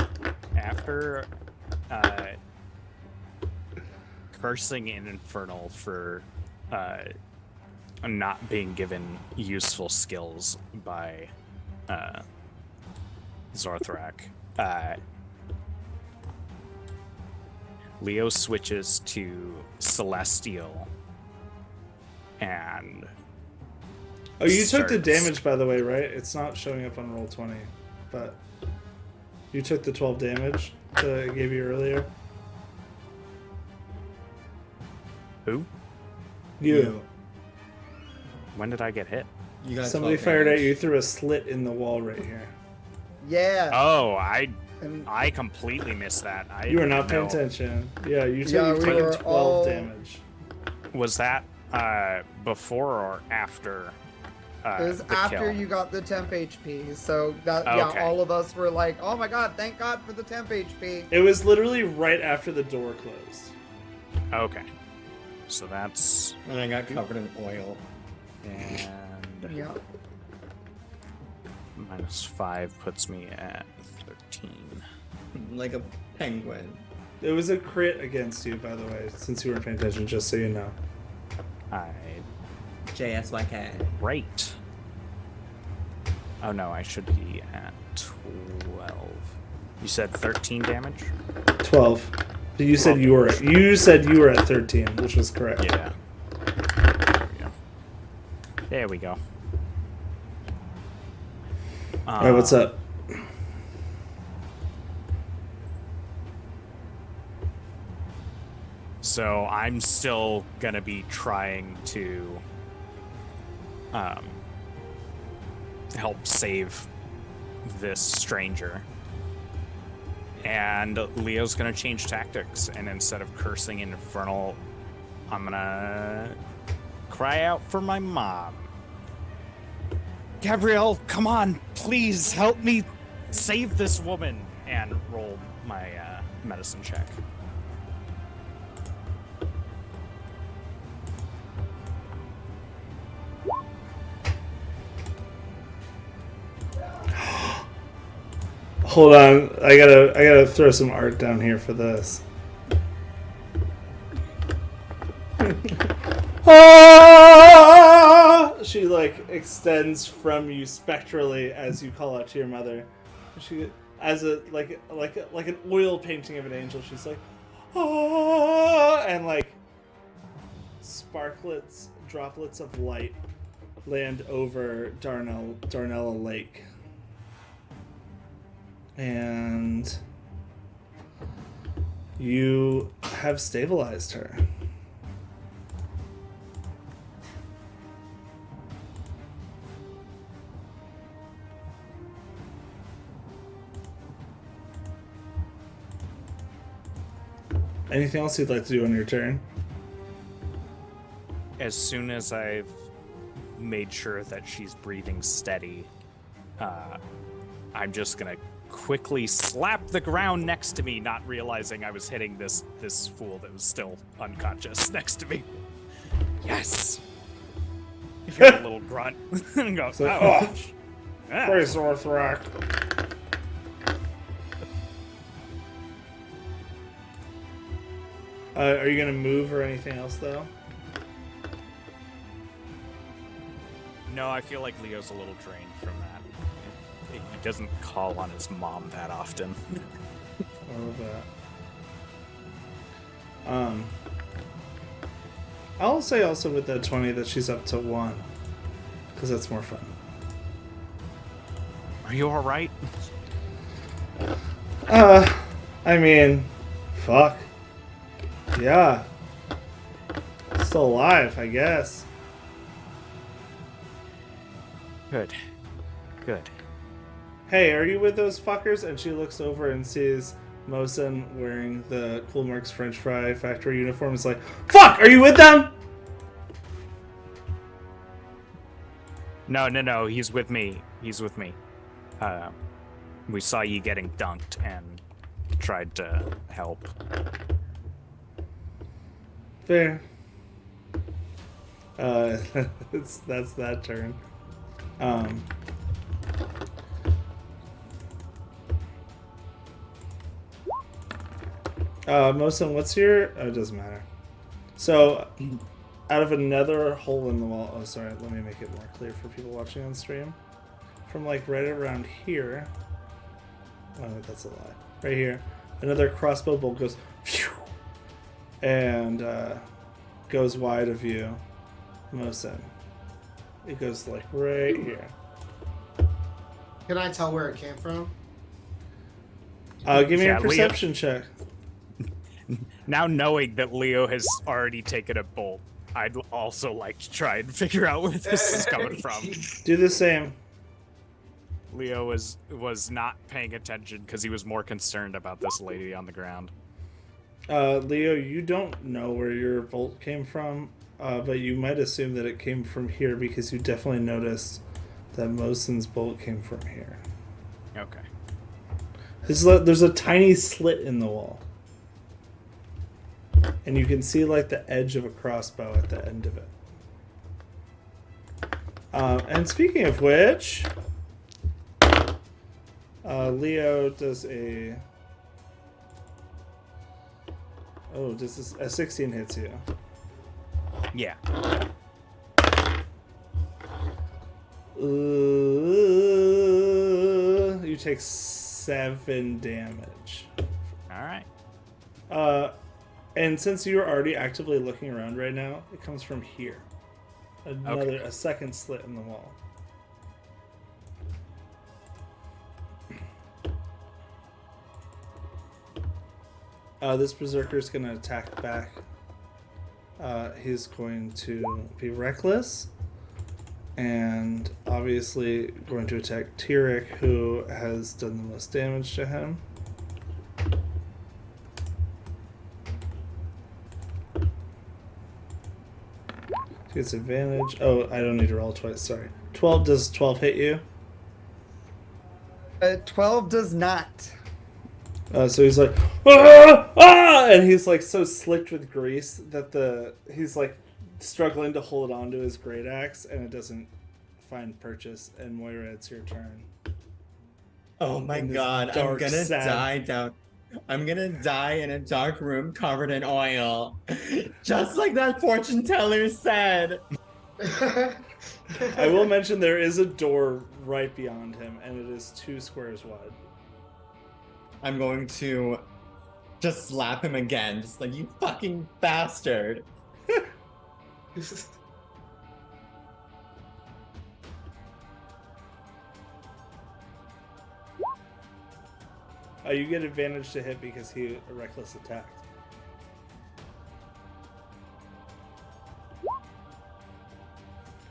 After cursing in Infernal for not being given useful skills by Zorthrak, Leo switches to Celestial and Oh, you took the starts- damage, by the way, right? It's not showing up on Roll20, but you took the 12 damage that I gave you earlier. Who? You. When did I get hit? You got Somebody 12 fired at damage. you through a slit in the wall right here. Yeah. Oh, And I completely missed that. I You were not paying didn't know. attention. Yeah, you took, Yeah, you've we taken were 12 all- damage. Was that before or after? it was the after kill? you got the temp HP. So that Okay. all of us were like, "Oh my god, thank God for the temp HP." It was literally right after the door closed. Okay, so that's And I got covered in oil. and Yeah. -5 puts me at 13. Like a penguin. It was a crit against you, by the way, since you weren't paying attention, just so you know. I JSYK. right. Oh no, I should be at 12. You said 13 damage? 12. But you said 12 you were damage. you said you were at 13, which was correct. Yeah. There we go. Alright, what's up? So I'm still gonna be trying to help save this stranger. And Leo's gonna change tactics, and instead of cursing in Infernal, I'm gonna cry out for my mom. Gabrielle, come on, please help me save this woman, and roll my medicine check. Hold on, I gotta throw some art down here for this. Ah! She like extends from you spectrally as you call out to your mother. She as a like an oil painting of an angel. She's like, ah! And like droplets of light land over Darnella Lake. And you have stabilized her. Anything else you'd like to do on your turn? As soon as I've made sure that she's breathing steady, I'm just gonna quickly slap the ground next to me, not realizing I was hitting this fool that was still unconscious next to me. Yes. You hear a little grunt and go, So, ouch. Ah. Praise Orthrak. Are you gonna move or anything else though? No, I feel like Leo's a little drained from that. He doesn't call on his mom that often. I love that. I'll say also with that 20 that she's up to 1, because that's more fun. Are you all right? I mean, Fuck. Yeah. Still alive, I guess. Good. Good. Hey, are you with those fuckers? And she looks over and sees Mosin wearing the Cool Marks French Fry Factory uniform. Is like, fuck, are you with them? No. He's with me. He's with me. We saw you getting dunked and tried to help. Fair. That's that turn. Mosin, what's your... Oh, it doesn't matter. So, out of another hole in the wall... Oh, sorry, let me make it more clear for people watching on stream. From, like, right around here... Oh, that's a lie. Right here. Another crossbow bolt goes... Phew, and, goes wide of you, Mosin. It goes, like, right here. Can I tell where it came from? Give me Yeah, a perception check. Now knowing that Leo has already taken a bolt, I'd also like to try and figure out where this is coming from. Do the same. Leo was not paying attention because he was more concerned about this lady on the ground. Leo, you don't know where your bolt came from, but you might assume that it came from here because you definitely noticed that Mosin's bolt came from here. Okay. There's a tiny slit in the wall. And you can see like the edge of a crossbow at the end of it. And speaking of which, Leo does a... Oh, a 16 hits you. Yeah. You take 7 damage. All right. And since you're already actively looking around right now, it comes from here. A second slit in the wall. This berserker is going to attack back. He's going to be reckless. And obviously going to attack Tyrek, who has done the most damage to him. He gets advantage. Oh, I don't need to roll twice, sorry. 12, does 12 hit you? 12 does not. So he's like, ah! And he's like so slicked with grease that he's like struggling to hold on to his great axe, and it doesn't find purchase. And Moira, it's your turn. Oh my In this god, I'm dark, gonna sad- die down. I'm gonna die in a dark room covered in oil. Just like that fortune teller said. I will mention there is a door right beyond him, and it is 2 squares wide. I'm going to just slap him again. Just like, you fucking bastard. You get advantage to hit because he reckless attacked.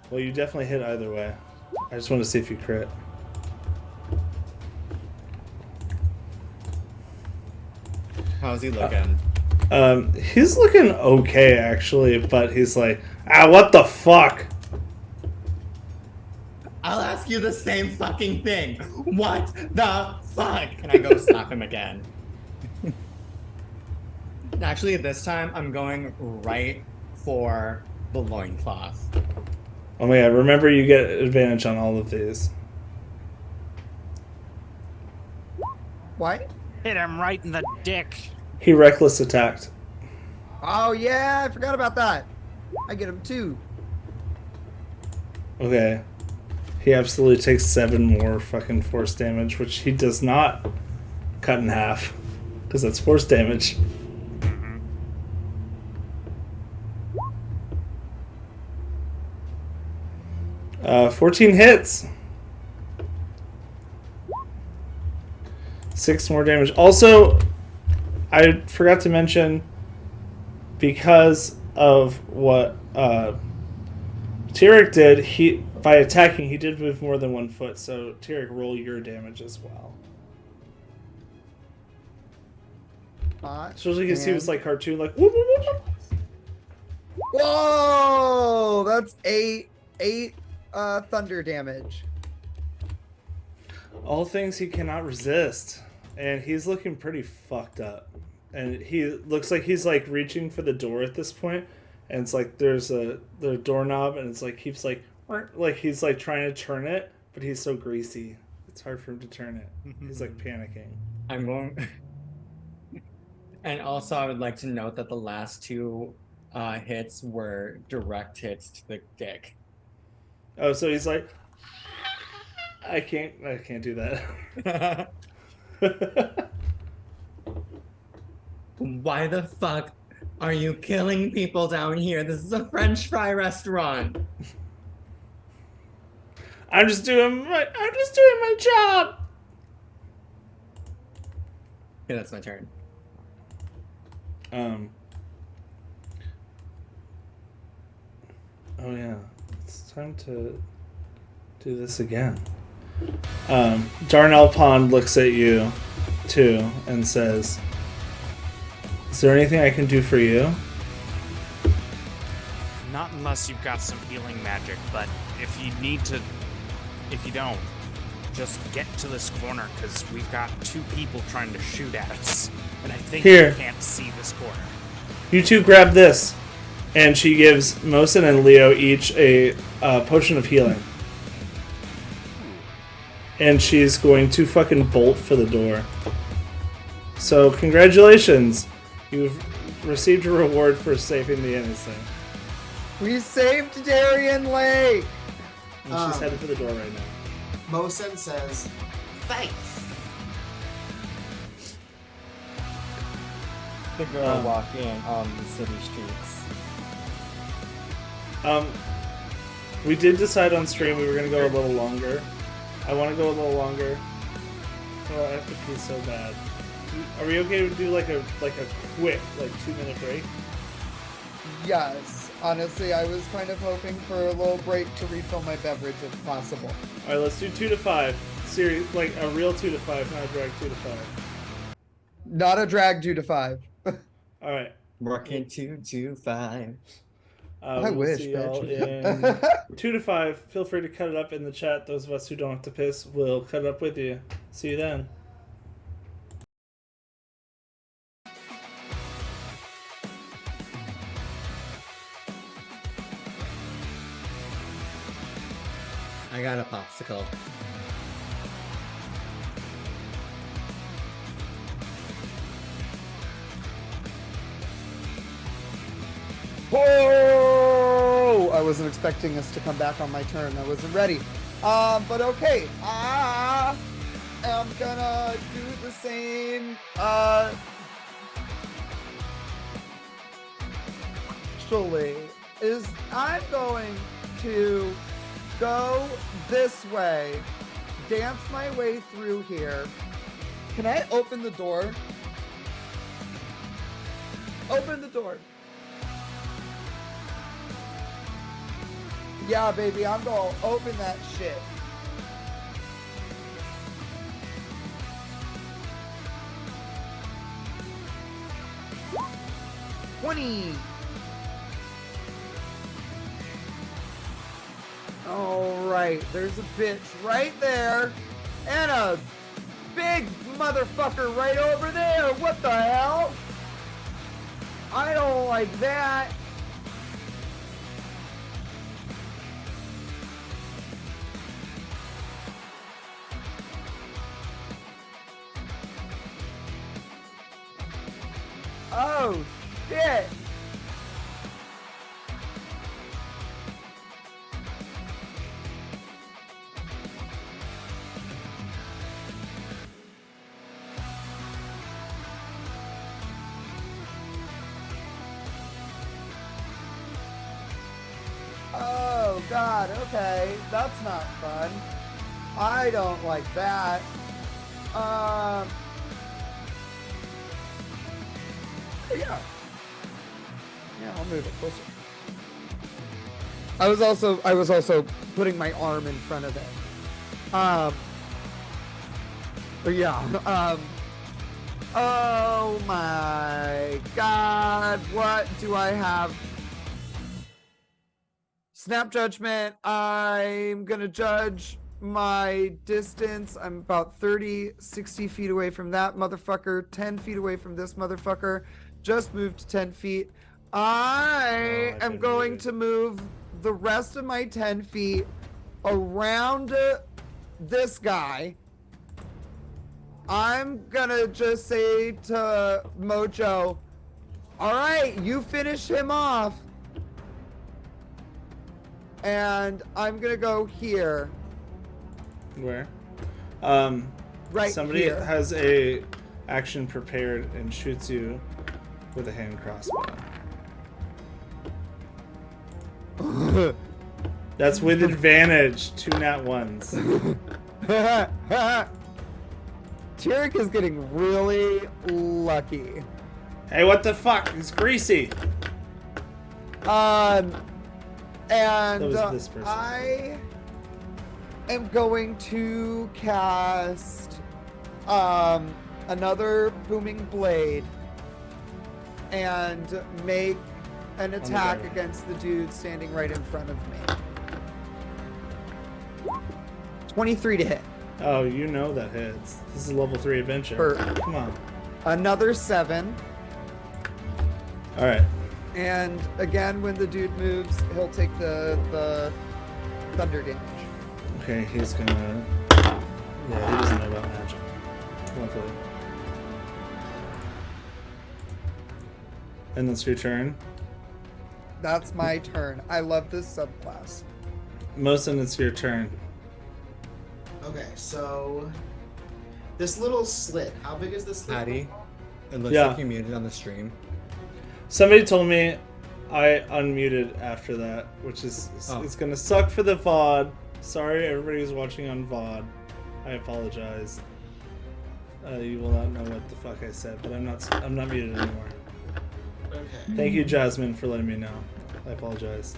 Well, you definitely hit either way. I just want to see if you crit. How's he looking? He's looking okay, actually, but he's like, what the fuck? I'll ask you the same fucking thing. What the fuck? And I go slap him again. Actually, this time, I'm going right for the loincloth. Oh my god, remember you get advantage on all of these. What? Hit him right in the dick. He reckless attacked. Oh yeah, I forgot about that. I get him too. Okay. He absolutely takes 7 more fucking force damage, which he does not cut in half. Because that's force damage. 14 hits. 6 more damage. Also, I forgot to mention, because of what Tyrek did, by attacking, he did move more than 1 foot, so Tyrek, roll your damage as well. Especially because he was like cartoon, like whoop, whoop, whoop. Whoa! That's eight thunder damage. All things he cannot resist, and he's looking pretty fucked up. And he looks like he's like reaching for the door at this point, and it's like there's the doorknob, and it's like keeps like he's like trying to turn it, but he's so greasy, it's hard for him to turn it. He's like panicking. I'm going. And also, I would like to note that the last 2 hits were direct hits to the dick. Oh, so he's like, I can't do that. Why the fuck are you killing people down here? This is a French fry restaurant. I'm just doing my job. Okay, that's my turn. Oh yeah, it's time to do this again. Darnell Pond looks at you too and says, "Is there anything I can do for you?" Not unless you've got some healing magic, but if you don't, just get to this corner, because we've got 2 people trying to shoot at us, and I think Here. you can't see this corner. You two grab this, and she gives Mosin and Leo each a potion of healing. And she's going to fucking bolt for the door. So congratulations, you've received a reward for saving the innocent. We saved Darien Lake. And she's headed for the door right now. Mosin says, thanks. The girl walking on the city streets. We did decide on stream we were going to go a little longer. I want to go a little longer. Oh, I have to pee so bad. Are we okay to do like a quick 2-minute break? Yes. Honestly, I was kind of hoping for a little break to refill my beverage if possible. All right, let's do 2 to 5. Serious, like a real 2 to 5, not a drag 2 to 5. Not a drag 2 to 5. All right. Working 2 to 5. I wish, see y'all bitch. in 2 to 5. Feel free to cut it up in the chat. Those of us who don't have to piss will cut it up with you. See you then. I got a popsicle. Oh! I wasn't expecting us to come back on my turn. I wasn't ready. But okay. I am gonna do the same. Actually, I'm going to go this way, dance my way through here. Can I open the door? Open the door. Yeah, baby, I'm gonna open that shit. $20. Alright, there's a bitch right there, and a big motherfucker right over there. What the hell? I don't like that. Oh, shit. Oh, God, okay. That's not fun. I don't like that. Oh, yeah. Yeah, I'll move it closer. I was also putting my arm in front of it. But yeah. Oh my God! What do I have? Snap judgment. I'm gonna judge my distance. I'm about 30, 60 feet away from that motherfucker, 10 feet away from this motherfucker. Just moved 10 feet. I I've am been going muted. to move the rest of my 10 feet around this guy. I'm gonna just say to Mojo, all right, you finish him off. And I'm gonna go here. Where? Right Somebody here. has a action prepared and shoots you with a hand crossbow. That's with advantage. 2 nat ones. Tarek is getting really lucky. Hey, what the fuck? It's greasy. And That was this person. I am going to cast another booming blade and make an attack guy. against the dude standing right in front of me. 23 to hit. Oh, you know that hits. This is a level 3 adventure. Come on. Another 7. Alright. And again, when the dude moves, he'll take the thunder damage. Okay, he's gonna... Yeah, he doesn't know about magic. Luckily. And that's your turn. That's my turn. I love this subclass. Mosin, it's your turn. Okay, so this little slit. How big is this slit? Patty, it looks Yeah. like you muted on the stream. Somebody told me I unmuted after that, which is it's gonna suck for the VOD. Sorry, everybody who's watching on VOD. I apologize. You will not know what the fuck I said, but I'm not muted anymore. Okay. Thank you, Jasmine, for letting me know. I apologize.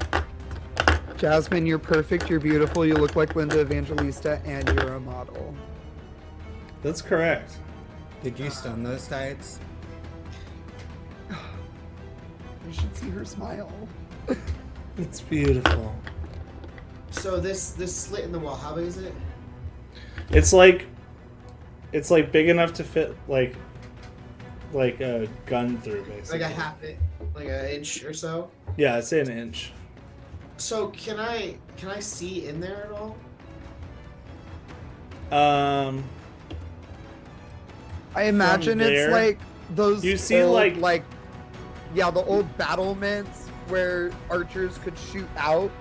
Jasmine, you're perfect. You're beautiful. You look like Linda Evangelista, and you're a model. That's correct. Did you stun those guys? You should see her smile. It's beautiful. So this slit in the wall. How big is it? It's like big enough to fit like a gun through, basically. Like a half it, like an inch or so. Yeah, I'd say an inch. So can I see in there at all? I imagine From it's there, like those you see, old, like- yeah, the old battlements where archers could shoot out,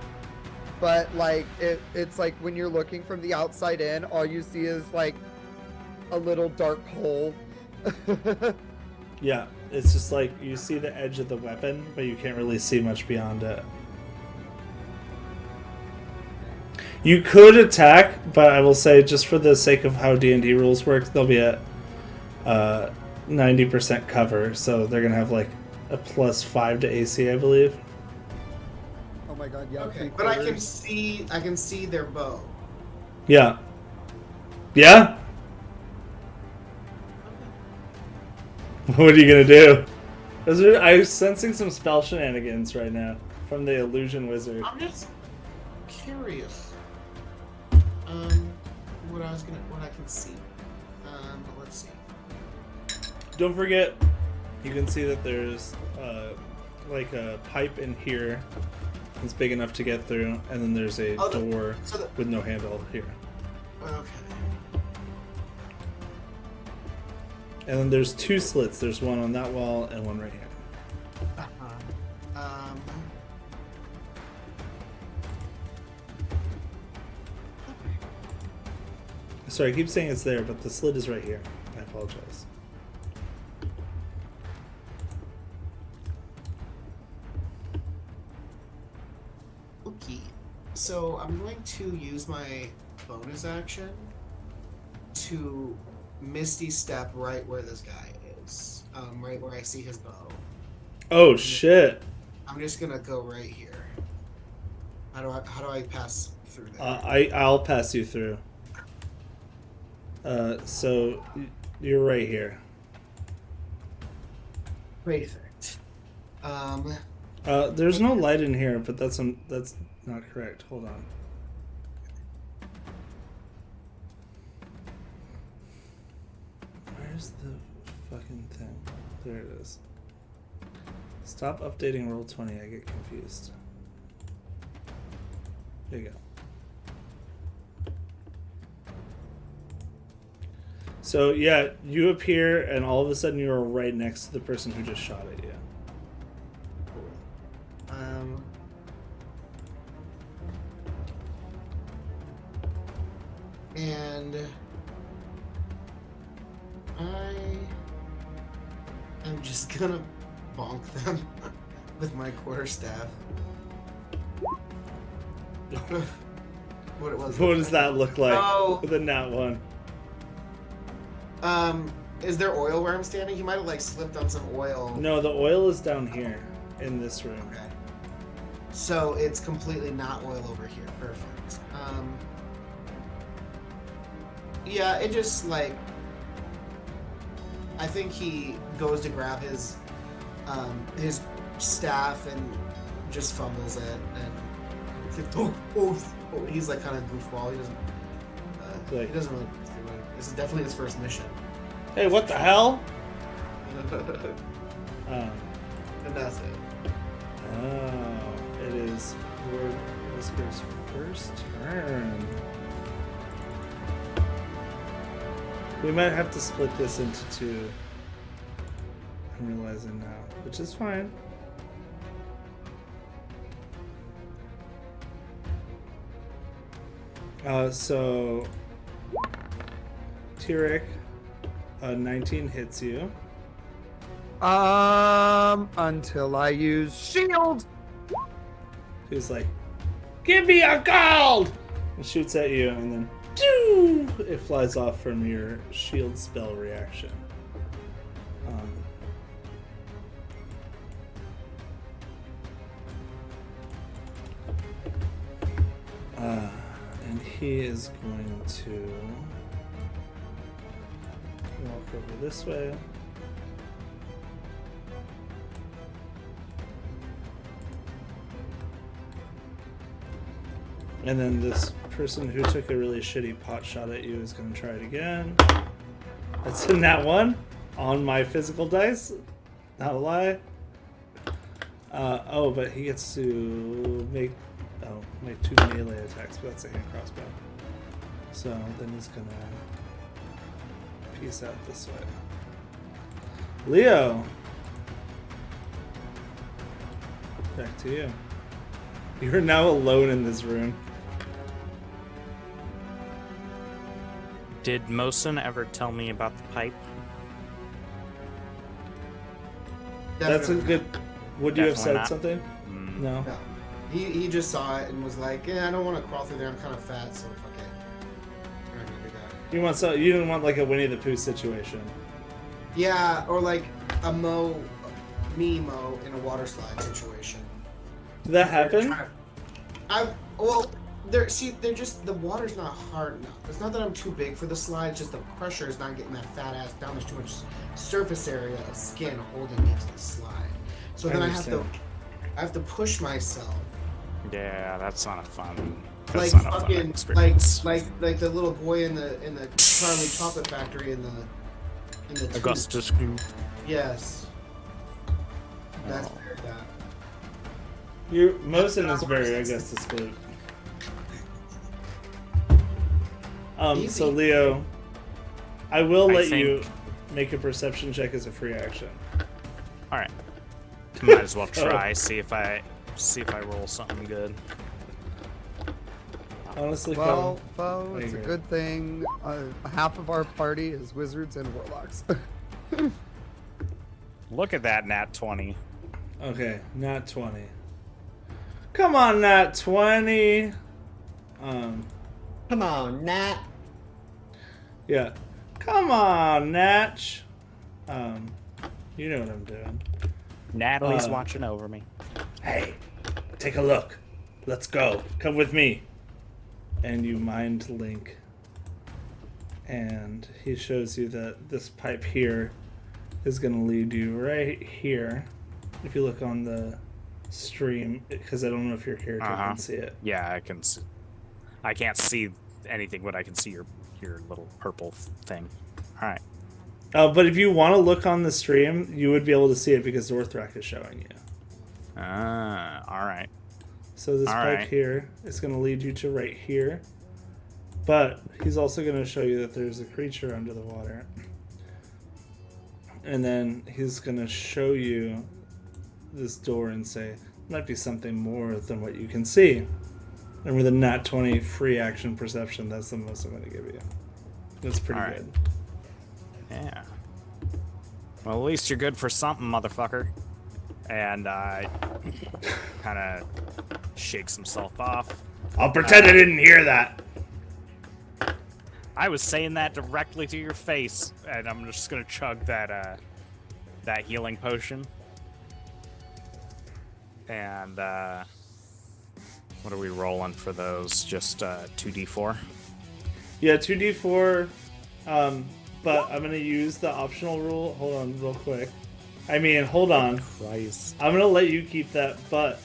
but like it's like when you're looking from the outside in, all you see is like a little dark hole. Yeah, it's just like you see the edge of the weapon, but you can't really see much beyond it. You could attack, but I will say, just for the sake of how D&D rules work, they'll be at 90% cover, so they're gonna have like a +5 to AC, I believe. Oh my god, yeah. Okay, but I can see their bow. Yeah. Yeah? What are you gonna do? I'm sensing some spell shenanigans right now from the illusion wizard. I'm just curious. What I can see. But let's see. Don't forget, you can see that there's like a pipe in here that's big enough to get through, and then there's a door with no handle here. Okay. And then there's 2 slits. There's one on that wall and one right here. Sorry, I keep saying it's there, but the slit is right here. I apologize. Okay. So I'm going to use my bonus action to Misty Step right where this guy is, right where I see his bow. Oh shit! I'm just gonna go right here. How do I pass through there? I'll pass you through. So you're right here. Perfect. There's no light in here, but that's not correct. Hold on. Where's the fucking thing? There it is. Stop updating Roll20. I get confused. There you go. So yeah, you appear, and all of a sudden you are right next to the person who just shot at you. And I am just gonna bonk them with my quarterstaff. What Does that look like? Oh. With a nat 1. Is there oil where I'm standing? He might have like slipped on some oil. No, the oil is down here in this room. Okay. So it's completely not oil over here. Perfect. Yeah, it just like I think he goes to grab his staff and just fumbles it, and he's like kind of goofball. He doesn't really. This is definitely his first mission. Hey, what the hell? And that's it. Oh, it is Lord Whisker's first turn. We might have to split this into 2. I'm realizing now, which is fine. So Tyrek, 19 hits you. Until I use shield. He's like, "Give me a gold!" and shoots at you, and then doo, it flies off from your shield spell reaction. And he is going to walk over this way. And then this person who took a really shitty pot shot at you is going to try it again. That's in that one on my physical dice. Not a lie. But he gets to make 2 melee attacks, but that's a hand crossbow. So then he's going to peace out this way. Leo. Back to you. You're now alone in this room. Did Mosin ever tell me about the pipe? That's a good. Would you have said Definitely not. something? No. No. He just saw it and was like, "Yeah, I don't want to crawl through there. I'm kind of fat, so fuck it. We're not gonna do that." You didn't want like a Winnie the Pooh situation. Yeah, or like a Mo in a water slide situation. Did that happen? They're just the water's not hard enough. It's not that I'm too big for the slide. It's just the pressure is not getting that fat ass down. There's too much surface area of skin holding me to the slide. So then I have to push myself. Yeah, that's not a fun. Like That's not a fun fucking experience. like the little boy in the Charlie Chocolate Factory in the tube. Augustus Gloop. Yes. That's Oh. very bad. Mosin is very Augustus Gloop. So Leo, I will let you make a perception check as a free action. All right. Might as well try. See if I roll something good. Honestly, Well, Colin, it's a agree. good thing half of our party is wizards and warlocks. Look at that nat 20. Okay, nat 20. Come on, nat 20. Come on, Nat. Yeah. Come on, Natch. You know what I'm doing. Natalie's watching over me. Hey, take a look. Let's go. Come with me. And you mind link. And he shows you that this pipe here is going to lead you right here. If you look on the stream, because I don't know if your character can see it. Yeah, I can. I can't see anything, but I can see your little purple thing. All right. But if you want to look on the stream, you would be able to see it because Zorthrak is showing you. All right. So this pipe here is going to lead you to right here. But he's also going to show you that there's a creature under the water. And then he's going to show you this door and say, might be something more than what you can see. And with a nat 20 free action perception, that's the most I'm going to give you. That's pretty good. Yeah. Well, at least you're good for something, motherfucker. And kind of shakes himself off. I'll pretend I didn't hear that. I was saying that directly to your face, and I'm just gonna chug that healing potion. And what are we rolling for those? Just 2d4. Yeah, 2d4. But I'm gonna use the optional rule. Hold on, real quick. Hold on. Christ. I'm gonna let you keep that, but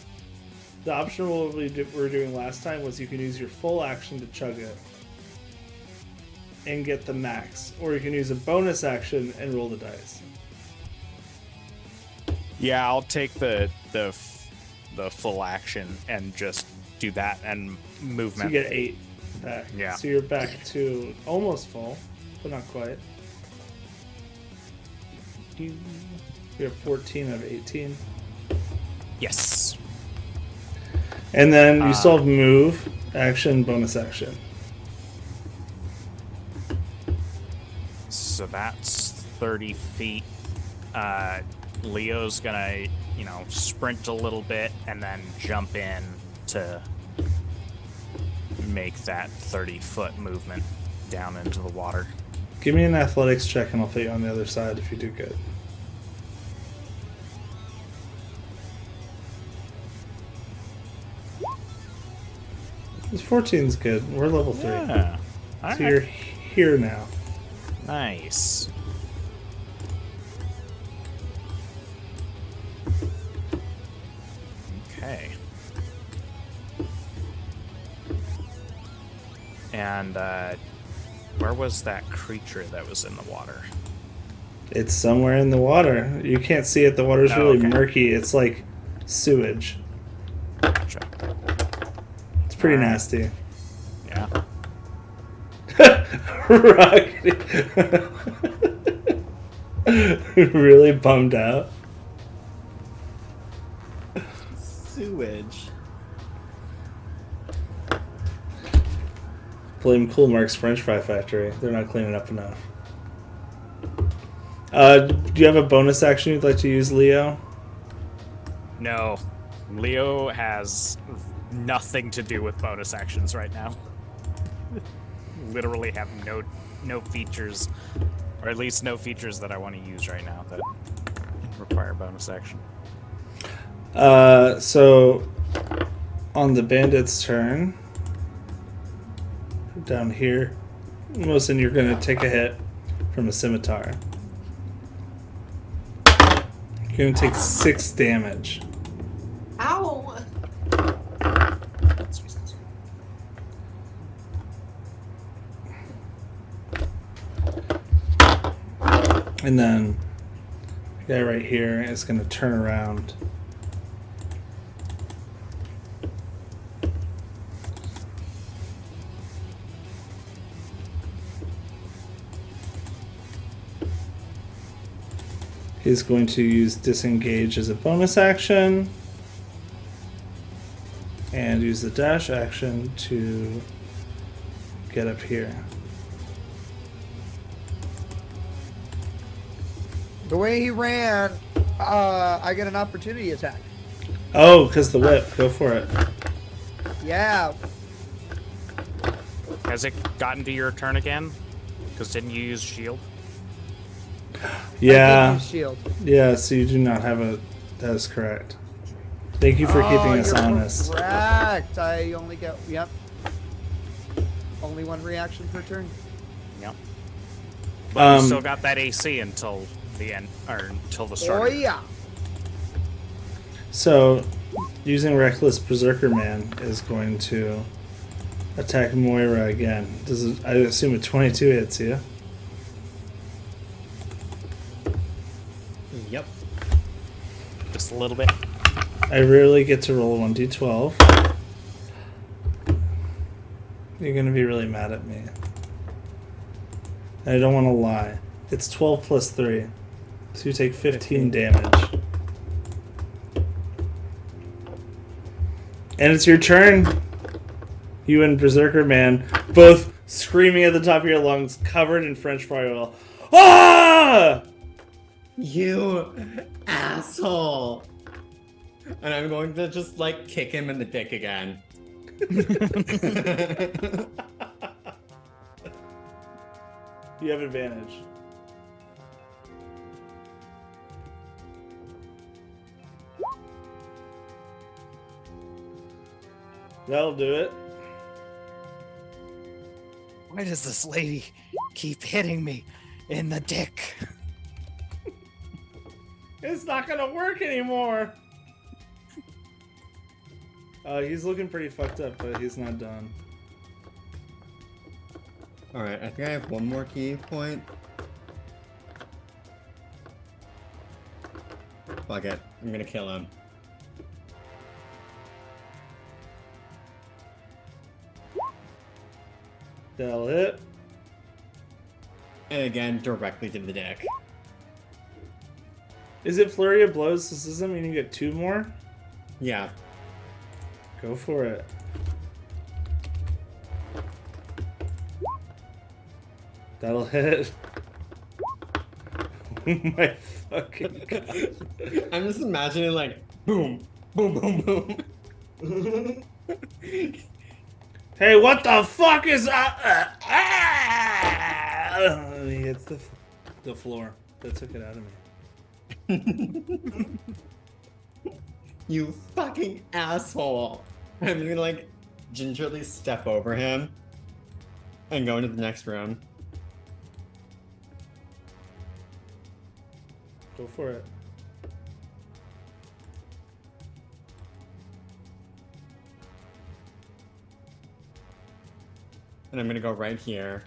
the optional rule we were doing last time was you can use your full action to chug it and get the max, or you can use a bonus action and roll the dice. Yeah, I'll take the full action and just do that and movement. So you get 8 back. Yeah. So you're back to almost full, but not quite. You have 14 out of 18. Yes. And then you still have move, action, bonus action. So that's 30 feet. Leo's gonna, sprint a little bit and then jump in to make that 30-foot movement down into the water. Give me an athletics check and I'll put you on the other side if you do good. This 14's good. We're level 3. Yeah. So you're here now. Nice. Okay. And where was that creature that was in the water? It's somewhere in the water. You can't see it. The water's really okay. murky. It's like sewage. Gotcha. It's pretty Alright. nasty. Yeah. Rocky. Really bummed out. Sewage. Blame Cool Mark's French Fry Factory. They're not cleaning up enough. Do you have a bonus action you'd like to use, Leo? No. Leo has nothing to do with bonus actions right now. Literally have no features, or at least no features that I want to use right now that require bonus action. So on the bandit's turn, down here, Wilson, you're going to take a hit from a scimitar. You're going to take 6 damage. Ow! And then the guy right here is going to turn around. He's going to use disengage as a bonus action and use the dash action to get up here. The way he ran, I get an opportunity attack. Oh, because the whip. Go for it. Yeah. Has it gotten to your turn again? Because didn't you use shield? Yeah. I gave you shield. Yeah, so you do not have a... That is correct. Thank you for keeping us you're honest. Correct. I only get, yep. Only one reaction per turn. Yep. But you still Um, got that AC until the end, or until the start. Oh yeah. so, using Reckless Berserker Man is going to attack Moira again. Does it, I assume a 22 hits you? Yep. Just a little bit. I rarely get to roll a 1d12. You're gonna be really mad at me. I don't want to lie. It's 12 plus 3. So you take 15 damage. And it's your turn. You and Berserker Man both screaming at the top of your lungs, covered in French fry oil. Ah! You asshole! And I'm going to just like kick him in the dick again. You have advantage. That'll do it. Why does this lady keep hitting me in the dick? It's not gonna work anymore. He's looking pretty fucked up, but he's not done. Alright, I think I have one more key point. Fuck it. I'm gonna kill him. That'll hit. And again, directly to the dick. Is it Flurry of Blows? Does that mean you get 2 more? Yeah. Go for it. That'll hit. Oh my fucking god. I'm just imagining like boom, boom, boom, boom. Hey, what the fuck is He hits the floor. That took it out of me. You fucking asshole. I'm gonna like gingerly step over him and go into the next room. Go for it. And I'm gonna go right here.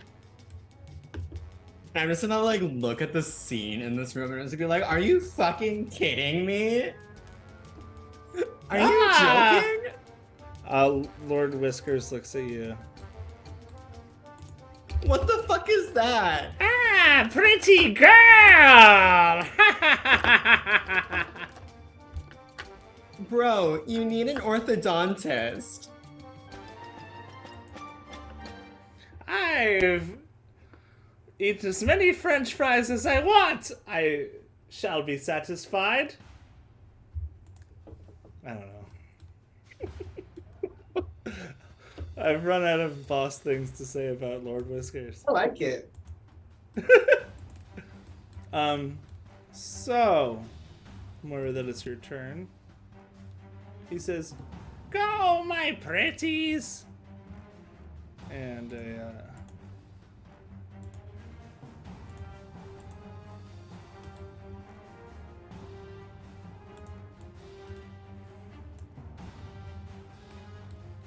And I'm just gonna like look at the scene in this room and just be like, are you fucking kidding me? Are you joking? Lord Whiskers looks at you. What the fuck is that? Ah, pretty girl! Bro, you need an orthodontist. I've eaten as many French fries as I want. I shall be satisfied. I don't know. I've run out of boss things to say about Lord Whiskers. I like it. So, Moira, that it's your turn. He says, "Go, my pretties!" And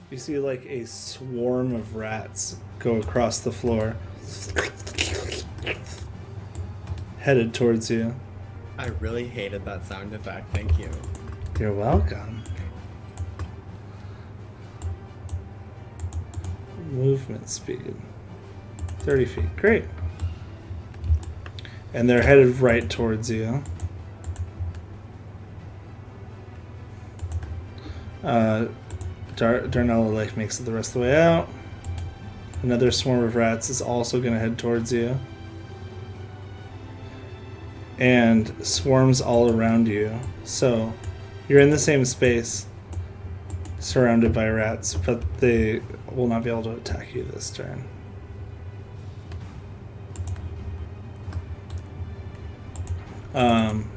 you see like a swarm of rats go across the floor, headed towards you. I really hated that sound effect. Thank you. You're welcome. Movement speed. 30 feet. Great. And they're headed right towards you. Darnella like makes it the rest of the way out. Another swarm of rats is also going to head towards you. And swarms all around you. So you're in the same space, surrounded by rats, but they will not be able to attack you this turn. Um,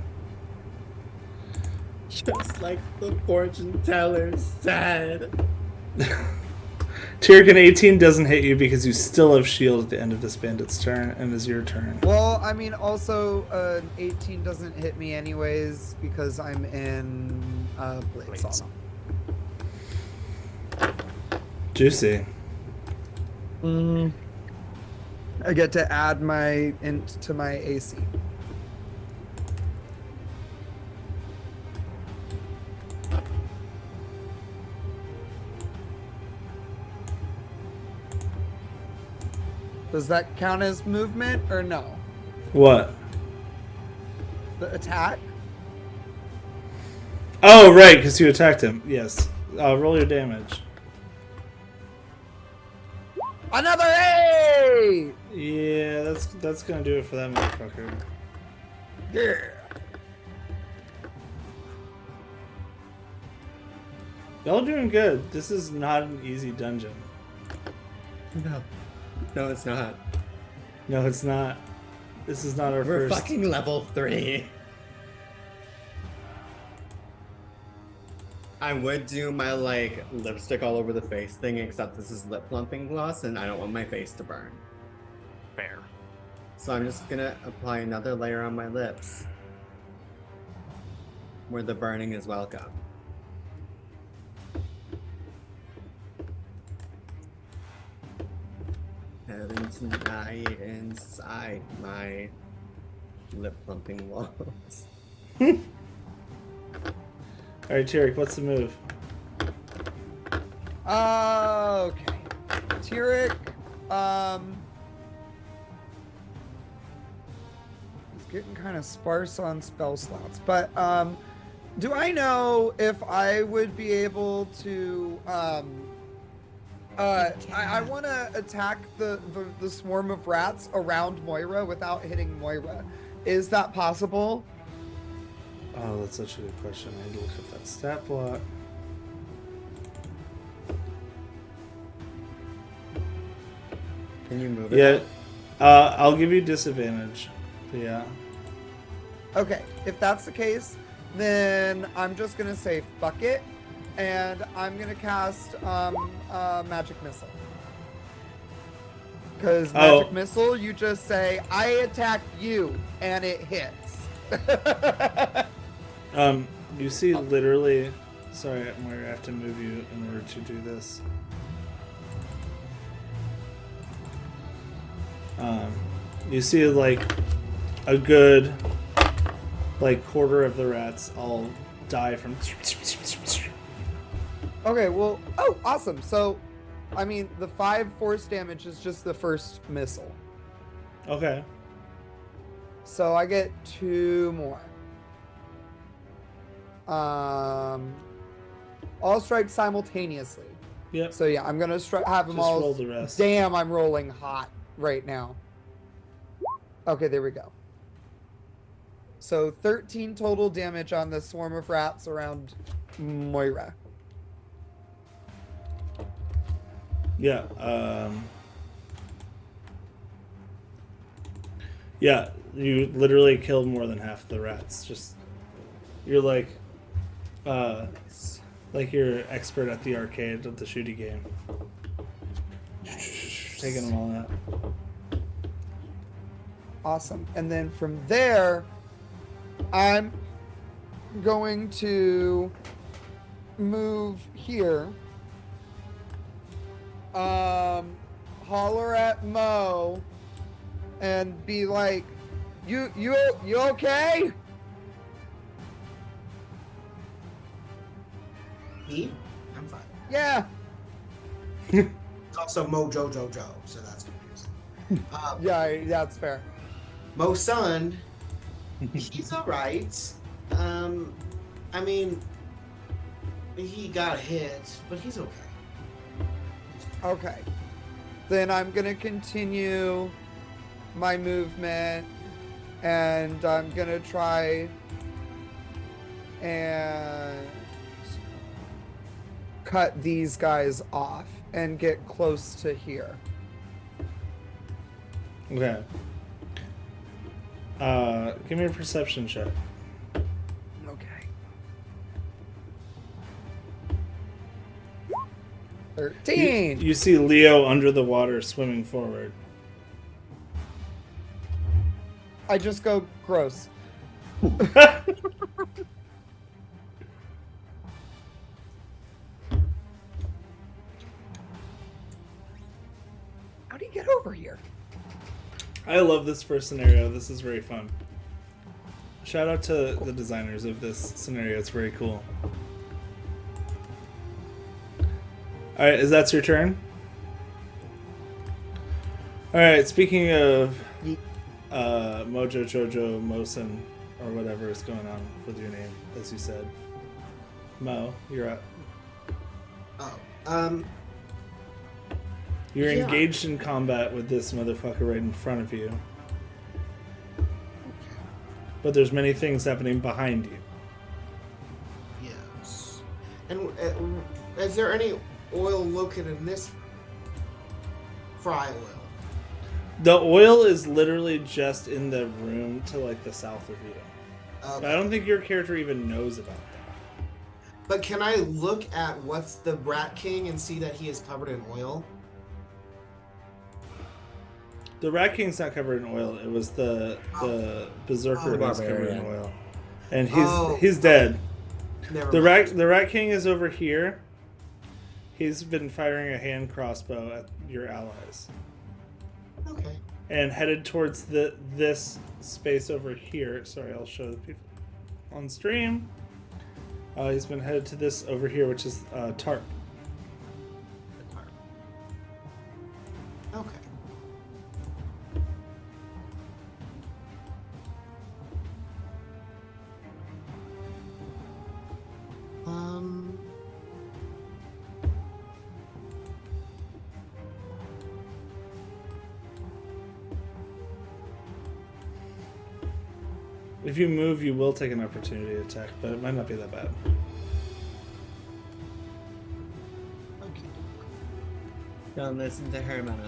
Just like the fortune teller said. Tirican 18 doesn't hit you because you still have shield at the end of this bandit's turn, and is your turn. Well, I mean, also, 18 doesn't hit me anyways because I'm in Blades Blades. on Juicy. I get to add my int to my AC. Does that count as movement or no? What? The attack? Oh, right, because you attacked him. Yes. Roll your damage. Another 8! Yeah, that's gonna do it for that motherfucker. Yeah. Y'all doing good. This is not an easy dungeon. No. No, it's not. No, it's not. This is not our We're first. fucking level 3. I would do my like lipstick all over the face thing, except this is lip plumping gloss and I don't want my face to burn. Fair. So I'm just gonna apply another layer on my lips where the burning is welcome. Heaven tonight inside my lip plumping walls. Alright, Tirik, what's the move? Okay. Tiric, he's getting kind of sparse on spell slots, but do I know if I would be able to I want to attack the swarm of rats around Moira without hitting Moira. Is that possible? Oh, that's such a good question. I need to look at that stat block. Can you move it? Yeah. I'll give you disadvantage. But yeah. Okay, if that's the case, then I'm just gonna say fuck it, and I'm gonna cast magic missile. Because magic missile, you just say I attack you, and it hits. You see literally. Sorry, Moira, I have to move you in order to do this. You see like a good quarter of the rats all die from. Okay, well, oh, awesome. So, I mean, the 5 force damage is just the first missile. Okay. So I get 2 more. All strike simultaneously. Yep. So yeah, I'm gonna have them Just all. roll the rest. Damn, I'm rolling hot right now. Okay, there we go. So 13 total damage on the swarm of rats around Moira. Yeah. Yeah, you literally killed more than half the rats. Just you're like you're expert at the arcade of the shooty game. Taking them all out. Awesome. And then from there, I'm going to move here. Holler at Mo and be like, you okay? Me? I'm fine. Yeah. It's also Mojo Jojo, so that's confusing. Yeah, that's fair. Mo son, he's alright. I mean, he got hit, but he's okay. Okay. Then I'm gonna continue my movement, and I'm gonna try and cut these guys off and get close to here. Okay. Give me a perception check. Okay. 13. You see Leo under the water swimming forward. I just go gross. How do you get over here? I love this first scenario. This is very fun. Shout out to the designers of this scenario. It's very cool. Alright, is that your turn? Alright, speaking of Mojo Jojo Mosin, or whatever is going on with your name, as you said. Mo, you're up. Oh, You're Yeah. engaged in combat with this motherfucker right in front of you. But there's many things happening behind you. yes. And is there any oil located in this fry oil? The oil is literally just in the room to like the south of you. But I don't think your character even knows about that. But can I look at what's the Rat King and see that he is covered in oil? The Rat King's not covered in oil. It was the Berserker The who's covered in barbarian. oil. And Oh. he's dead. Never The mind. Rat King is over here. He's been firing a hand crossbow at your allies. Okay. And headed towards this space over here. Sorry, I'll show the people on stream. He's been headed to this over here, which is tarp. Okay. If you move, you will take an opportunity attack, but it might not be that bad. Okay. Don't listen to her, man.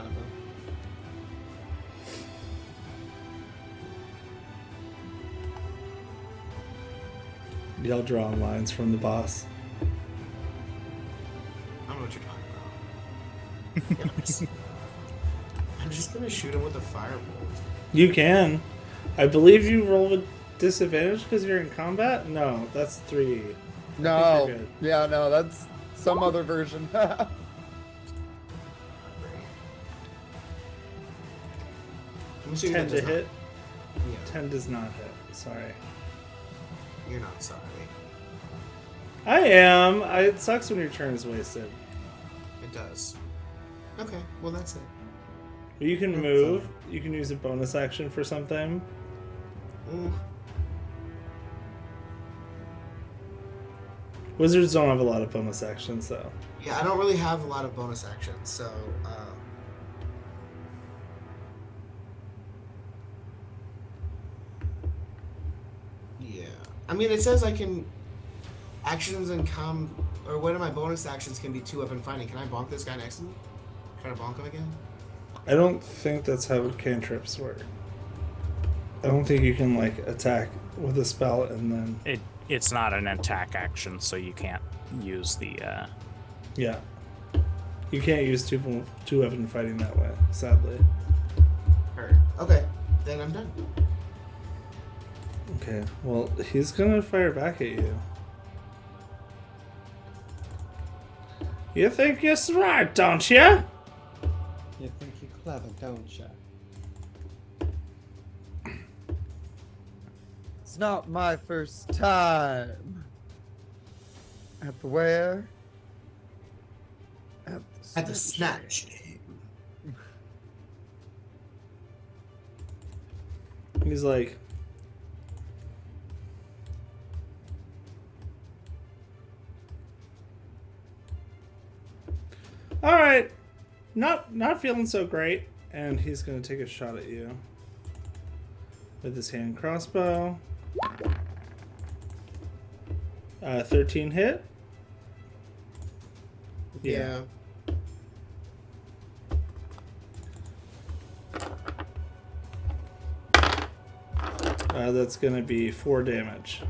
Y'all drawing lines from the boss. I don't know what you're talking about. Yes. I'm just gonna shoot him with a firebolt. You can. I believe you roll with disadvantage because you're in combat? No, that's 3. No. you're good. Yeah, no, that's some other version. I'm assuming 10 that to does not- hit? Yeah, 10 does not hit. Sorry. you're not sorry. I am. It sucks when your turn is wasted. It does. Okay, well that's it. You can move. You can use a bonus action for something. Mm. Wizards don't have a lot of bonus actions, though. Yeah, I don't really have a lot of bonus actions, so yeah. I mean, it says I can actions and or one of my bonus actions can be 2-weapon fighting. Can I bonk this guy next to me? Try to bonk him again? I don't think that's how cantrips work. I don't think you can, like, attack with a spell and then... It's not an attack action, so you can't use the. Yeah. You can't use two-weapon fighting that way, sadly. Heard. Okay, then I'm done. Okay, well, he's gonna fire back at you. You think you're smart, don't you? You think you're clever, don't you? It's not my first time. At the where? At the snatch game. He's like... Alright. Not feeling so great. And he's gonna take a shot at you. With his hand crossbow. 13 hit? Yeah. That's going to be 4 damage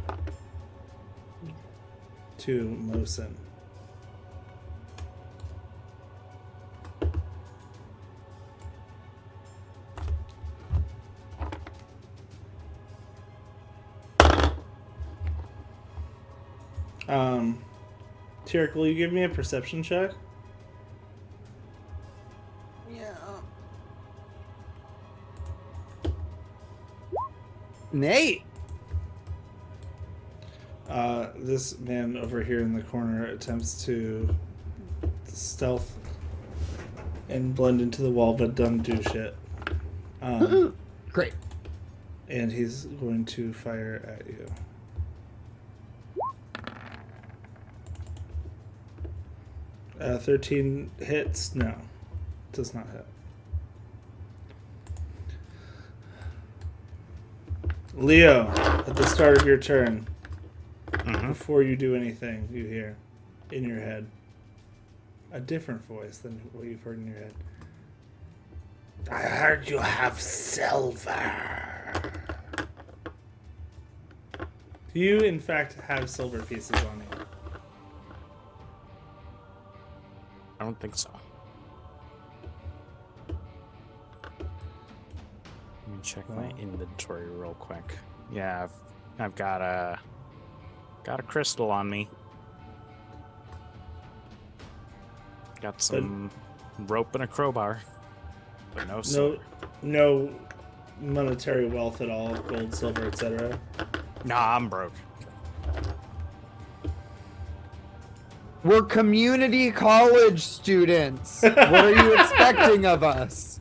to Mosin. Tyrek, will you give me a perception check? Yeah. Nate. This man over here in the corner attempts to stealth and blend into the wall, but doesn't do shit. Great. And he's going to fire at you. Uh, 13 hits? No. Does not hit. Leo, at the start of your turn, before you do anything, you hear in your head a different voice than what you've heard in your head. I heard you have silver. You, in fact, have silver pieces on you. I don't think so. Let me check my inventory real quick. Yeah, I've got a crystal on me. Got some rope and a crowbar, but no silver. No monetary wealth at all, gold, silver, etc. Nah, I'm broke. We're community college students. What are you expecting of us?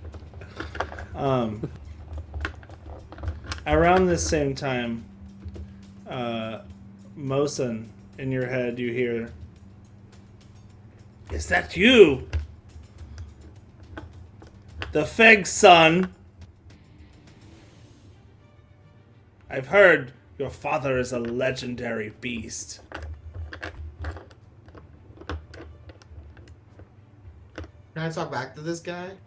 Around this same time, Mosin, in your head, you hear, "Is that you? The Feg's son? I've heard your father is a legendary beast." Can I talk back to this guy?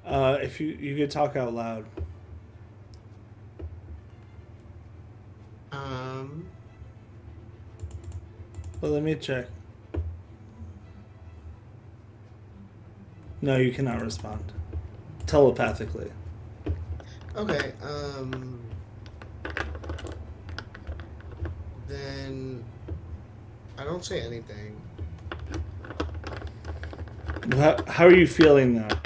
If you could talk out loud. Well, let me check. No, you cannot respond. Telepathically. Okay, then I don't say anything. How are you feeling though?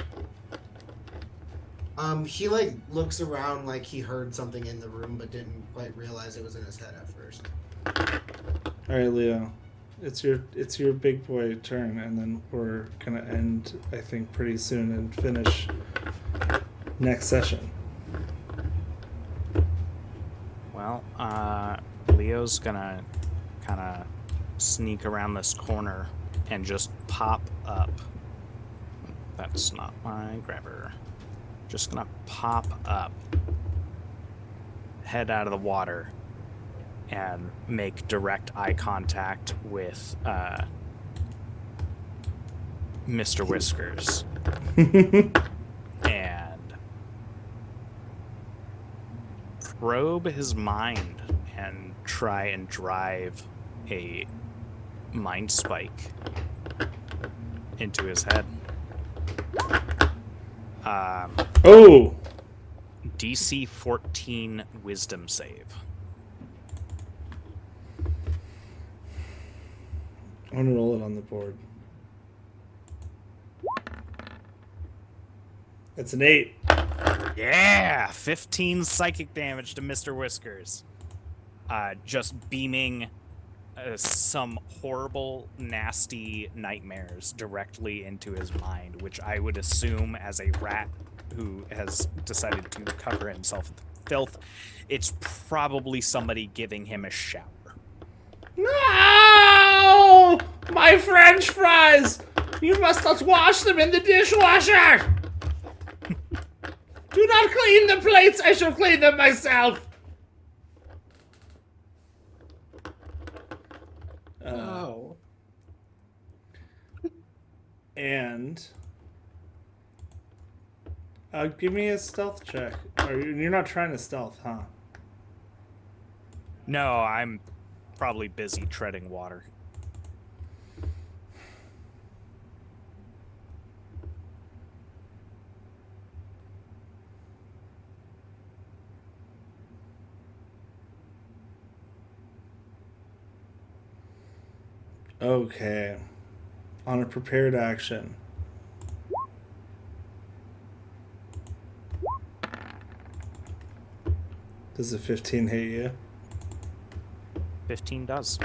He like looks around like he heard something in the room but didn't quite realize it was in his head at first. All right, Leo, it's your big boy turn, and then we're gonna end, I think, pretty soon and finish next session. Well, Leo's gonna kind of sneak around this corner and just pop up. That's not my grabber. Just gonna pop up, head out of the water, and make direct eye contact with Mr. Whiskers. And probe his mind and try and drive a mind spike into his head. DC 14 wisdom save. I'm gonna roll it on the board. It's an 8. Yeah, 15 psychic damage to Mr. Whiskers. Just beaming some horrible, nasty nightmares directly into his mind, which I would assume, as a rat who has decided to cover himself with filth, it's probably somebody giving him a shower. No! My French fries! You must not wash them in the dishwasher! Do not clean the plates, I shall clean them myself! Oh. And give me a stealth check. You're not trying to stealth, huh? No, I'm probably busy treading water. Okay. On a prepared action. Does a 15 hit you? 15 does.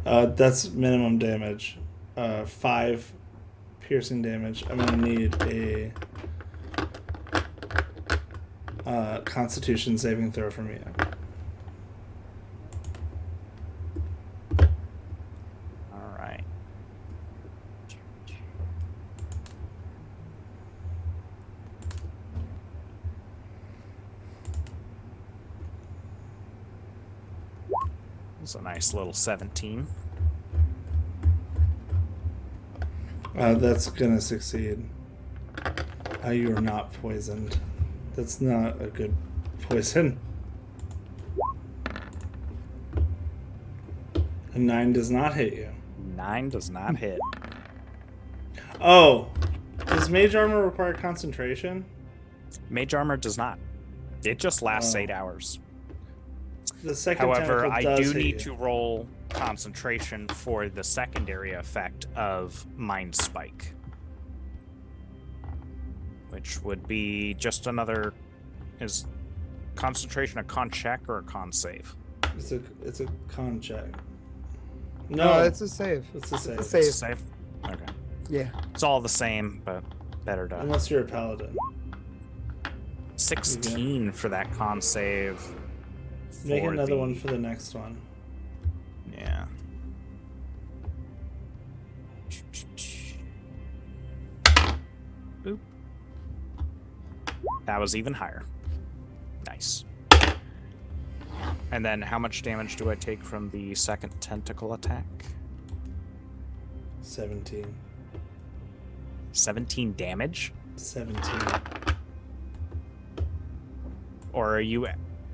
That's minimum damage. 5 piercing damage. I'm gonna need a Constitution saving throw from you. All right. It's a nice little 17. That's gonna succeed. You are not poisoned. That's not a good poison. A 9 does not hit you. 9 does not hit. Oh, does mage armor require concentration? Mage armor does not. It just lasts Oh. 8 hours. The second However, tentacle I does do hit need you. to roll concentration for the secondary effect of Mind Spike, which would be just another. Is concentration a con check or a con save? It's a con check. No, it's a save. It's a save. It's a It's save. a save. Okay, Yeah. it's all the same, but better to. Unless you're a paladin. 16 for that con save. Make for another the- one for the next one. Yeah. Boop. That was even higher. Nice. And then how much damage do I take from the second tentacle attack? 17. 17 damage? 17. Or are you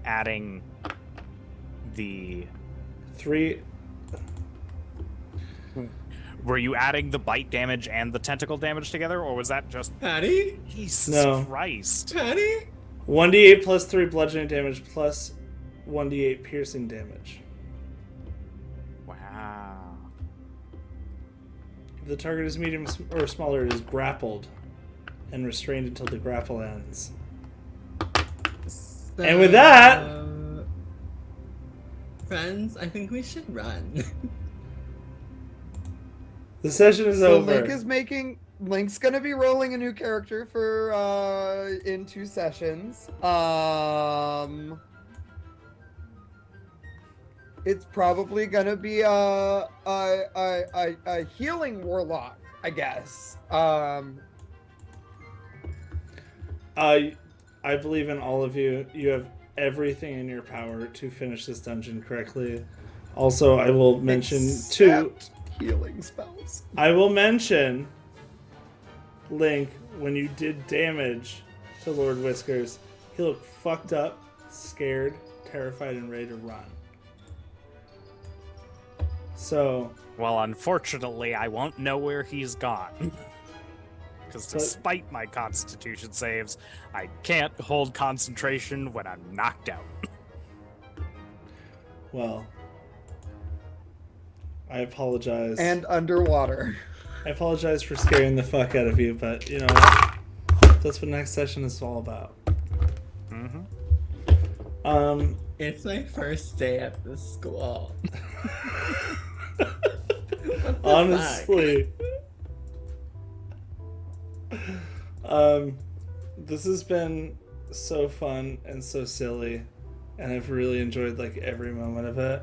adding the... 3. Were you adding the bite damage and the tentacle damage together, or was that just... Patty? Jesus No. Christ. Patty? 1d8 plus 3 bludgeoning damage plus 1d8 piercing damage. Wow. If the target is medium or smaller, it is grappled and restrained until the grapple ends. And with that- friends, I think we should run. The session is So over. Link's gonna be rolling a new character for in 2 sessions. It's probably gonna be a healing warlock, I guess. I believe in all of you. You have everything in your power to finish this dungeon correctly. Also, I will mention too. Except healing spells. I will mention, Link, when you did damage to Lord Whiskers, he looked fucked up, scared, terrified, and ready to run. So, Well, unfortunately, I won't know where he's gone. Because despite my constitution saves, I can't hold concentration when I'm knocked out. well, I apologize. And underwater. I apologize for scaring the fuck out of you, but you know what? That's what next session is all about. Mm-hmm. It's my first day at this school. Honestly. This has been so fun and so silly, and I've really enjoyed like every moment of it.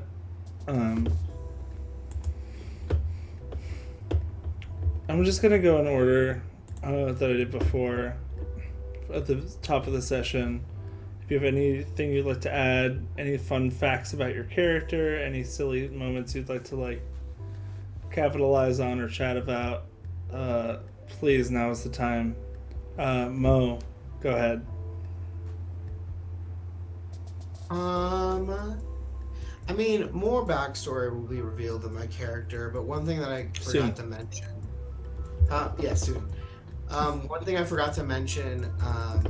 I'm just gonna go in order that I did before at the top of the session. If you have anything you'd like to add, any fun facts about your character, any silly moments you'd like to like capitalize on or chat about, please, now is the time. Mo, go ahead. I mean, more backstory will be revealed in my character, but one thing that I forgot to mention. Yeah, soon. One thing I forgot to mention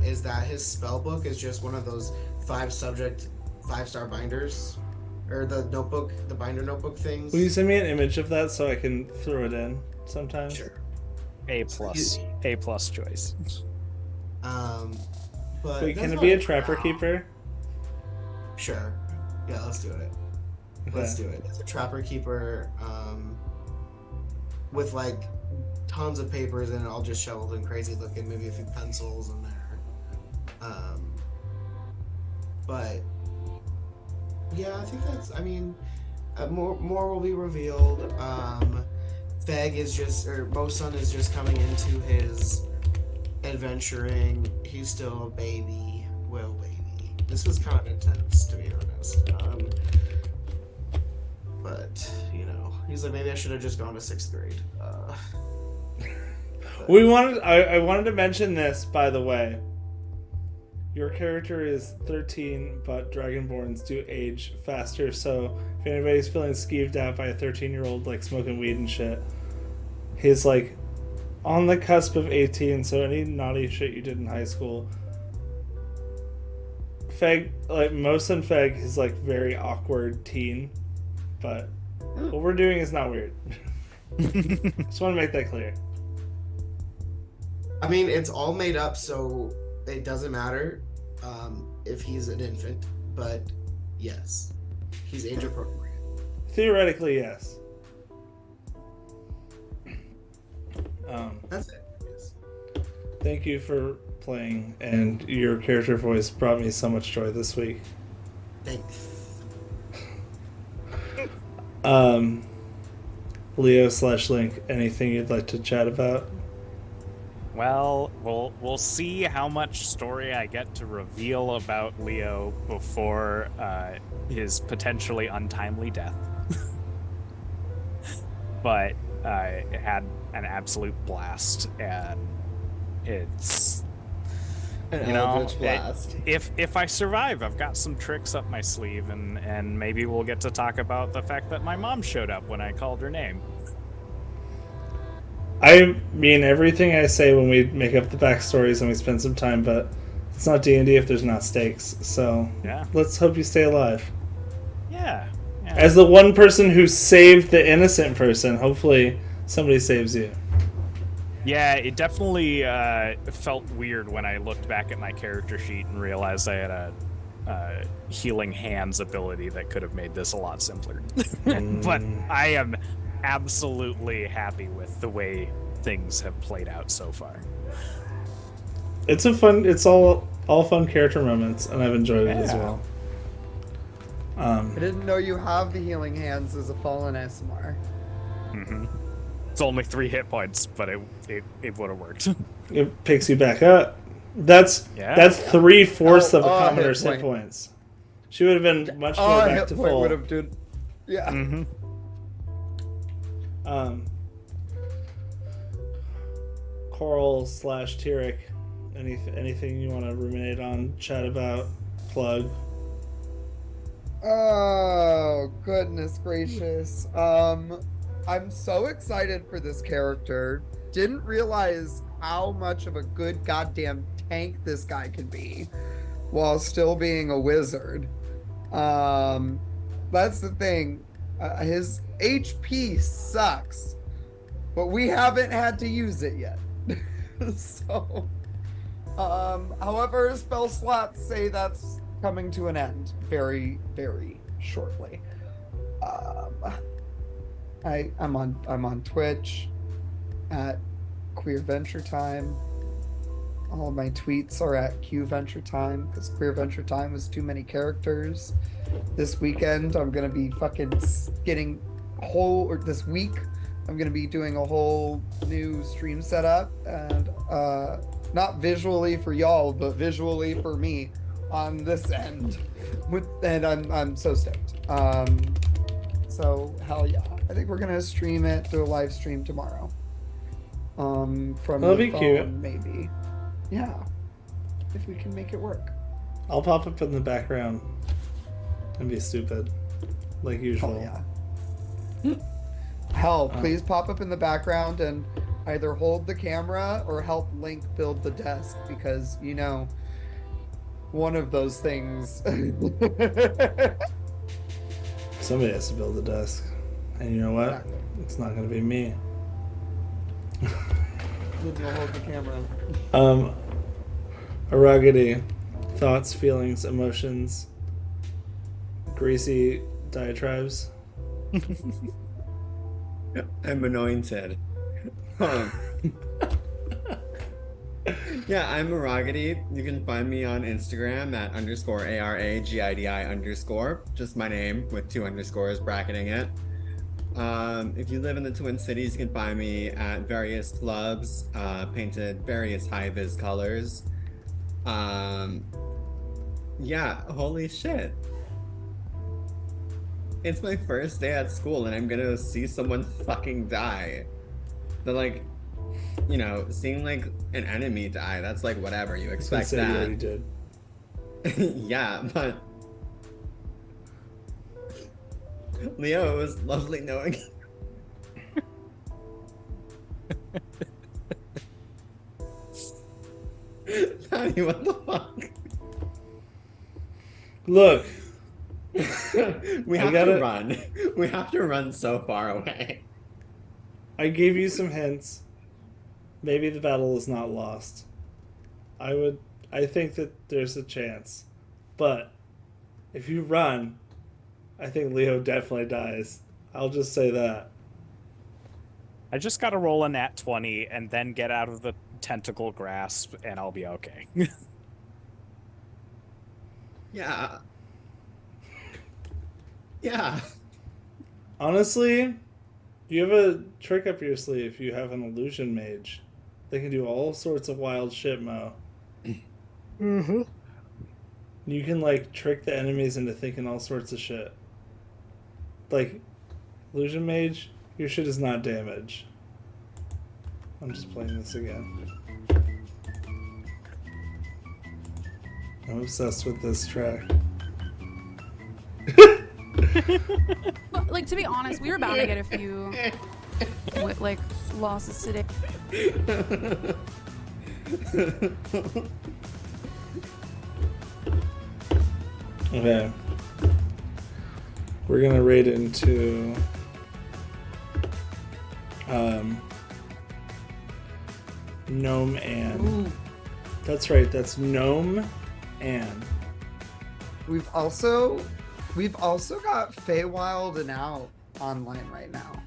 is that his spell book is just one of those 5-star binders, or the binder notebook things. Will you send me an image of that so I can throw it in sometime? Sure. A plus choice. But Wait, that's can it not be a for trapper now. keeper? Sure. Yeah, let's do it. Let's do it. It's a trapper keeper with like tons of papers and all just shoveled and crazy looking, maybe a few pencils in there. But yeah, I think that's, I mean, more will be revealed. Feg is just, or Bosun is just coming into his adventuring. He's still a baby, baby. This was kind of intense, to be honest. But you know, he's like, maybe I should have just gone to 6th grade. I wanted to mention this, by the way. Your character is 13, but Dragonborns do age faster, so if anybody's feeling skeeved out by a 13-year-old like smoking weed and shit, he's like on the cusp of 18, so any naughty shit you did in high school, Feg, like Mos and Feg, is like very awkward teen, but what we're doing is not weird. Just want to make that clear. I mean, it's all made up, so it doesn't matter if he's an infant, but yes, he's age appropriate. Theoretically, yes. That's it. Yes. Thank you for playing, and your character voice brought me so much joy this week. Thanks. Leo/Link, anything you'd like to chat about? Well, we'll see how much story I get to reveal about Leo before his potentially untimely death. But I had an absolute blast, and it's blast. if I survive, I've got some tricks up my sleeve, and maybe we'll get to talk about the fact that my mom showed up when I called her name. I mean everything I say when we make up the backstories and we spend some time, but it's not D&D if there's not stakes. So Yeah. let's hope you stay alive. Yeah. As the one person who saved the innocent person, hopefully somebody saves you. Yeah, it definitely felt weird when I looked back at my character sheet and realized I had a healing hands ability that could have made this a lot simpler. But I am absolutely happy with the way things have played out so far. It's all fun character moments, and I've enjoyed it as well. I didn't know you have the healing hands as a fallen SMR. Mm-hmm. It's only 3 hit points, but it would have worked. It picks you back up. That's 3/4 of a commoner's hit points. She would have been much more back to full. Would have done, yeah. Mm-hmm. Coral/Tyrek, anything you want to ruminate on, chat about, plug? Oh, goodness gracious. I'm so excited for this character. Didn't realize how much of a good goddamn tank this guy could be while still being a wizard. That's the thing. His HP sucks, but we haven't had to use it yet. So, however, spell slots say that's coming to an end very, very shortly. I'm on Twitch at Queerventure Time. All of my tweets are at Queerventure Time because Queerventure Time was too many characters. This weekend I'm gonna be this week I'm gonna be doing a whole new stream setup, and not visually for y'all, but visually for me on this end. And I'm so stoked. So hell yeah. I think we're gonna stream it, do a live stream tomorrow. from That'll the be phone, cute. maybe. Yeah, if we can make it work. I'll pop up in the background and be stupid, like usual. Yeah. Hell, please pop up in the background and either hold the camera or help Link build the desk because, you know, one of those things. Somebody has to build a desk. And you know what? Exactly. It's not going to be me. Then you'll hold the camera. Arugity. Thoughts, feelings, emotions, greasy diatribes. I'm anointed. Yeah, I'm Aragidi. You can find me on Instagram at _ARAGIDI_. Just my name with 2 underscores bracketing it. If you live in the Twin Cities, you can find me at various clubs, painted various high-vis colors. Yeah, holy shit. It's my first day at school and I'm gonna see someone fucking die. They're like, you know, seeing like an enemy die, that's like whatever, you expect You that. already did. Yeah, but Leo, it was lovely knowing you. Patty, what the fuck? Look, We have gotta- to run. We have to run so far away. I gave you some hints. Maybe the battle is not lost. I think that there's a chance. But if you run, I think Leo definitely dies. I'll just say that. I just gotta roll a nat 20 and then get out of the tentacle grasp, and I'll be okay. Yeah. Yeah. Honestly, you have a trick up your sleeve. You have an illusion mage. They can do all sorts of wild shit, Mo. Mm-hmm. You can, like, trick the enemies into thinking all sorts of shit. Like, illusion mage, your shit is not damage. I'm just playing this again. I'm obsessed with this track. But, like, to be honest, we were bound to get a few like losses today. Okay. We're gonna raid into Gnome Ann. That's right, that's Gnome Ann. We've also got Feywild and Out online right now.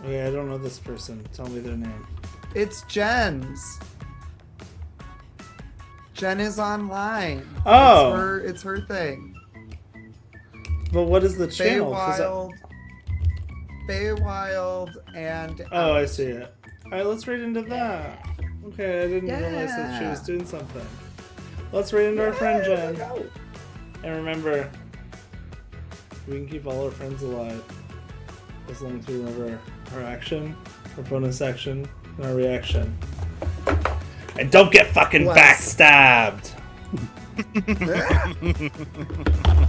Okay, I don't know this person. Tell me their name. It's Jen's. Jen is online. Oh! It's her thing. But what is the channel? 'Cause Feywild and Oh, I Out. see it. Alright, let's raid into that. Okay, I didn't realize that she was Yeah. doing something. Let's raid into our friend There we Jen. go. And remember, we can keep all our friends alive as long as we remember our action, our bonus action, and our reaction. And don't get fucking Bless. backstabbed!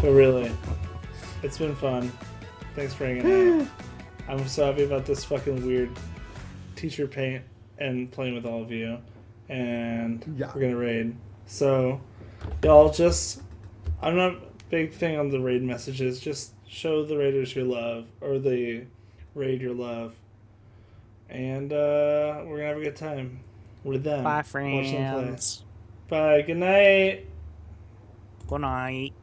But really, it's been fun. Thanks for hanging out. I'm so happy about this fucking weird teacher paint and playing with all of you. And Yeah. we're gonna raid. So, y'all just... I'm not a big thing on the raid messages. Just show the raiders your love, or the raid your love. And we're gonna have a good time with them. Bye, Watch them play. friends. Bye, good night! Good night.